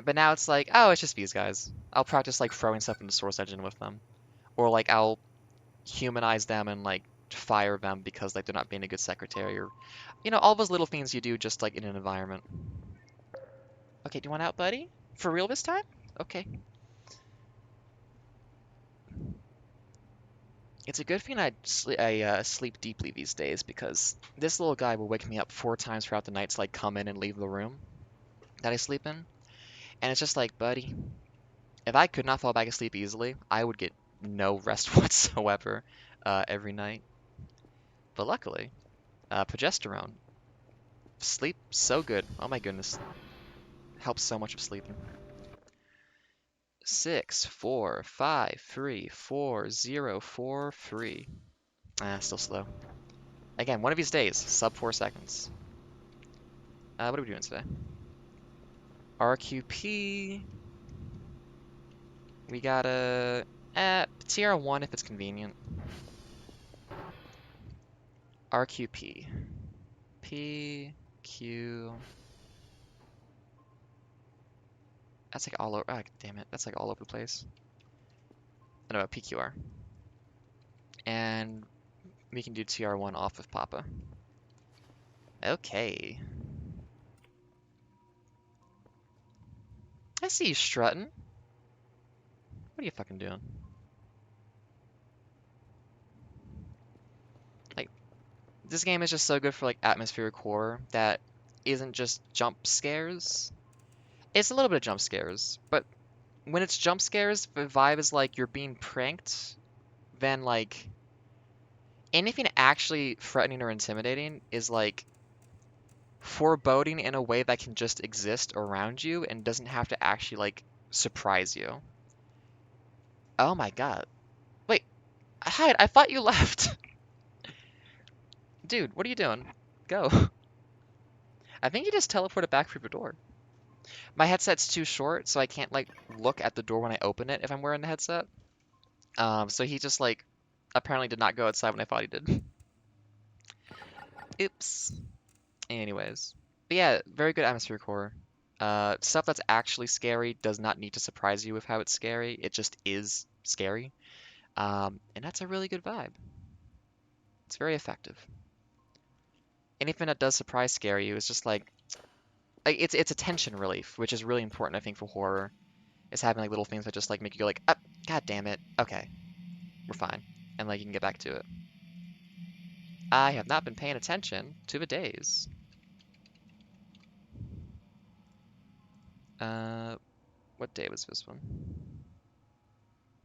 but now it's like, oh, it's just these guys. I'll practice like throwing stuff into Source Engine with them, or like I'll humanize them and like fire them because like they're not being a good secretary, or all those little things you do just like in an environment. Okay, do you want out, buddy? For real this time? Okay. It's a good thing I sleep deeply these days because this little guy will wake me up 4 times throughout the night to like come in and leave the room that I sleep in. And it's just like, buddy, if I could not fall back asleep easily, I would get no rest whatsoever every night. But luckily, progesterone, sleep so good. Oh my goodness, helps so much with sleeping. 6, 4, 5, 3, 4, 0, 4, 3. Ah, still slow. Again, one of these days, sub 4 seconds. What are we doing today? RQP. We got a TR1 if it's convenient. RQP. P, Q. That's like all over. Ah, damn it. That's like all over the place. I know, PQR. And we can do TR1 off of Papa. Okay. I see you strutting. What are you fucking doing? Like, this game is just so good for like atmospheric horror that isn't just jump scares. It's a little bit of jump scares, but when it's jump scares, the vibe is like you're being pranked, then like anything actually threatening or intimidating is like foreboding in a way that can just exist around you and doesn't have to actually like surprise you. Oh my god. Wait, Hyde, I thought you left. Dude, what are you doing? Go. I think you just teleported back through the door. My headset's too short, so I can't like look at the door when I open it if I'm wearing the headset. So he just like apparently did not go outside when I thought he did. Oops. Anyways. But yeah, very good atmospheric horror. Stuff that's actually scary does not need to surprise you with how it's scary. It just is scary. And that's a really good vibe. It's very effective. Anything that does surprise scare you is just like it's a tension relief, which is really important, I think, for horror. Is having like little things that just like make you go like, oh, god damn it, okay, we're fine, and like you can get back to it. I have not been paying attention to the days. What day was this one?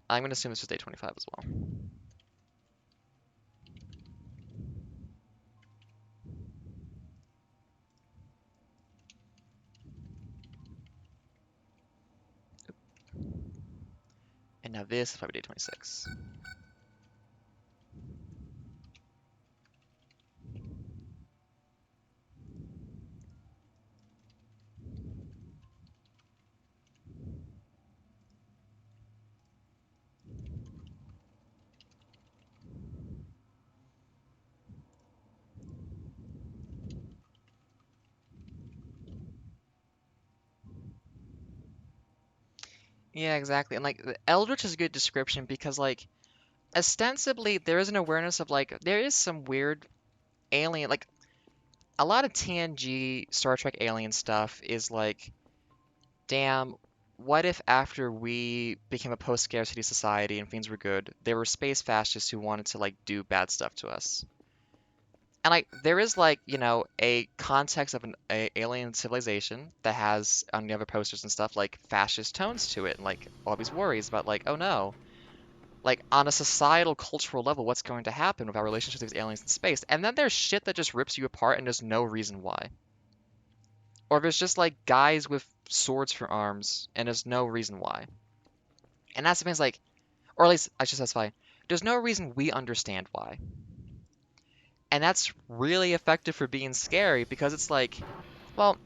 I'm gonna assume this was day 25 as well. And now this is probably day 26. Yeah, exactly. And like the Eldritch is a good description because like ostensibly there is an awareness of like there is some weird alien like a lot of TNG Star Trek alien stuff is like, damn, what if after we became a post-scarcity society and things were good, there were space fascists who wanted to like do bad stuff to us? And like there is like, a context of an alien civilization that has on the other posters and stuff like fascist tones to it and like all these worries about like, oh no, like on a societal cultural level, what's going to happen with our relationship with these aliens in space? And then there's shit that just rips you apart and there's no reason why. or if it's just like guys with swords for arms and there's no reason why. And that's the thing is like, or at least I should specify, there's no reason we understand why. And that's really effective for being scary because it's like, well,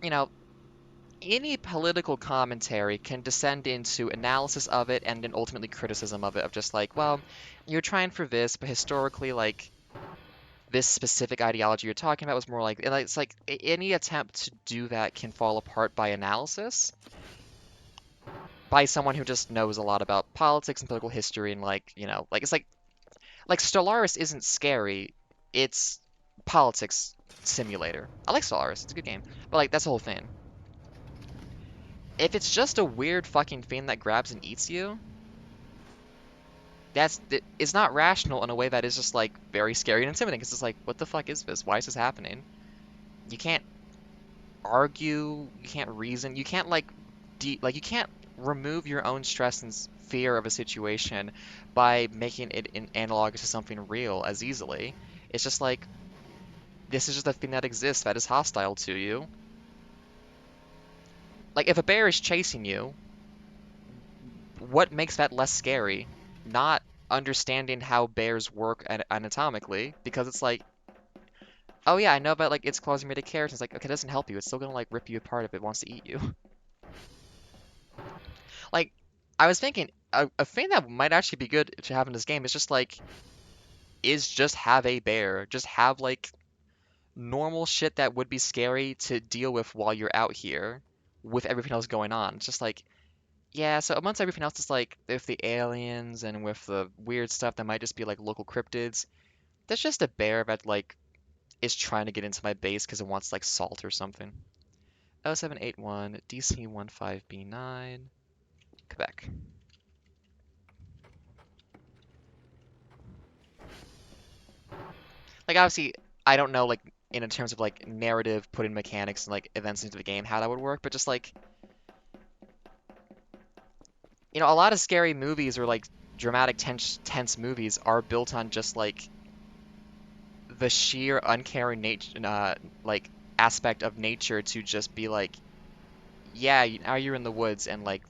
any political commentary can descend into analysis of it and then ultimately criticism of it, of just like, well, you're trying for this, but historically, like, this specific ideology you're talking about was more like, and it's like any attempt to do that can fall apart by analysis by someone who just knows a lot about politics and political history and like, like it's like Stellaris isn't scary, it's politics simulator. I like Stellaris, it's a good game, but like that's the whole thing. If it's just a weird fucking thing that grabs and eats you, it's not rational in a way that is just like very scary and intimidating. Because it's like, what the fuck is this? Why is this happening? You can't argue, you can't reason, you can't like you can't remove your own stress and fear of a situation by making it analogous to something real as easily. It's just like this is just a thing that exists that is hostile to you. Like if a bear is chasing you, what makes that less scary? Not understanding how bears work anatomically, because it's like, oh yeah, I know about like its claws are made of carrots. It's like, okay, it doesn't help you. It's still gonna like rip you apart if it wants to eat you. Like, I was thinking a thing that might actually be good to have in this game is just like, is just have a bear, just have like normal shit that would be scary to deal with while you're out here with everything else going on. It's just like, yeah, so amongst everything else, it's like with the aliens and with the weird stuff that might just be like local cryptids. There's just a bear that like is trying to get into my base because it wants like salt or something. 0781 DC15B9 Quebec. Like obviously I don't know like in terms of like narrative putting mechanics and like events into the game how that would work, but just like a lot of scary movies or like dramatic tense movies are built on just like the sheer uncaring nature like aspect of nature to just be like, yeah, now you're in the woods and like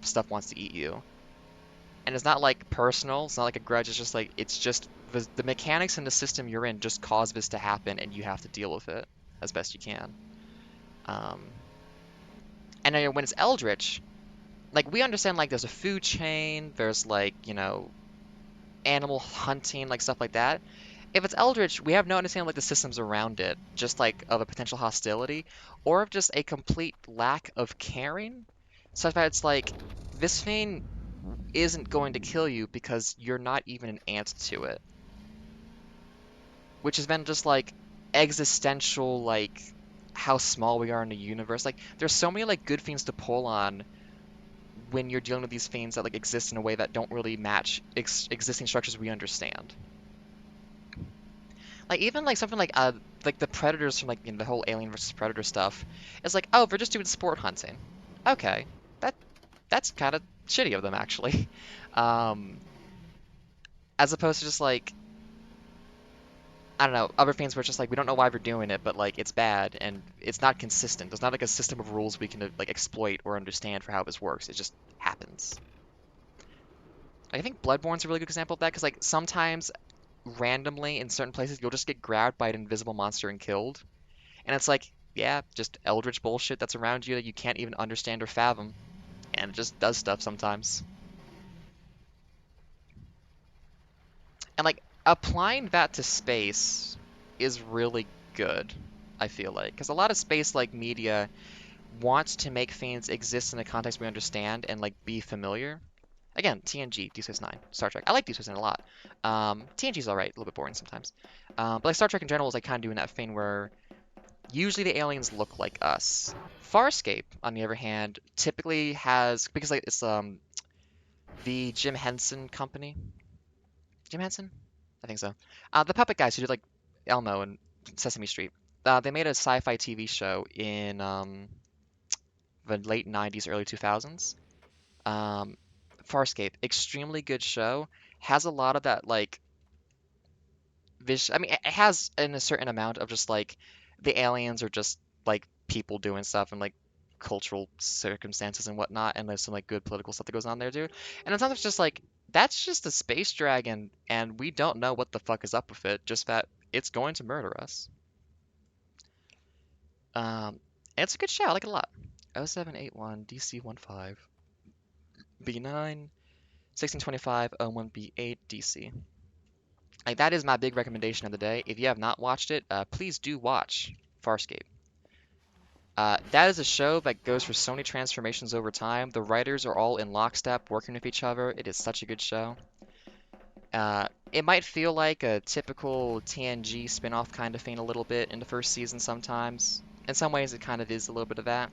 stuff wants to eat you. And it's not like personal, it's not like a grudge, it's just the mechanics in the system you're in just cause this to happen and you have to deal with it as best you can. Um, and then when it's Eldritch, like we understand like there's a food chain, there's like, animal hunting, like stuff like that. If it's Eldritch, we have no understanding like the systems around it, just like of a potential hostility, or of just a complete lack of caring, such that it's like this thing isn't going to kill you because you're not even an ant to it, which has been just like existential, like how small we are in the universe. Like there's so many like good things to pull on when you're dealing with these things that like exist in a way that don't really match existing structures we understand. Like even like something like the predators from like the whole Alien versus Predator stuff. It's like, oh, they're just doing sport hunting. Okay, that that's kind of shitty of them actually. Um, as opposed to just like I don't know, other things where it's just like we don't know why we're doing it, but like it's bad and it's not consistent. There's not like a system of rules we can like exploit or understand for how this works. It just happens. Like, I think Bloodborne's a really good example of that because like sometimes randomly in certain places you'll just get grabbed by an invisible monster and killed. And it's like, yeah, just eldritch bullshit that's around you that you can't even understand or fathom. And it just does stuff sometimes. And like applying that to space is really good, I feel like. Because a lot of space like media wants to make things exist in a context we understand and like be familiar. Again, TNG, Deep Space Nine, Star Trek. I like Deep Space Nine a lot. TNG's alright, a little bit boring sometimes. But like Star Trek in general is like kind of doing that thing where usually the aliens look like us. Farscape, on the other hand, typically has because like it's the Jim Henson company. Jim Henson? I think so. The puppet guys who did like Elmo and Sesame Street. They made a sci-fi TV show in the late 90s, early 2000s. Um, Farscape, extremely good show. Has a lot of that like vision. I mean, it has in a certain amount of just like the aliens are just like people doing stuff and like cultural circumstances and whatnot, and there's some like good political stuff that goes on there too. And sometimes it's just like that's just a space dragon, and we don't know what the fuck is up with it. Just that it's going to murder us. It's a good show. I like it a lot. 0781 DC15 B9 1625 01B8 DC. Like that is my big recommendation of the day. If you have not watched it, please do watch Farscape. That is a show that goes through so many transformations over time. The writers are all in lockstep, working with each other. It is such a good show. It might feel like a typical TNG spin-off kind of thing a little bit in the first season sometimes. In some ways, it kind of is a little bit of that.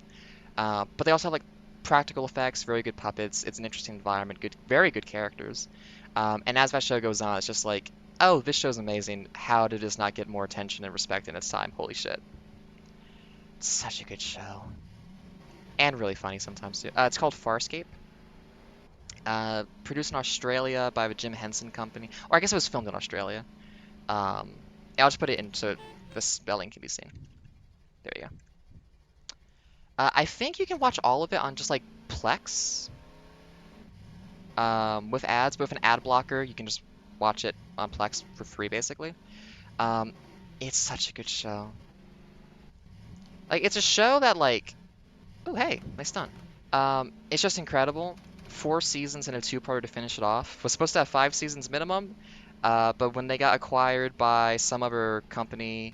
But they also have like practical effects, very good puppets. It's an interesting environment, good, very good characters. And as that show goes on, it's just like, oh, this show's amazing. How did this not get more attention and respect in its time? Holy shit. It's such a good show. And really funny sometimes too. It's called Farscape. Produced in Australia by the Jim Henson Company. Or I guess it was filmed in Australia. Um, I'll just put it in so the spelling can be seen. There you go. I think you can watch all of it on just like Plex. With ads, but with an ad blocker, you can just watch it on Plex for free, basically. Um, it's such a good show. Like, it's a show that, like, oh, hey, nice done. It's just incredible. 4 seasons and a two-parter to finish it off. Was supposed to have 5 seasons minimum, but when they got acquired by some other company,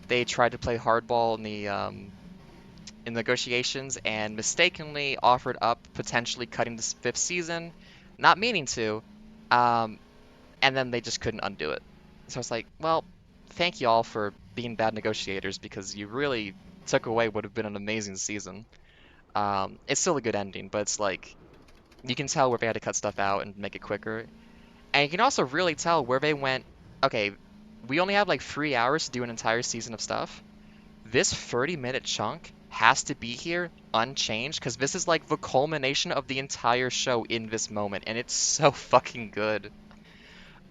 they tried to play hardball in negotiations and mistakenly offered up potentially cutting the 5th season, not meaning to. Um, and then they just couldn't undo it. So it's like, well, thank you all for being bad negotiators because you really took away what would have been an amazing season. It's still a good ending, but it's like you can tell where they had to cut stuff out and make it quicker. And you can also really tell where they went, okay, we only have like 3 hours to do an entire season of stuff. This 30-minute chunk has to be here unchanged because this is like the culmination of the entire show in this moment, and it's so fucking good.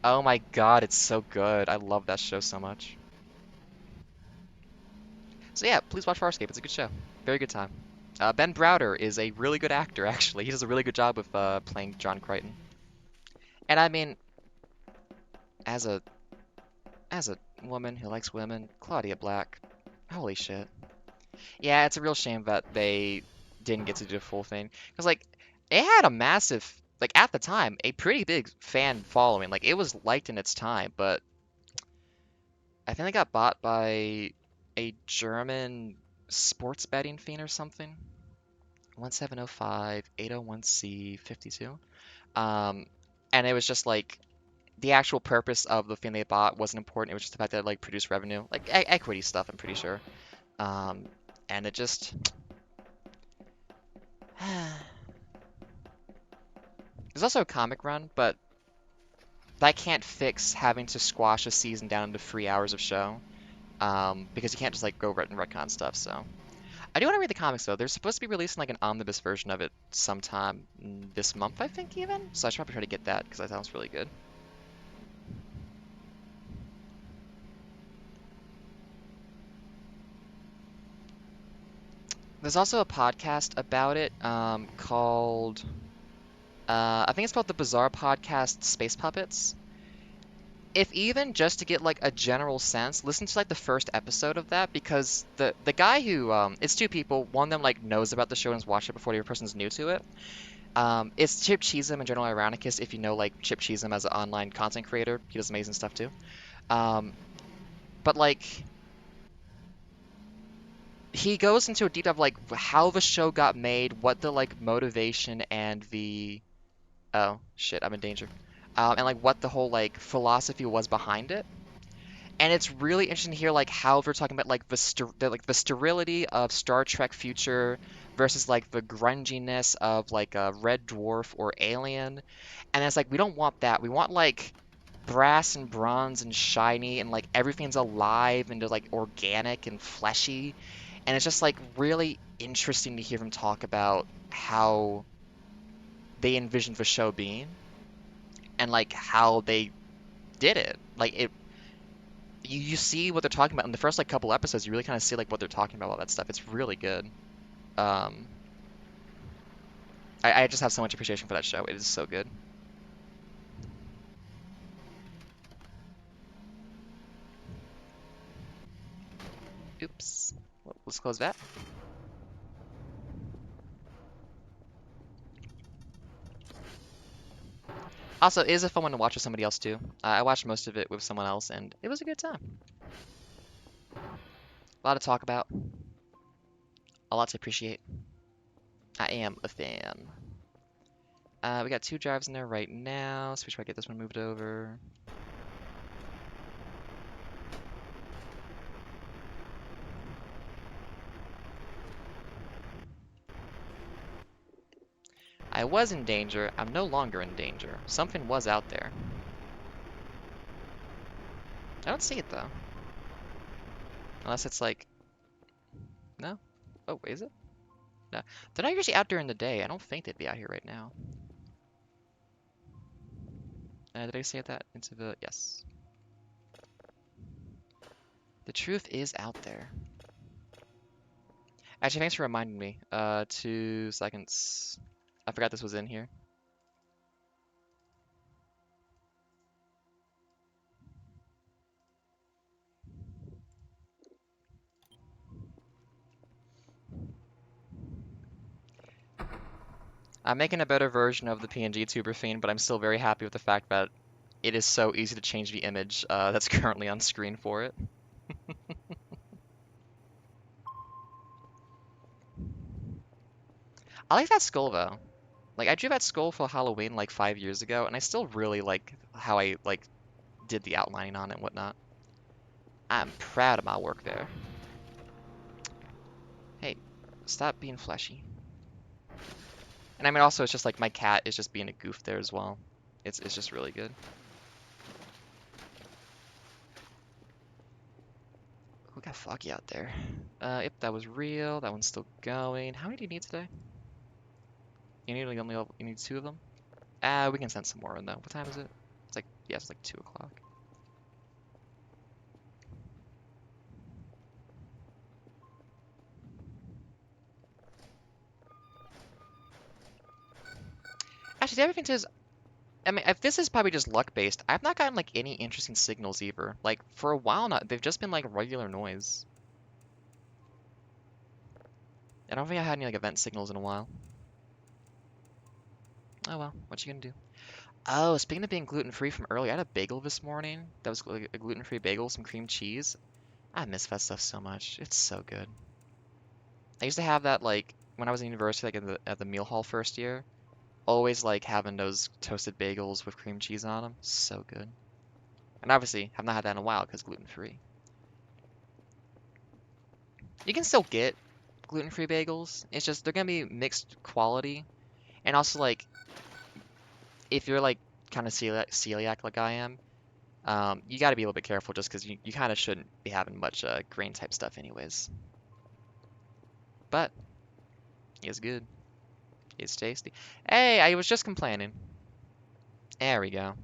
Oh my god, it's so good. I love that show so much. So yeah, please watch Farscape. It's a good show. Very good time. Ben Browder is a really good actor, actually. He does a really good job with playing John Crichton. And I mean, as a as a woman who likes women, Claudia Black, holy shit. Yeah, it's a real shame that they didn't get to do the full thing. Because, like, it had a massive, like, at the time, a pretty big fan following. Like, it was liked in its time, but I think they got bought by a German sports betting fiend or something. 1705 801C 52. Um, and it was just like the actual purpose of the thing they bought wasn't important. It was just the fact that it like produced revenue, like equity stuff. I'm pretty sure. Um, and it just there's also a comic run, but that can't fix having to squash a season down into 3 hours of show. Because you can't just like go and retcon stuff. So I do want to read the comics though. They're supposed to be releasing like an omnibus version of it sometime this month, I think even. So I should probably try to get that because that sounds really good. There's also a podcast about it called I think it's called the Bizarre Podcast Space Puppets. If even just to get like a general sense, listen to like the first episode of that because the guy who it's two people. One of them like knows about the show and has watched it before the other person's new to it. It's Chip Cheesem and General Ironicus. If you know like Chip Cheesem as an online content creator, he does amazing stuff too. Um, but like he goes into a deep dive of like how the show got made, what the like motivation and the oh shit, I'm in danger. And like what the whole like philosophy was behind it. And it's really interesting to hear like how they're talking about like the sterility of Star Trek Future versus like the grunginess of like a Red Dwarf or Alien. And it's like we don't want that. We want like brass and bronze and shiny and like everything's alive and just like organic and fleshy. And it's just like really interesting to hear them talk about how they envisioned the show being and like how they did it. Like you see what they're talking about in the first like couple episodes. You really kind of see like what they're talking about all that stuff. It's really good. Um, I just have so much appreciation for that show. It is so good. Oops. Well, let's close that. Also, it is a fun one to watch with somebody else too. I watched most of it with someone else, and it was a good time. A lot to talk about, a lot to appreciate. I am a fan. We got 2 drives in there right now, so we should get this one moved over. I was in danger. I'm no longer in danger. Something was out there. I don't see it though. Unless it's like, no? Oh, is it? No. They're not usually out during the day. I don't think they'd be out here right now. Did I say that into the, yes. The truth is out there. Actually, thanks for reminding me. 2 seconds. I forgot this was in here. I'm making a better version of the PNG tuber fiend, but I'm still very happy with the fact that it is so easy to change the image that's currently on screen for it. I like that skull though. Like I drew that skull for Halloween like 5 years ago, and I still really like how I like did the outlining on it and whatnot. I'm proud of my work there. Hey, stop being fleshy. And I mean also it's just like my cat is just being a goof there as well. It's just really good. Who got foggy out there? Yep, that was real. That one's still going. How many do you need today? You need like only you need 2 of them? We can send some more in though. What time is it? It's like, yeah, it's like 2 o'clock. Actually, the other thing is, I mean, if this is probably just luck based, I've not gotten like any interesting signals either. Like for a while now, they've just been like regular noise. I don't think I had any like event signals in a while. Oh well, what you gonna do? Oh, speaking of being gluten-free from earlier, I had a bagel this morning. That was like a gluten-free bagel, some cream cheese. I miss that stuff so much. It's so good. I used to have that like when I was in university, like in at the meal hall first year. Always like having those toasted bagels with cream cheese on them. So good. And obviously, have not had that in a while because gluten-free. You can still get gluten-free bagels. It's just they're gonna be mixed quality, and also like if you're like kind of celiac like I am, you got to be a little bit careful just because you kind of shouldn't be having much grain type stuff anyways. But it's good. It's tasty. Hey, I was just complaining. There we go.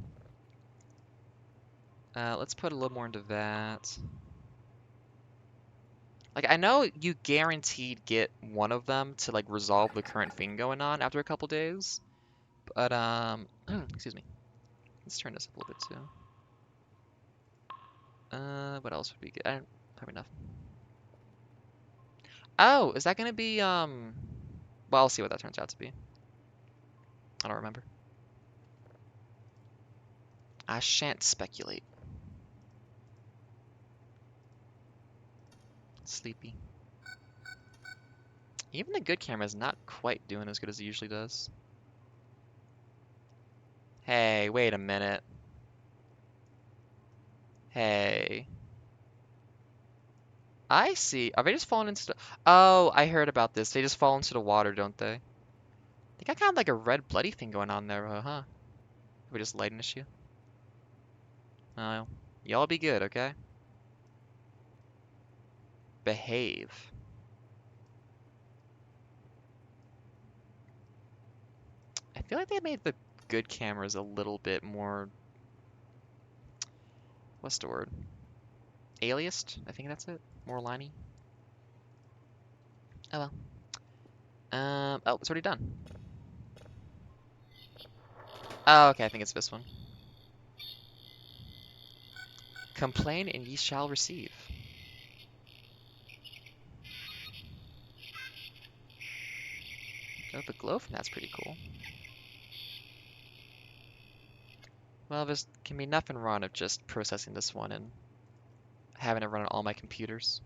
Let's put a little more into that. Like, I know you guaranteed get one of them to, like, resolve the current thing going on after a couple days. But, excuse me. Let's turn this up a little bit, too. What else would be good? Probably nothing. Oh, is that gonna be, well, I'll see what that turns out to be. I don't remember. I shan't speculate. Sleepy. Even the good camera is not quite doing as good as it usually does. Hey, wait a minute. Hey. I see. Are they just falling into the... Oh, I heard about this. They just fall into the water, don't they? They got kind of like a red bloody thing going on there, huh? Are we just lighting issue? Oh, y'all be good, okay? Behave. I feel like they made the good cameras a little bit more... What's the word? aliased. I think that's it. More liney. Oh well. Oh, it's already done. Oh, okay, I think it's this one. Complain and ye shall receive. Oh, the glow from that's pretty cool. Well, there can be nothing wrong with just processing this one and having it run on all my computers.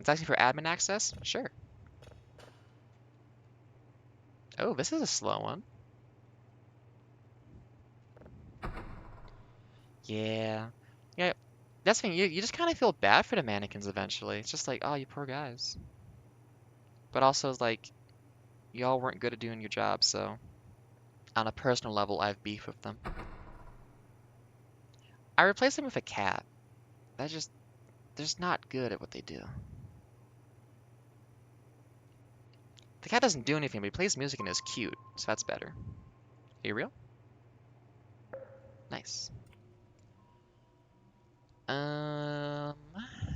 It's asking for admin access? Sure. Oh, this is a slow one. Yeah. Yeah, that's the thing. You just kind of feel bad for the mannequins eventually. It's just like, oh, you poor guys. But also, it's like, y'all weren't good at doing your job, so on a personal level, I have beef with them. I replaced them with a cat. They're just not good at what they do. The cat doesn't do anything, but he plays music and is cute, so that's better. Are you real? Nice.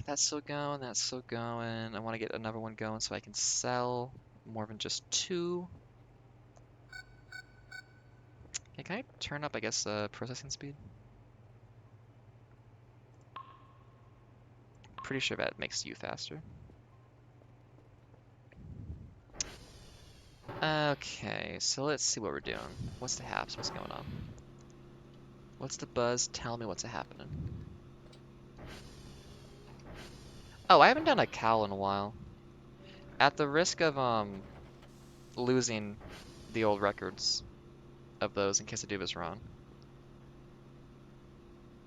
That's still going, that's still going. I want to get another one going so I can sell more than just 2. Okay, can I turn up, I guess, processing speed? Pretty sure that makes you faster. Okay, so let's see what we're doing. What's the haps? What's going on? What's the buzz? Tell me what's happening. Oh, I haven't done a cowl in a while. At the risk of losing the old records of those in case I do this wrong.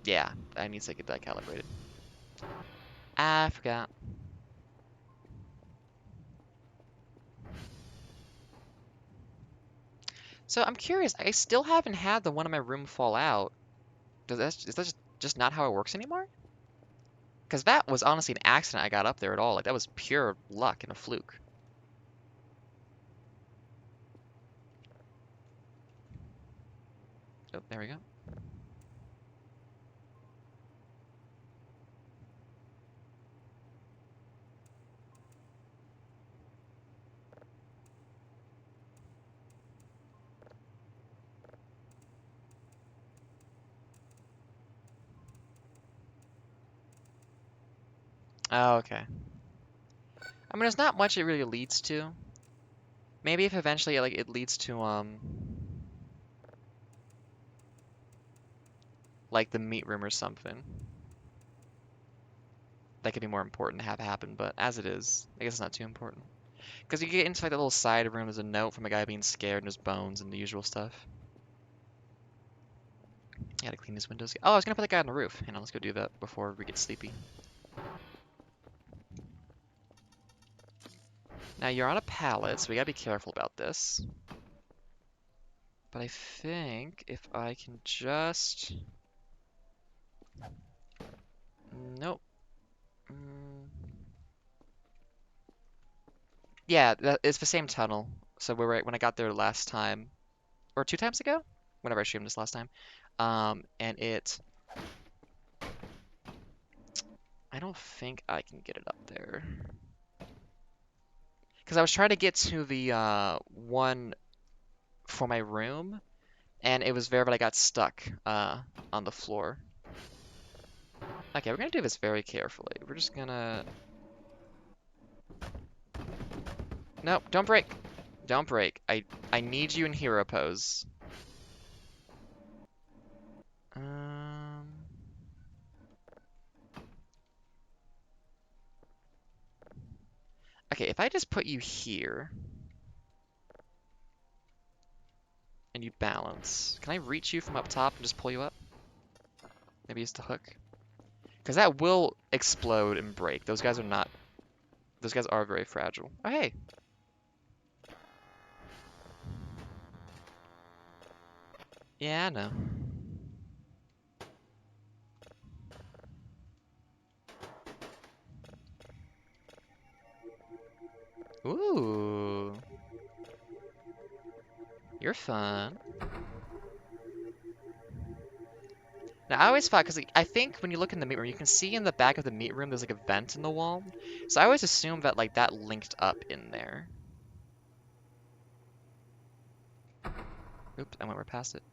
Yeah, I need to get that calibrated. I forgot. So I'm curious, I still haven't had the one in my room fall out. Is that just not how it works anymore? Because that was honestly an accident I got up there at all. Like, that was pure luck and a fluke. Oh, there we go. Oh, okay. I mean, there's not much it really leads to. Maybe if eventually, like, it leads to, like the meat room or something. That could be more important to have happen, but as it is, I guess it's not too important. Because you get into like that little side room, there's a note from a guy being scared and his bones and the usual stuff. I gotta clean these windows. Oh, I was gonna put that guy on the roof. Hang on, let's go do that before we get sleepy. Now you're on a pallet, so we gotta be careful about this. But I think if I can just... Nope. Yeah, it's the same tunnel. So we're right when I got there last time, or 2 times ago, whenever I streamed this last time. And I don't think I can get it up there. Because I was trying to get to the one for my room, and it was there, but I got stuck on the floor. Okay, we're gonna do this very carefully. We're just gonna... Nope, don't break. Don't break. I need you in hero pose. Okay, if I just put you here and you balance, can I reach you from up top and just pull you up? Maybe use the hook. Because that will explode and break. Those guys are very fragile. Oh, hey. Yeah, I know. Ooh. You're fun. Now, I always thought, because I think when you look in the meat room, you can see in the back of the meat room there's like a vent in the wall. So I always assumed that like that linked up in there. Oops, I went right past it.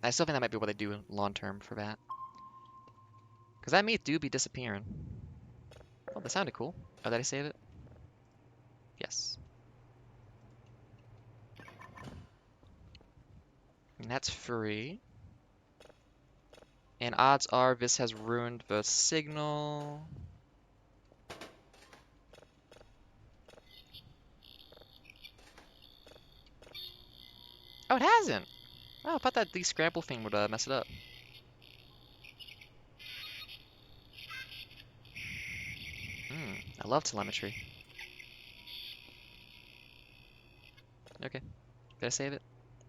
I still think that might be what they do long term for that. Because that meat do be disappearing. Oh, that sounded cool. Oh, did I save it? Yes. And that's free. And odds are this has ruined the signal. Oh, it hasn't! Oh, I thought that the scramble thing would mess it up. I love telemetry. Okay. Did I save it?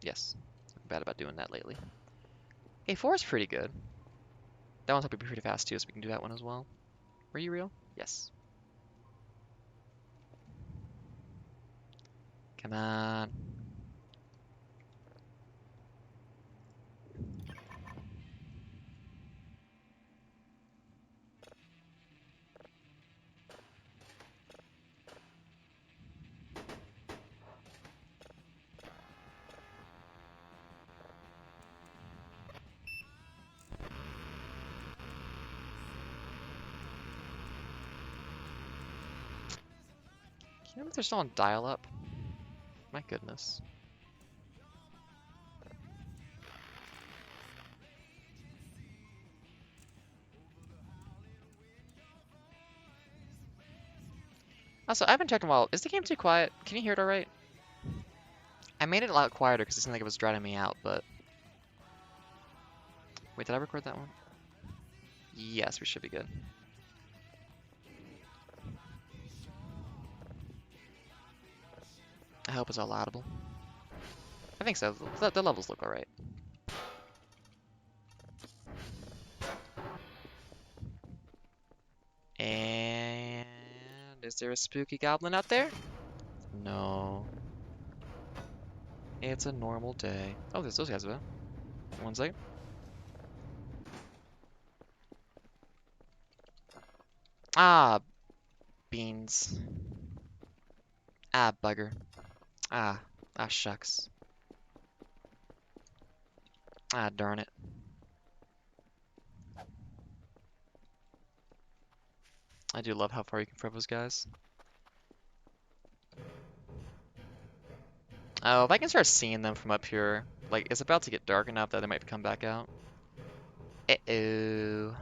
Yes. I'm bad about doing that lately. Hey, 4 is pretty good. That one's probably pretty fast too, so we can do that one as well. Were you real? Yes. Come on. Can you remember if they're still on dial-up? My goodness. Also, I haven't checked in a while. Is the game too quiet? Can you hear it alright? I made it a lot quieter because it seemed like it was drowning me out, but... Wait, did I record that one? Yes, we should be good. I hope it's all audible. I think so. The levels look alright. And... is there a spooky goblin out there? No. It's a normal day. Oh, there's those guys though. 1 second. Ah, beans. Ah, bugger. Ah, shucks. Ah, darn it. I do love how far you can throw those guys. Oh, if I can start seeing them from up here, like, it's about to get dark enough that they might come back out. Uh-oh.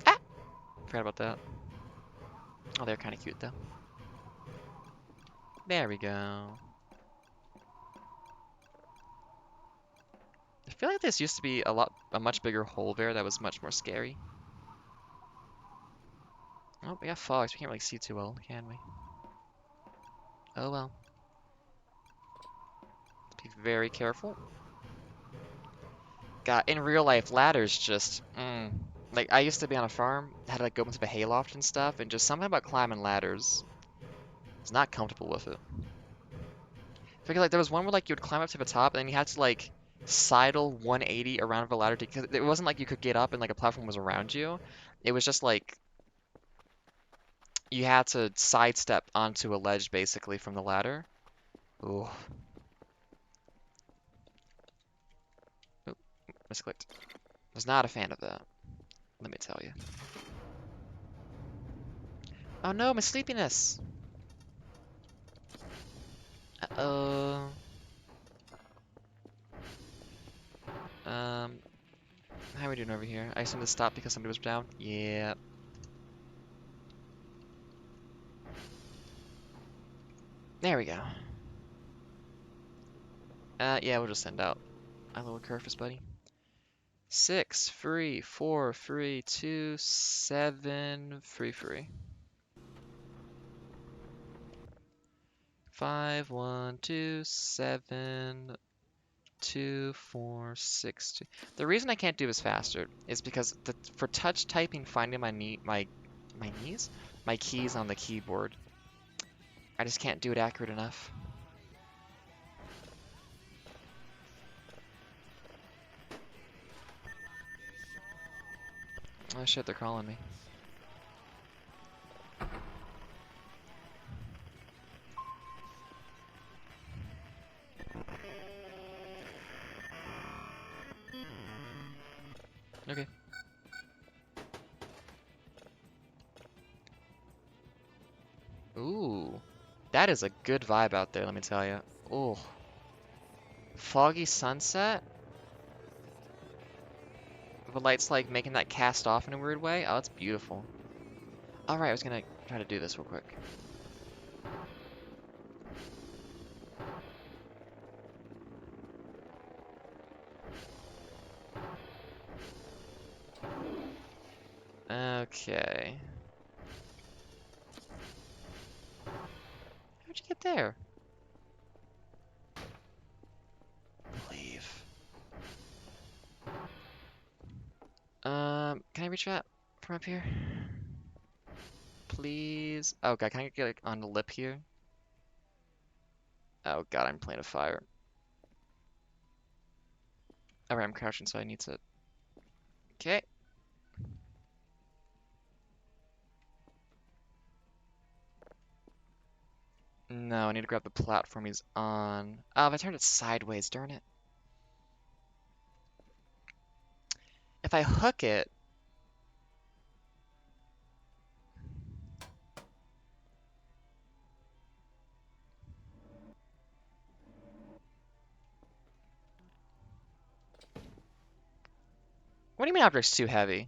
Ah! Forgot about that. Oh, they're kind of cute, though. There we go. I feel like this used to be a much bigger hole there that was much more scary. Oh, we got fog, so we can't really see too well, can we? Oh well. Be very careful. God, in real life, ladders just, Like, I used to be on a farm, had to like go into the hayloft and stuff, and just something about climbing ladders. I was not comfortable with it. Because like there was one where like you would climb up to the top, and then you had to like sidle 180 around the ladder because it wasn't like you could get up and like a platform was around you. It was just like you had to sidestep onto a ledge basically from the ladder. Ooh. Oop, misclicked. Was not a fan of that. Let me tell you. Oh no, my sleepiness. Uh-oh. How are we doing over here? I assume this stopped because somebody was down? Yeah. There we go. Yeah, we'll just send out our little Kerfus buddy. 6, free, 4, free, 2, 7, free. 5, 1, 2, 7, 2, 4, 6, 2. The reason I can't do this faster is because for touch typing, finding my keys on the keyboard, I just can't do it accurate enough. Oh shit, they're calling me. Okay. Ooh. That is a good vibe out there, let me tell you. Ooh. Foggy sunset? The light's like making that cast off in a weird way. Oh, it's beautiful. Alright, I was gonna try to do this real quick. Okay. How'd you get there? Leave. Can I reach that from up here? Please? Oh god, can I get like on the lip here? Oh god, I'm playing a fire. Alright, I'm crouching, so I need to... Okay. No, I need to grab the platform he's on. Oh, if I turned it sideways, darn it. If I hook it... What do you mean object's too heavy?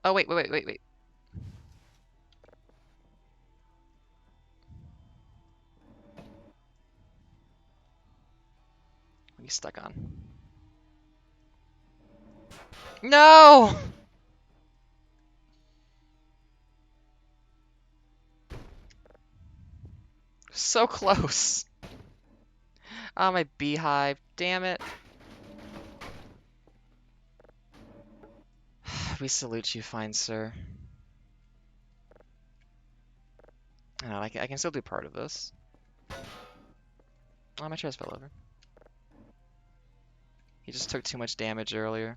Oh, wait. What are you stuck on? No! So close. Oh, my beehive. Damn it. We salute you, fine sir. I know, I can still do part of this. Oh, my chest fell over. He just took too much damage earlier.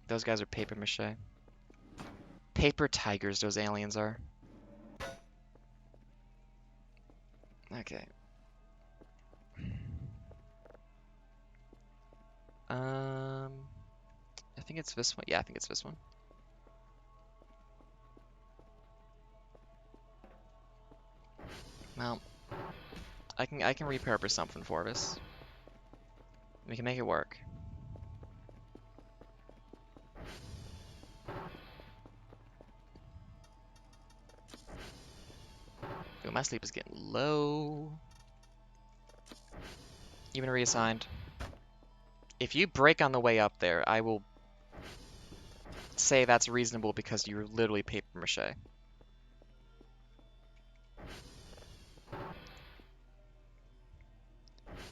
Those guys are paper mache. Paper tigers, those aliens are. Okay. I think it's this one. Yeah, I think it's this one. Well, I can repurpose something for this. We can make it work. Ooh, my sleep is getting low. You've been reassigned. If you break on the way up there, I will say that's reasonable because you're literally paper mache.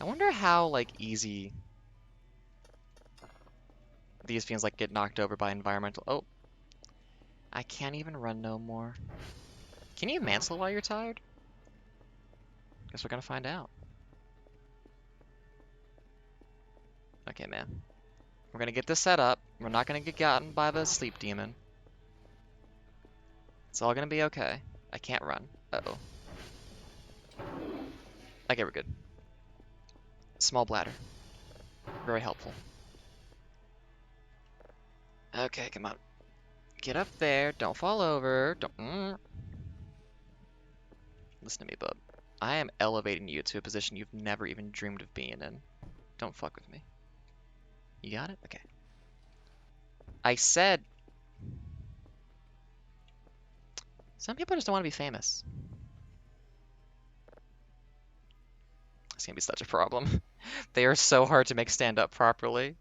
I wonder how, like, easy these things, like, get knocked over by environmental... Oh. I can't even run no more. Can you mansell while you're tired? Guess we're gonna find out. Okay, man. We're gonna get this set up. We're not gonna get gotten by the sleep demon. It's all gonna be okay. I can't run. Uh-oh. Okay, we're good. Small bladder. Very helpful. Okay, come on. Get up there. Don't fall over. Don't... Listen to me, bub. I am elevating you to a position you've never even dreamed of being in. Don't fuck with me. You got it? Okay. I said... Some people just don't want to be famous. It's gonna be such a problem. They are so hard to make stand up properly.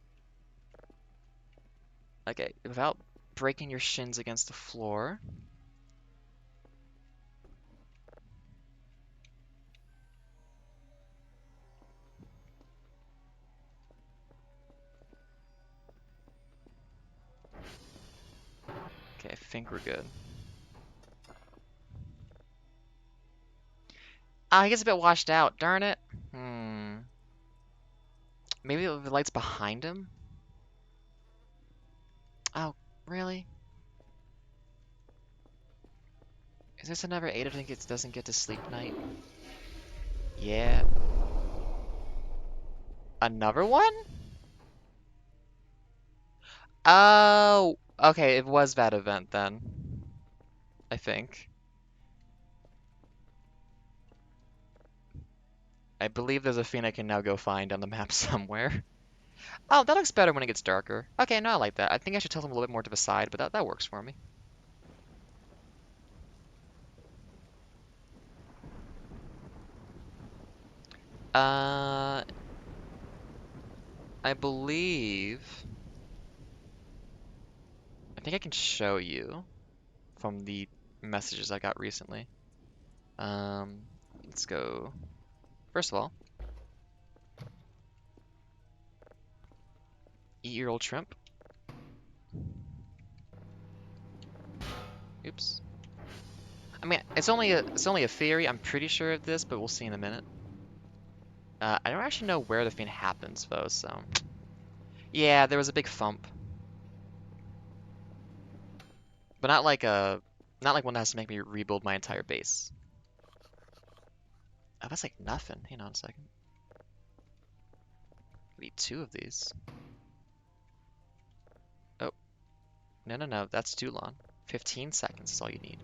Okay, without breaking your shins against the floor. Okay, I think we're good. Ah, he gets a bit washed out. Darn it. Maybe the light's behind him? Oh, really? Is this another Ada doesn't get to sleep night? Yeah. Another one? Oh, okay, it was that event then. I think. I believe there's a thing I can now go find on the map somewhere. Oh, that looks better when it gets darker. Okay, no, I like that. I think I should tilt them a little bit more to the side, but that works for me. Uh, I believe... I think I can show you from the messages I got recently. Um, let's go... First of all, eat your old shrimp. Oops. I mean, it's only a theory. I'm pretty sure of this, but we'll see in a minute. I don't actually know where the thing happens though, so yeah, there was a big thump, but not like one that has to make me rebuild my entire base. Oh, that's like nothing. Hang on a second. I need 2 of these. Oh, no, that's too long. 15 seconds is all you need.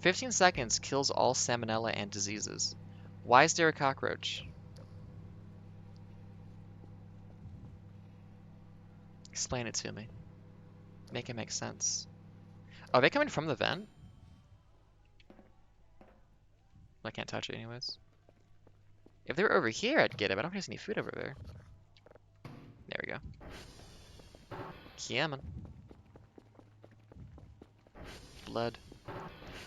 15 seconds kills all salmonella and diseases. Why is there a cockroach? Explain it to me. Make it make sense. Oh, are they coming from the vent? I can't touch it anyways. If they were over here, I'd get it, but I don't have any food over there. There we go. Yeah, man. Blood.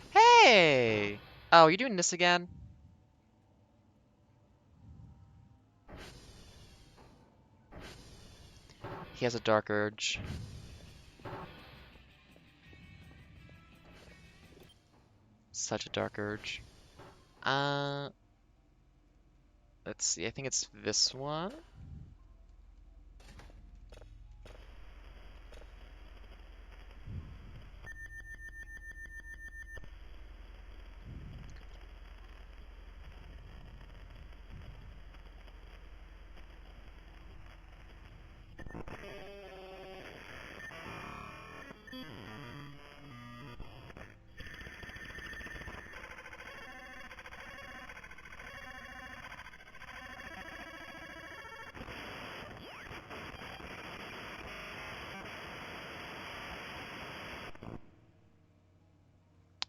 Hey! Oh, you doing this again? He has a dark urge. Such a dark urge. Uh, let's see. I think it's this one.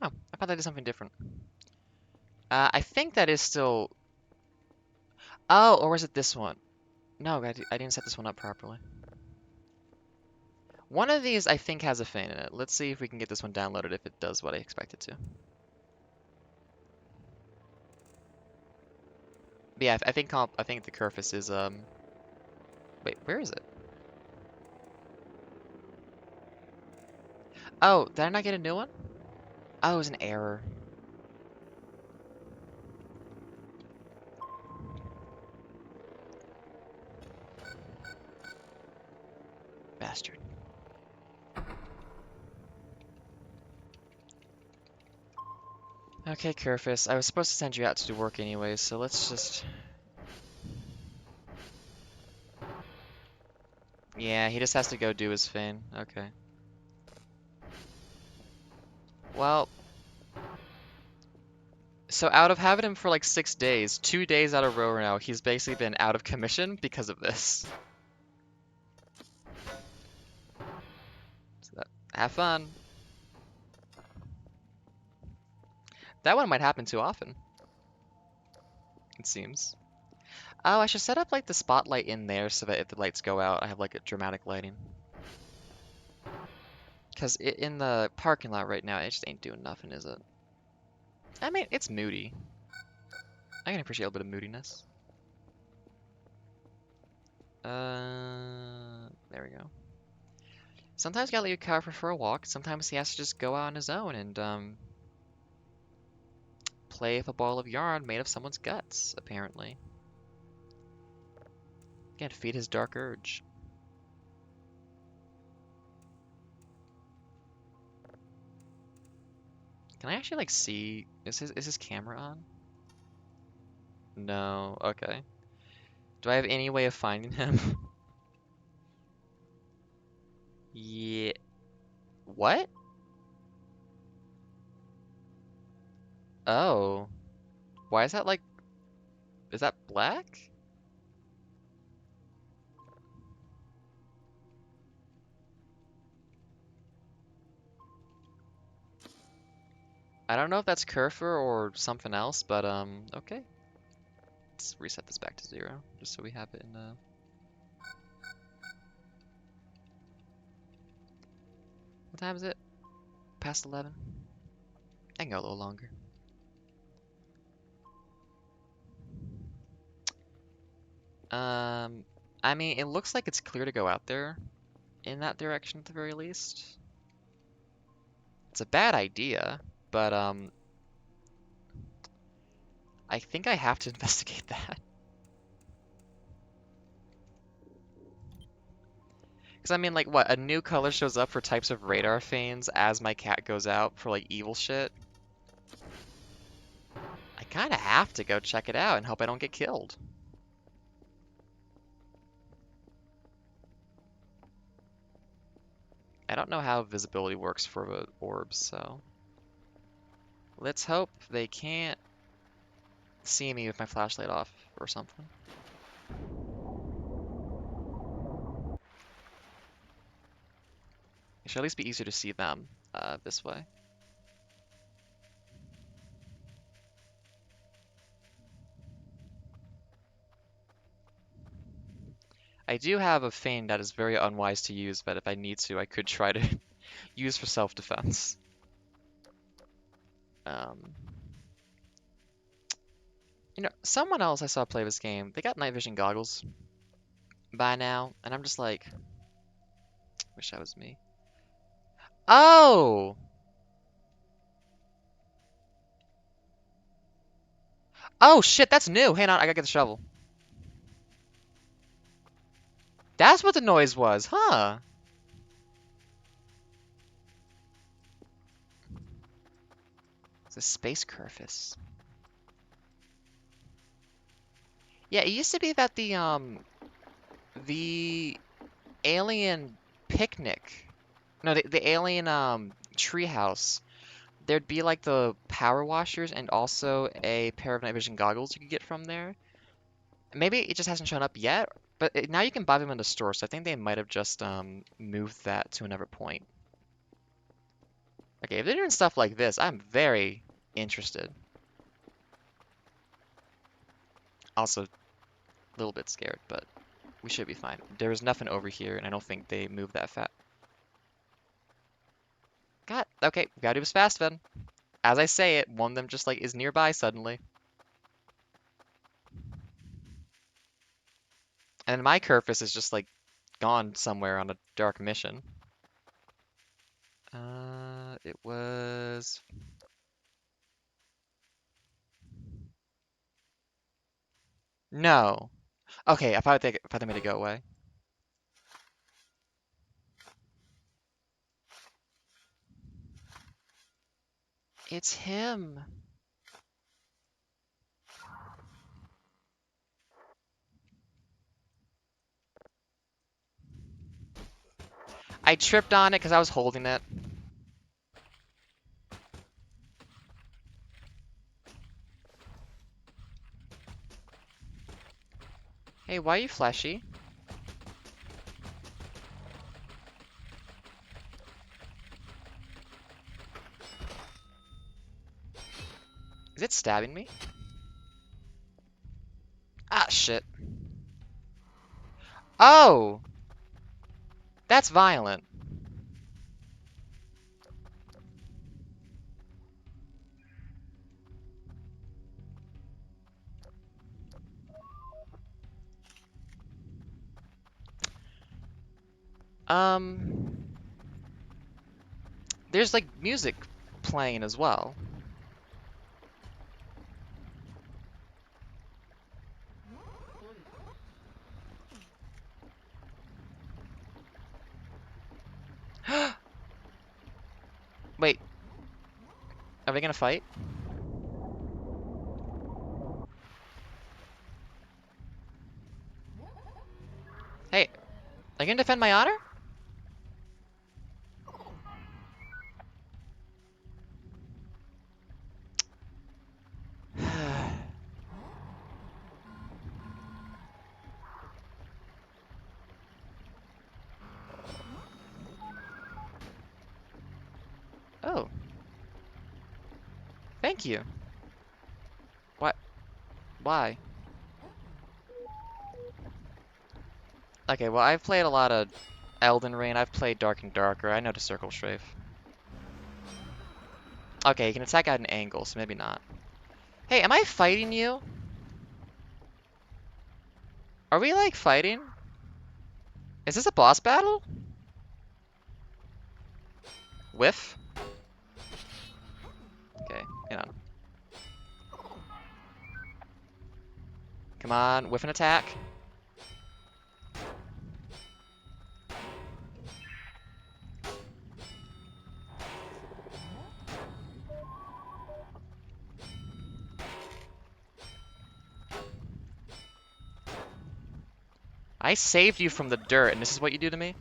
Oh, I thought that did something different. I think that is still... Oh, or was it this one? No, I didn't set this one up properly. One of these, I think, has a fan in it. Let's see if we can get this one downloaded if it does what I expect it to. But yeah, I think the Curfus is, Wait, where is it? Oh, did I not get a new one? Oh, it was an error. Bastard. Okay, Curfus, I was supposed to send you out to do work anyways, so let's just... Yeah, he just has to go do his thing. Okay. Well... So out of having him for like 6 days, 2 days out of row now, he's basically been out of commission because of this. So have fun. That one might happen too often, it seems. Oh, I should set up like the spotlight in there so that if the lights go out, I have like a dramatic lighting. Because in the parking lot right now, it just ain't doing nothing, is it? I mean, it's moody. I can appreciate a little bit of moodiness. There we go. Sometimes you gotta leave your car for a walk. Sometimes he has to just go out on his own and, play with a ball of yarn made of someone's guts, apparently. Again, feed his dark urge. Can I actually, like, see... Is his camera on? No. Okay. Do I have any way of finding him? Yeah. What? Oh. Why is that, like... Is that black? I don't know if that's Kerfer or something else, but, okay. Let's reset this back to 0, just so we have it in, What time is it? Past 11? I can go a little longer. I mean, it looks like it's clear to go out there in that direction at the very least. It's a bad idea, but, I think I have to investigate that. Because, I mean, like, what? A new color shows up for types of radar feigns as my cat goes out for, like, evil shit? I kind of have to go check it out and hope I don't get killed. I don't know how visibility works for the orbs, so... Let's hope they can't see me with my flashlight off or something. It should at least be easier to see them this way. I do have a feign that is very unwise to use, but if I need to, I could try to use for self-defense. You know, someone else I saw play this game, they got night vision goggles by now, and I'm just like, wish that was me. Oh! Oh shit, that's new. Hang on, I gotta get the shovel. That's what the noise was, huh? It's a space curfus. Yeah, it used to be that the alien picnic, no, the alien treehouse, there'd be like the power washers and also a pair of night vision goggles you could get from there. Maybe it just hasn't shown up yet, but now you can buy them in the store, so I think they might have just moved that to another point. Okay, if they're doing stuff like this, I'm very interested. Also, a little bit scared, but we should be fine. There was nothing over here, and I don't think they moved that fast. God, okay, we gotta do this fast then. As I say it, one of them just like is nearby suddenly. And then my Kerfus is just like gone somewhere on a dark mission. It was... No. Okay, I thought they made it go away. It's him. I tripped on it because I was holding it. Hey, why are you fleshy? Is it stabbing me? Ah, shit. Oh! That's violent. There's like music playing as well. Wait, are we gonna fight? Hey, are you gonna defend my honor? Oh, thank you. What? Why? Okay, well, I've played a lot of Elden Ring. I've played Dark and Darker. I know to circle strafe. Okay, you can attack at an angle, so maybe not. Hey, am I fighting you? Are we, like, fighting? Is this a boss battle? Whiff? Okay, hang on. Come on, whiff an attack. I saved you from the dirt, and this is what you do to me?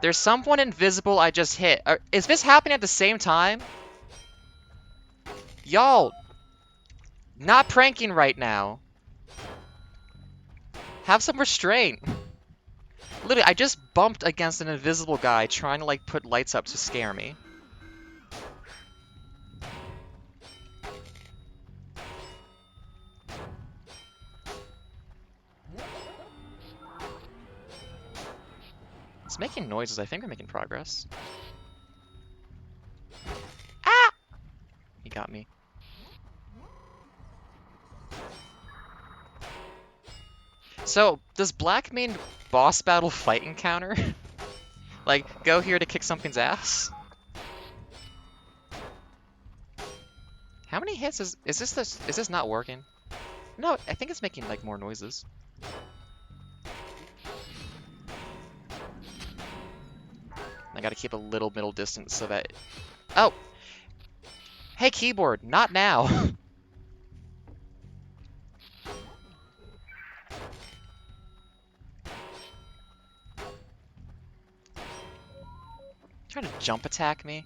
There's someone invisible I just hit. Is this happening at the same time? Y'all, not pranking right now. Have some restraint. Literally, I just bumped against an invisible guy trying to, like, put lights up to scare me. It's making noises. I think we're making progress. Ah! He got me. So, does Black mean boss battle fight encounter? Like, go here to kick something's ass? How many hits is this not working? No, I think it's making, like, more noises. I gotta keep a little middle distance so that... Oh! Hey, keyboard, not now! Trying to jump attack me?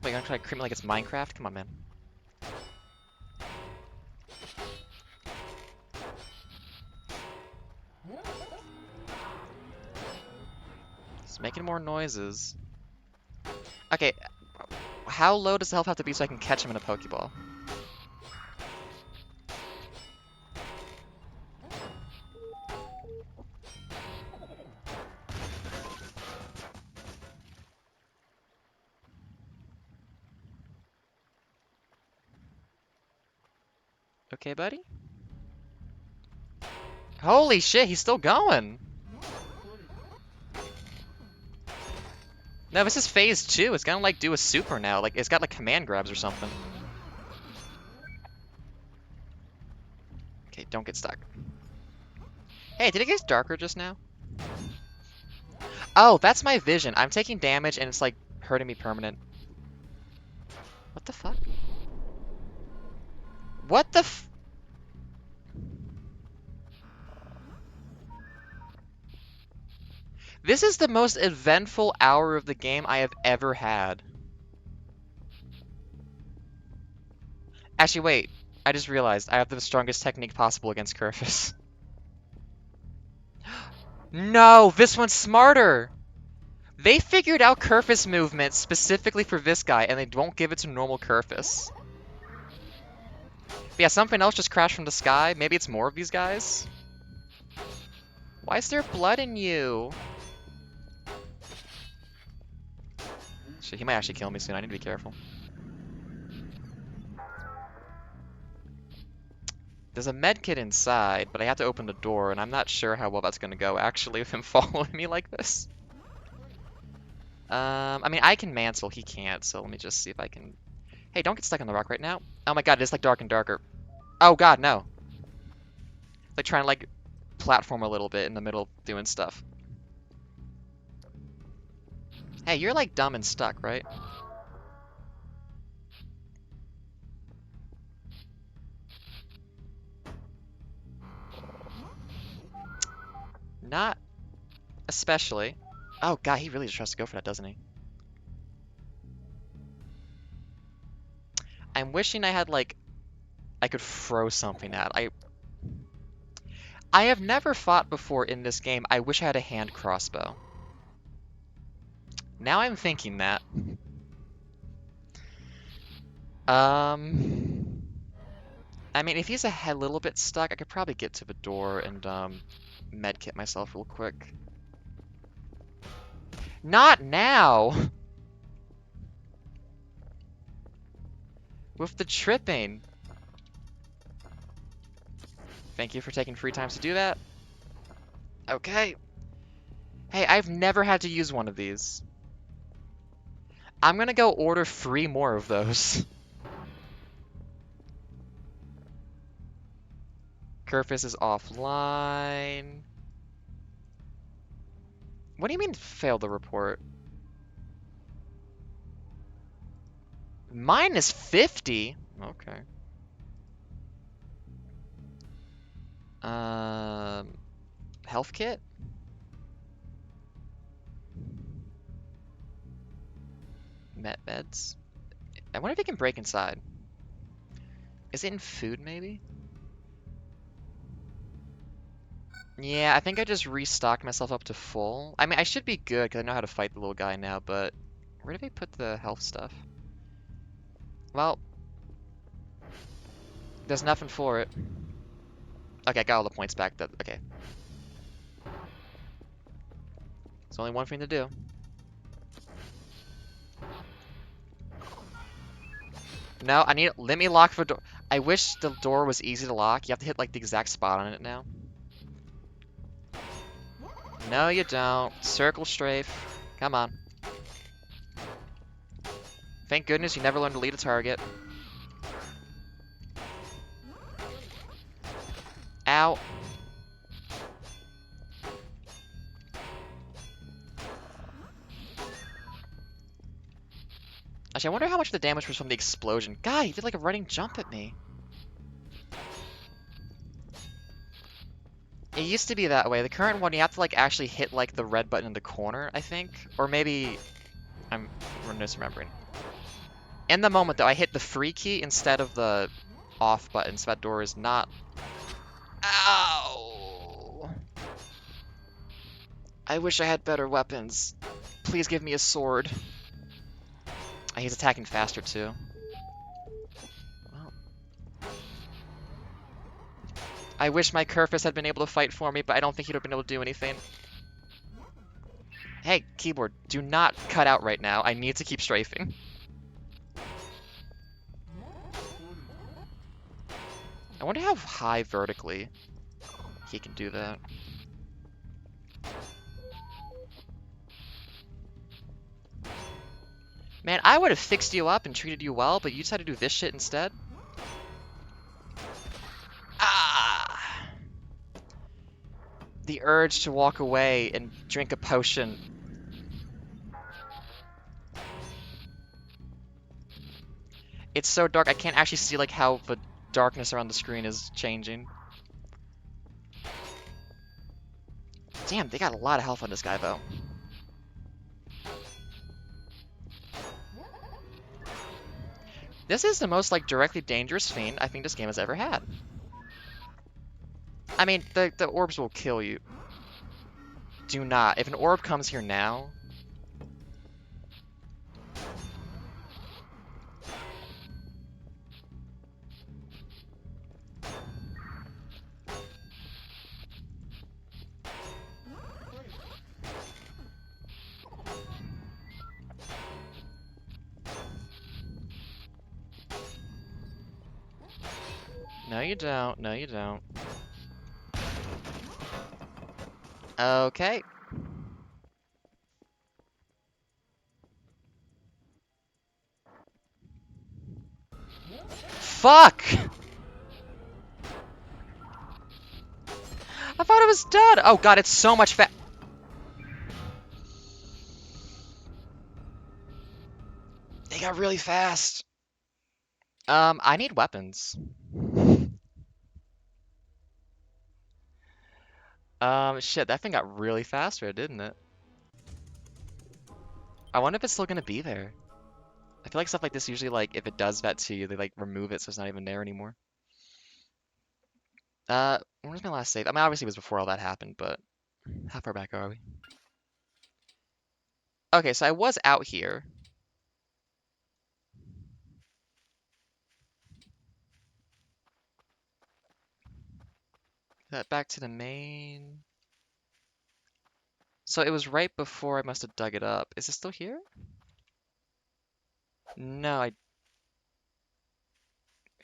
Wait, you're gonna try to creep me like it's Minecraft? Come on, man. It's making more noises. Okay, how low does the health have to be so I can catch him in a Pokeball? Okay, buddy? Holy shit, he's still going! No, this is phase 2. It's gonna, like, do a super now. Like, it's got, like, command grabs or something. Okay, don't get stuck. Hey, did it get darker just now? Oh, that's my vision. I'm taking damage and it's, like, hurting me permanent. What the fuck? What the f- This is the most eventful hour of the game I have ever had. Actually, wait. I just realized I have the strongest technique possible against Kurfus. No, this one's smarter! They figured out Kurfus movement specifically for this guy, and they won't give it to normal Kurfus. But yeah, something else just crashed from the sky. Maybe it's more of these guys? Why is there blood in you? Shit, he might actually kill me soon. I need to be careful. There's a medkit inside, but I have to open the door, and I'm not sure how well that's gonna go, actually, with him following me like this. I mean, I can mantle, he can't, so let me just see if I can... Hey, don't get stuck on the rock right now. Oh my god, it is, like, dark and darker. Oh god, no. Like, trying to, like, platform a little bit in the middle doing stuff. Hey, you're like dumb and stuck, right? Not especially. Oh god, he really just tries to go for that, doesn't he? I'm wishing I had like I could throw something at. I have never fought before in this game. I wish I had a hand crossbow. Now I'm thinking that. I mean, if he's a little bit stuck, I could probably get to the door and medkit myself real quick. Not now! With the tripping. Thank you for taking free times to do that. Okay. Hey, I've never had to use one of these. I'm gonna go order 3 more of those. Kerfus is offline. What do you mean failed the report? Mine is 50? Okay. Health kit? Meds? I wonder if it can break inside. Is it in food, maybe? Yeah, I think I just restocked myself up to full. I mean, I should be good because I know how to fight the little guy now, but where did they put the health stuff? Well, there's nothing for it. Okay, I got all the points back. Okay. There's only one thing to do. No, let me lock the door. I wish the door was easy to lock. You have to hit like the exact spot on it now. No, you don't. Circle strafe. Come on. Thank goodness you never learned to lead a target. Ow. Actually, I wonder how much of the damage was from the explosion. God, he did like a running jump at me. It used to be that way. The current one, you have to like actually hit like the red button in the corner, I think. Or maybe I'm misremembering. In the moment though, I hit the free key instead of the off button, so that door is not... Ow! I wish I had better weapons. Please give me a sword. He's attacking faster too. Well, I wish my Kerfus had been able to fight for me, but I don't think he'd have been able to do anything. Hey, keyboard, do not cut out right now. I need to keep strafing. I wonder how high vertically he can do that. Man, I would have fixed you up and treated you well, but you decided to do this shit instead? Ah! The urge to walk away and drink a potion. It's so dark, I can't actually see like how the darkness around the screen is changing. Damn, they got a lot of health on this guy though. This is the most like directly dangerous fiend I think this game has ever had. I mean, the orbs will kill you. Do not. If an orb comes here now... No, you don't. No, you don't. Okay. Fuck! I thought it was done! Oh god, it's so much got really fast. I need weapons. Shit, that thing got really faster, didn't it? I wonder if it's still gonna be there. I feel like stuff like this usually, like, if it does vet to you, they like remove it so it's not even there anymore. When was my last save? I mean, obviously it was before all that happened, but how far back are we? Okay, so I was out here. That back to the main. So it was right before I must have dug it up. Is it still here? No, I.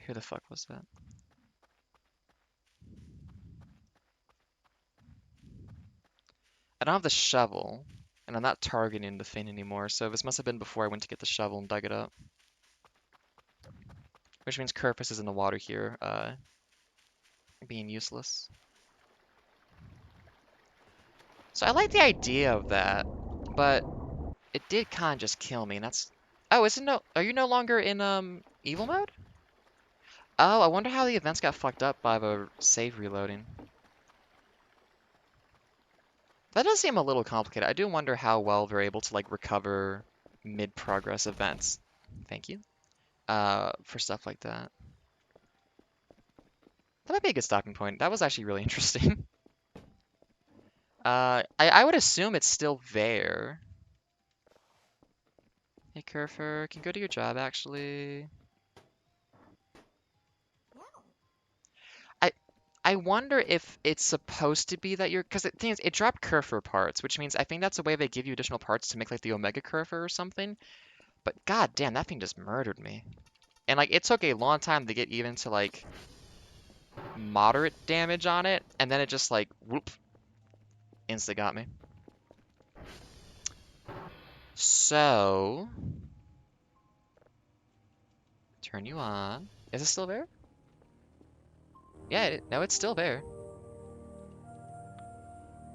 Who the fuck was that? I don't have the shovel, and I'm not targeting the thing anymore, so this must have been before I went to get the shovel and dug it up. Which means Curpus is in the water here, being useless. So I like the idea of that, but it did kind of just kill me, and that's... Oh, isn't no... Are you no longer in, evil mode? Oh, I wonder how the events got fucked up by the save reloading. That does seem a little complicated. I do wonder how well they're able to, like, recover mid-progress events. Thank you. For stuff like that. That might be a good stopping point. That was actually really interesting. I would assume it's still there. Hey, Kerfer, can you go do your job, actually? I I wonder if it's supposed to be that you're... Because the thing is, it dropped Kerfer parts, which means I think that's a way they give you additional parts to make, like, the Omega Kerfer or something. But god damn, that thing just murdered me. And, like, it took a long time to get even to, like, moderate damage on it, and then it just, like, whoop, insta got me. So... Turn you on. Is it still there? Yeah, no, it's still there.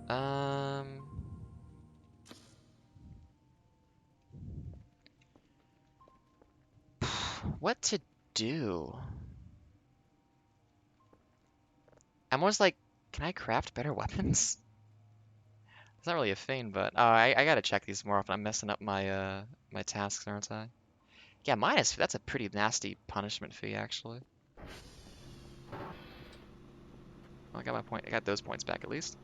Um... What to do? I'm almost like, can I craft better weapons? It's not really a thing, but I gotta check these more often. I'm messing up my my tasks, aren't I? Yeah, that's a pretty nasty punishment fee, actually. Oh, I got my point. I got those points back at least.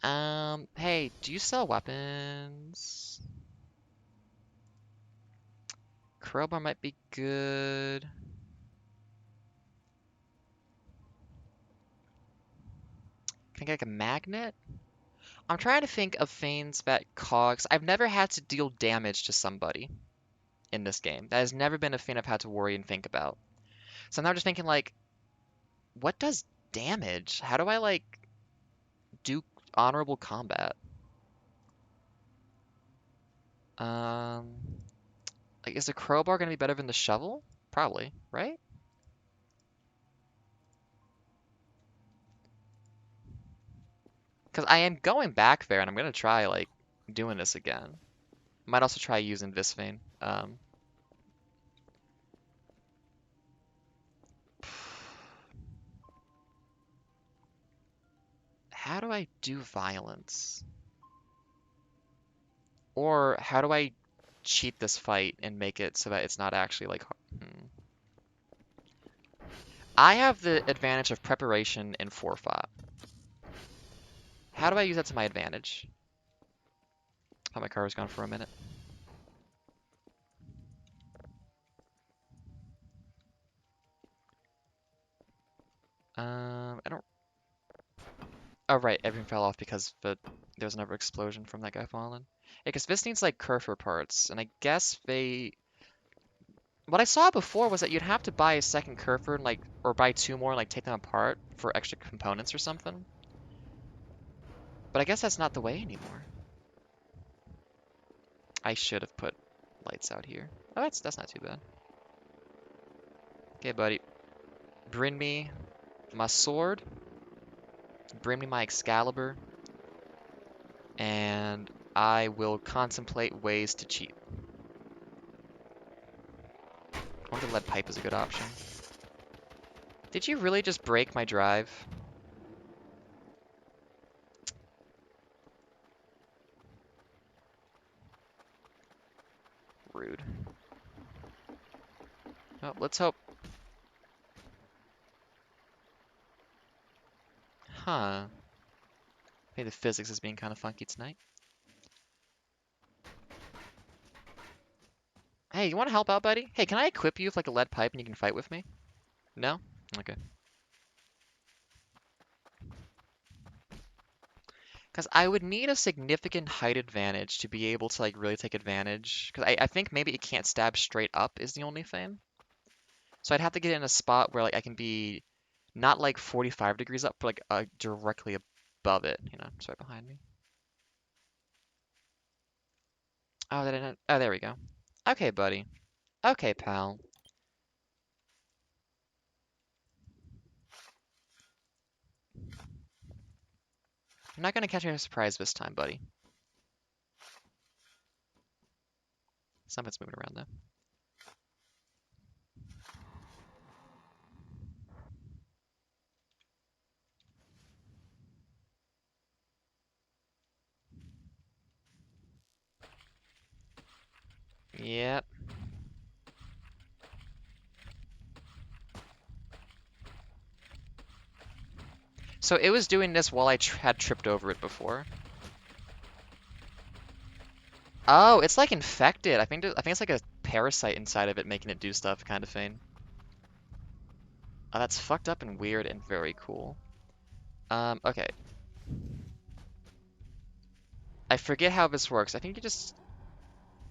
Hey, do you sell weapons? Crowbar might be good. Can I get like a magnet? I'm trying to think of things that cogs. I've never had to deal damage to somebody in this game. That has never been a thing I've had to worry and think about. So now I'm just thinking like, what does damage? How do I like do honorable combat? Um, like, is the crowbar gonna be better than the shovel? Probably, right? Because I am going back there and I'm gonna try like doing this again. Might also try using this vein. How do I do violence? Or how do I cheat this fight and make it so that it's not actually like... I have the advantage of preparation and forethought. How do I use that to my advantage? Oh, my car was gone for a minute. I don't... Oh, right, everything fell off because there was another explosion from that guy falling. Yeah, because this needs, like, Kerfer parts, and I guess they... What I saw before was that you'd have to buy a second Kerfer, and, like, or buy two more and, like, take them apart for extra components or something. But I guess that's not the way anymore. I should have put lights out here. Oh, that's not too bad. Okay, buddy. Bring me my sword. Bring me my Excalibur. And I will contemplate ways to cheat. wonder lead pipe is a good option. Did you really just break my drive? Rude. Oh, let's hope. Huh. Maybe the physics is being kind of funky tonight. Hey, you want to help out, buddy? Hey, can I equip you with like a lead pipe and you can fight with me? No? Okay. Because I would need a significant height advantage to be able to like really take advantage. Because I think maybe it can't stab straight up is the only thing. So I'd have to get in a spot where like I can be not like 45 degrees up, but like directly above it. You know, it's right behind me. Oh, oh, there we go. Okay, buddy. Okay, pal. I'm not gonna catch you by surprise this time, buddy. Something's moving around though. Yep. So it was doing this while I had tripped over it before. Oh, it's like infected. I think it's like a parasite inside of it making it do stuff kind of thing. Oh, that's fucked up and weird and very cool. Okay. I forget how this works. I think you just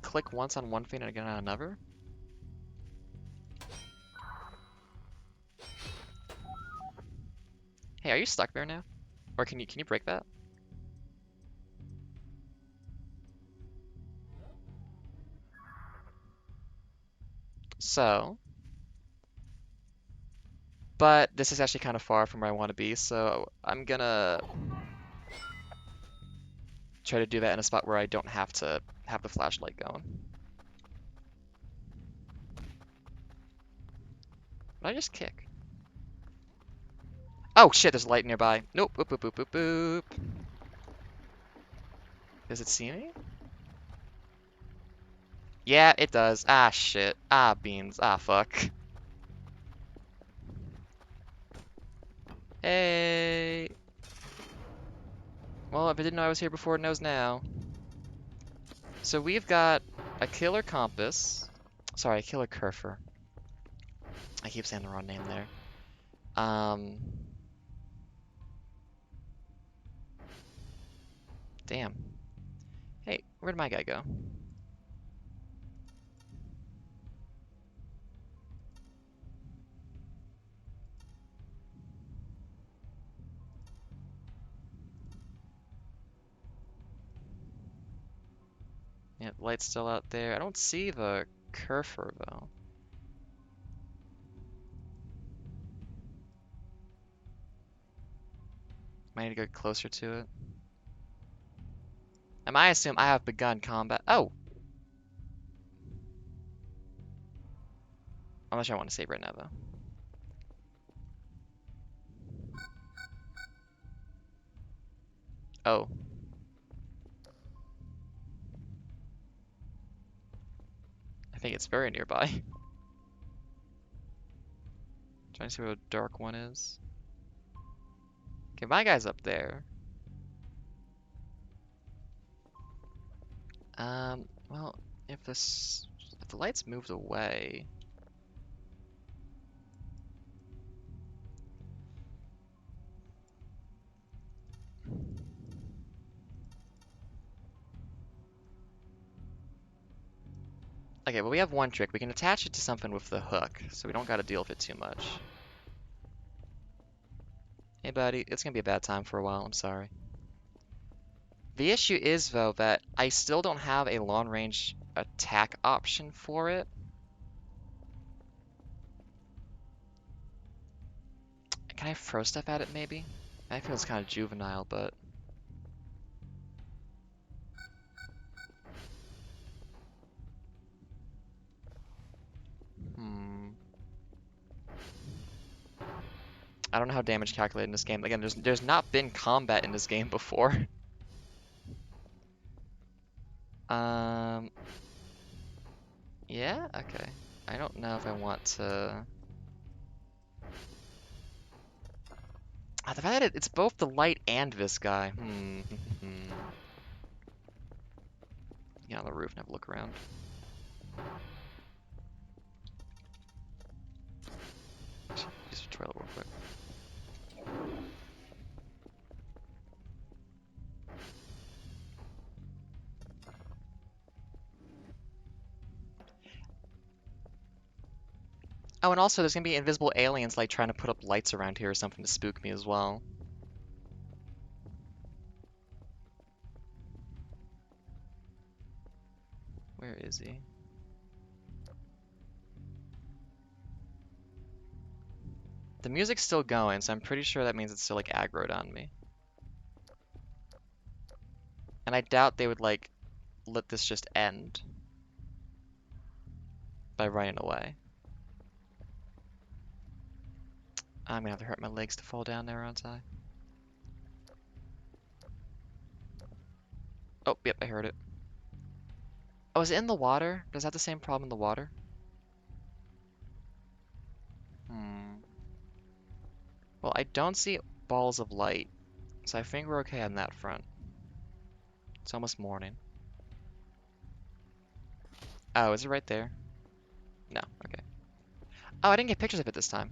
click once on one thing and again on another. Hey, are you stuck there now? Or can you break that? So, but this is actually kind of far from where I want to be, so I'm gonna try to do that in a spot where I don't have to have the flashlight going. Did I just kick? Oh shit, there's a light nearby. Nope, boop, boop, boop, boop, boop. Does it see me? Yeah, it does. Ah, shit. Ah, beans. Ah, fuck. Hey. Well, if it didn't know I was here before, it knows now. So we've got a killer compass. Sorry, a killer curfer. I keep saying the wrong name there. Damn. Hey, where'd my guy go? Yeah, light's still out there. I don't see the curfer, though. Might need to go closer to it. I assume I have begun combat. Oh! I'm not sure I want to save right now, though. Oh. I think it's very nearby. Trying to see where the dark one is. Okay, my guy's up there. Well, if the lights moved away. Okay, well we have one trick. We can attach it to something with the hook, so we don't gotta deal with it too much. Hey buddy, it's gonna be a bad time for a while, I'm sorry. The issue is, though, that I still don't have a long-range attack option for it. Can I throw stuff at it, maybe? I feel it's kind of juvenile, but... I don't know how damage calculated in this game. Again, there's not been combat in this game before. Yeah, okay. I don't know if I want to. The fact that it's both the light and this guy. Get on the roof and have a look around. Use the toilet real quick. Oh, and also there's gonna be invisible aliens like trying to put up lights around here or something to spook me as well. Where is he? The music's still going, so I'm pretty sure that means it's still like aggroed on me. And I doubt they would like let this just end by running away. I'm gonna have to hurt my legs to fall down there, aren't I? Oh, yep, I heard it. Oh, is it in the water? Does that have the same problem in the water? Well, I don't see balls of light, so I think we're okay on that front. It's almost morning. Oh, is it right there? No, okay. Oh, I didn't get pictures of it this time.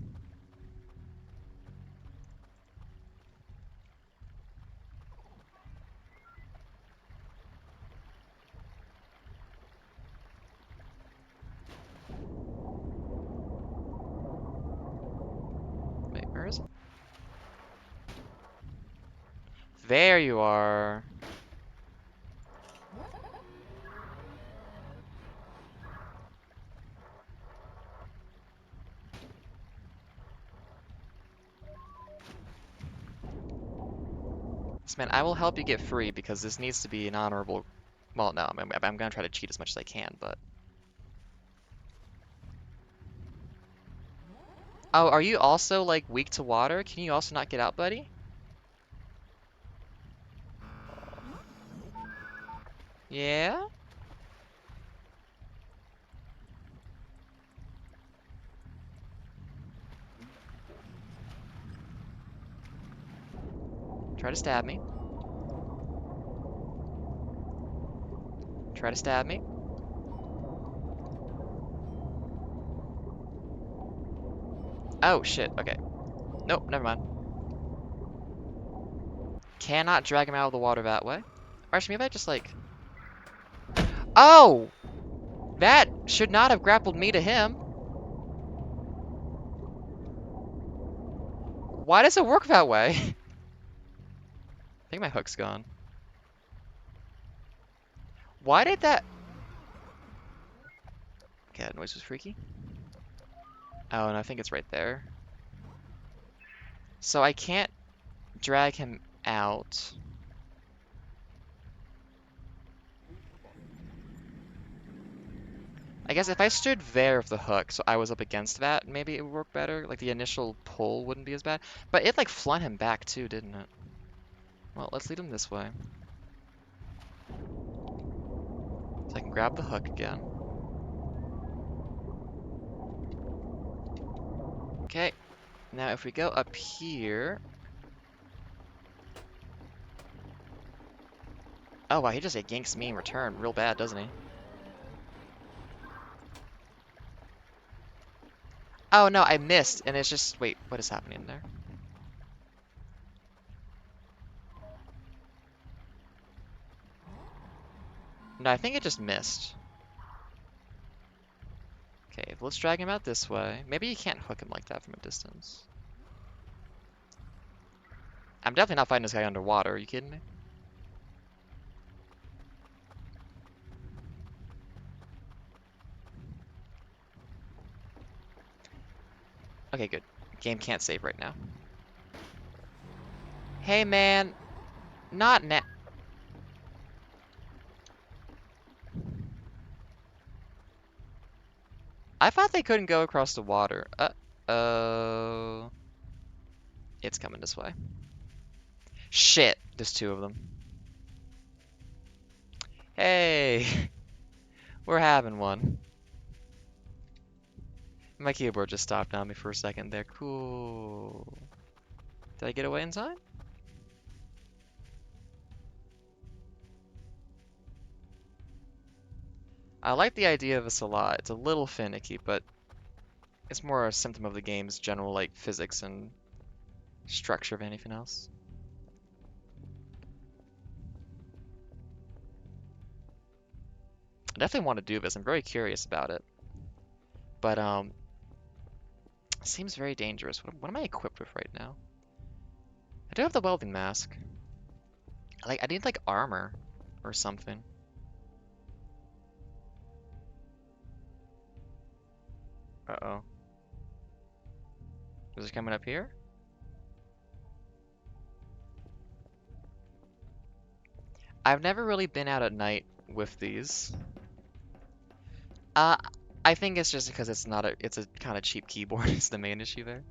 Wait, where is it? There you are. Yes, man, I will help you get free because this needs to be an honorable. Well, no, I'm gonna try to cheat as much as I can, but. Oh, are you also like weak to water? Can you also not get out, buddy? Yeah? Try to stab me. Try to stab me. Oh, shit. Okay. Nope, never mind. Cannot drag him out of the water that way. Or actually, maybe I just like... Oh! That should not have grappled me to him. Why does it work that way? I think my hook's gone. Why did that... Okay, that noise was freaky. Oh, and I think it's right there. So I can't drag him out. I guess if I stood there with the hook, so I was up against that, maybe it would work better. Like the initial pull wouldn't be as bad. But it like flung him back too, didn't it? Well, let's lead him this way. So I can grab the hook again. Okay. Now if we go up here... Oh wow, he just like, yanks me in return real bad, doesn't he? Oh no, I missed, and it's just... Wait, what is happening there? No, I think it just missed. Okay, let's drag him out this way. Maybe you can't hook him like that from a distance. I'm definitely not fighting this guy underwater, are you kidding me? Okay, good. Game can't save right now. Hey man, not now. I thought they couldn't go across the water. Uh-oh. It's coming this way. Shit! There's two of them. Hey! We're having one. My keyboard just stopped on me for a second there. Cool. Did I get away in time? I like the idea of this a lot. It's a little finicky, but it's more a symptom of the game's general like physics and structure of anything else. I definitely want to do this. I'm very curious about it. But it seems very dangerous. What am I equipped with right now? I do have the welding mask. I need like armor or something. Uh-oh. Is it coming up here? I've never really been out at night with these. Uh, I think it's just because it's a kind of cheap keyboard is the main issue there,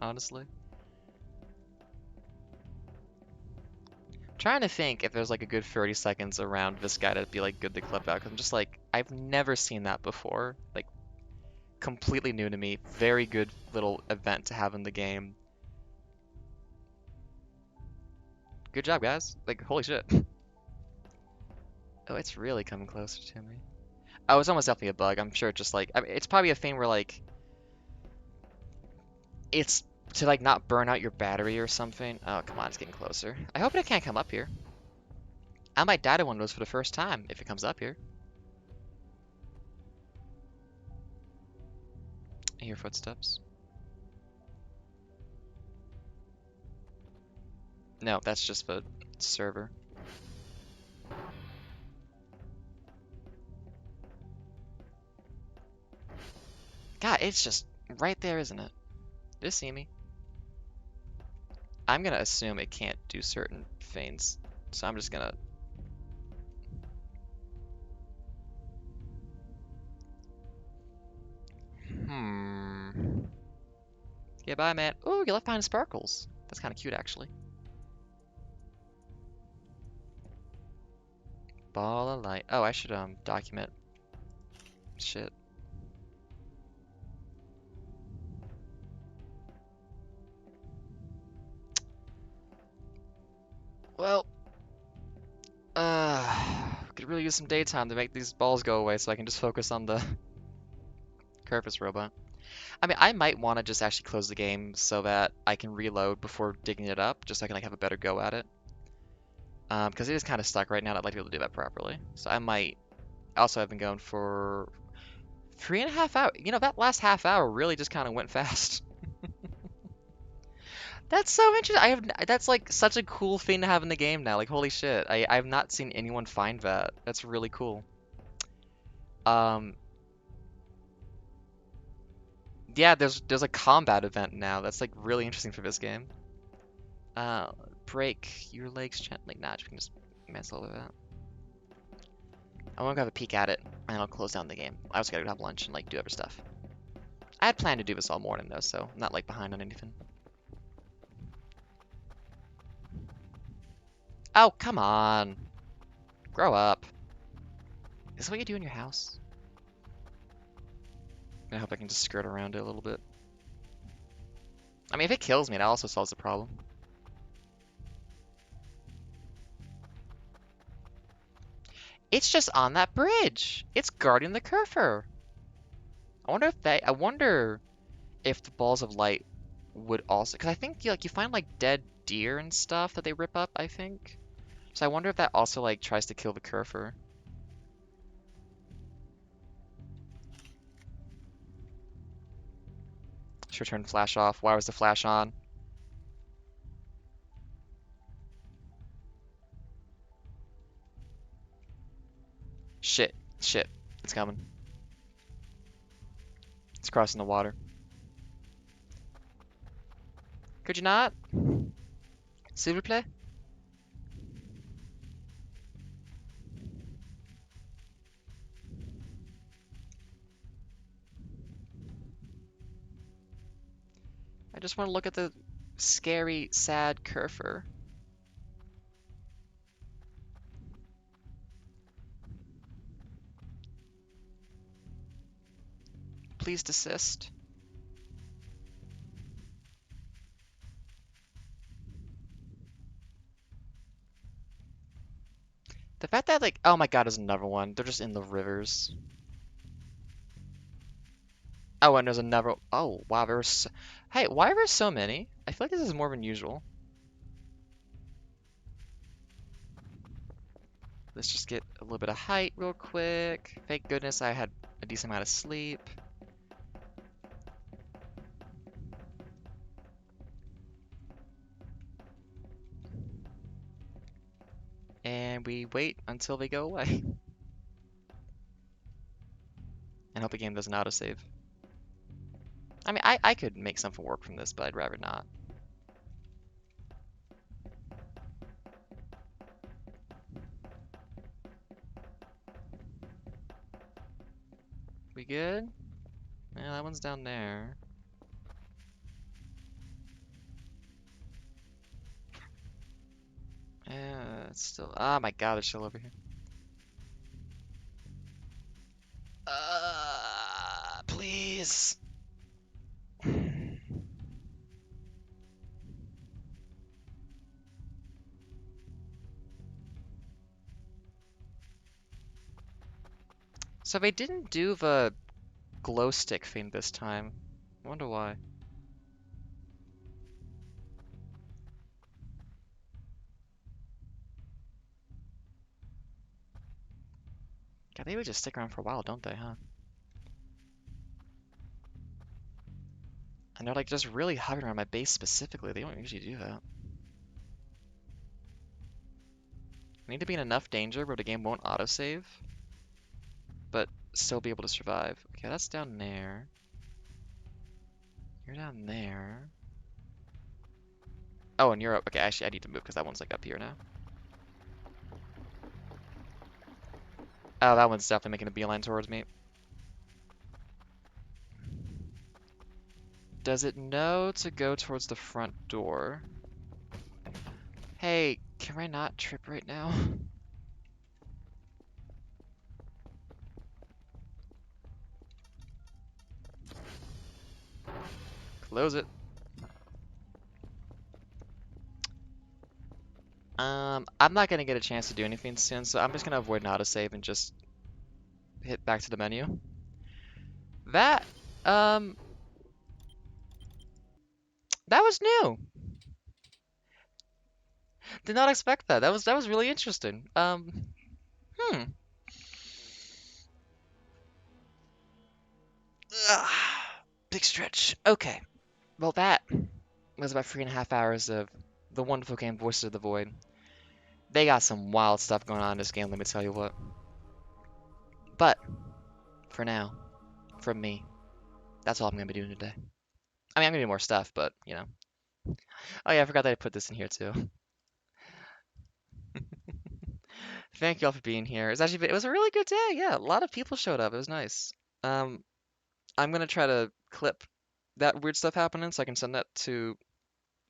honestly. Trying to think if there's like a good 30 seconds around this guy to be like good to clip out, 'cause I'm just like, I've never seen that before. Like, completely new to me. Very good little event to have in the game. Good job, guys. Like, holy shit. Oh, it's really coming closer to me. Oh, it's almost definitely a bug. I'm sure it's just like, I mean, it's probably a thing where like, it's to like not burn out your battery or something. Oh, come on, it's getting closer. I hope it can't come up here. I might die to one of those for the first time if it comes up here. I hear footsteps. No, that's just the server. God, it's just right there, isn't it? Did it see me? I'm gonna assume it can't do certain things, so I'm just gonna... Yeah, bye, man. Ooh, you left behind sparkles. That's kind of cute, actually. Ball of light. Oh, I should document shit. Well, could really use some daytime to make these balls go away so I can just focus on the Curvis robot. I mean, I might want to just actually close the game so that I can reload before digging it up, just so I can like have a better go at it. Because it is kind of stuck right now, and I'd like to be able to do that properly. So I might. Also, I've been going for 3.5 hours. You know, that last half hour really just kind of went fast. That's so interesting. That's like such a cool thing to have in the game now. Like, holy shit. I've not seen anyone find that. That's really cool. Um, yeah, there's a combat event now. That's like really interesting for this game. Uh, break your legs gently. Nah, you can just mess over that. I want to have a peek at it, and I'll close down the game. I also gotta go have lunch and like do other stuff. I had planned to do this all morning though, so I'm not like behind on anything. Oh, come on. Grow up. Is this what you do in your house? I hope I can just skirt around it a little bit. I mean, if it kills me, that also solves the problem. It's just on that bridge. It's guarding the Kerfer. I wonder if the balls of light would also, because I think you find like dead deer and stuff that they rip up, I think. So I wonder if that also like tries to kill the Kerfer. Should turn flash off. Why was the flash on? Shit. Shit. It's coming. It's crossing the water. Could you not? S'il vous plaît? I just want to look at the scary, sad Kerfer. Please desist. The fact that, like, oh my god, there's another one. They're just in the rivers. Oh, and there's another. Oh, wow, Hey, why are there so many? I feel like this is more than usual. Let's just get a little bit of height real quick. Thank goodness I had a decent amount of sleep. And we wait until they go away. And hope the game doesn't autosave. I mean, I could make something work from this, but I'd rather not. We good? Yeah, that one's down there. Yeah, it's still. Oh my god, they're still over here. Please. So they didn't do the glow stick thing this time. I wonder why. God, they would just stick around for a while, don't they, huh? And they're like just really hovering around my base specifically. They don't usually do that. I need to be in enough danger where the game won't autosave, but still be able to survive. Okay, that's down there. You're down there. Oh, and you're up. Okay, actually, I need to move because that one's like up here now. Oh, that one's definitely making a beeline towards me. Does it know to go towards the front door? Hey, can I not trip right now? Close it. I'm not gonna get a chance to do anything soon, so I'm just gonna avoid an autosave and just hit back to the menu. That, um, that was new. Did not expect that. That was really interesting. Hmm. Ugh, big stretch. Okay. Well, that was about 3.5 hours of the wonderful game Voices of the Void. They got some wild stuff going on in this game, let me tell you what. But for now, from me, that's all I'm gonna be doing today. I mean, I'm gonna do more stuff, but you know. Oh yeah, I forgot that I put this in here too. Thank you all for being here. It was a really good day. Yeah, a lot of people showed up. It was nice. Um, I'm gonna try to clip that weird stuff happening so I can send that to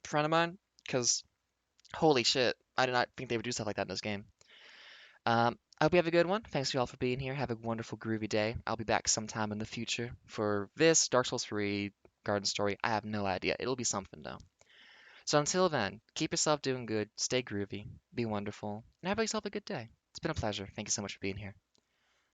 a friend of mine because holy shit, I did not think they would do stuff like that in this game. I hope you have a good one. Thanks you all for being here. Have a wonderful, groovy day. I'll be back sometime in the future for this Dark Souls 3 Garden Story. I have no idea. It'll be something though. So until then, keep yourself doing good, stay groovy, be wonderful, and have yourself a good day. It's been a pleasure. Thank you so much for being here.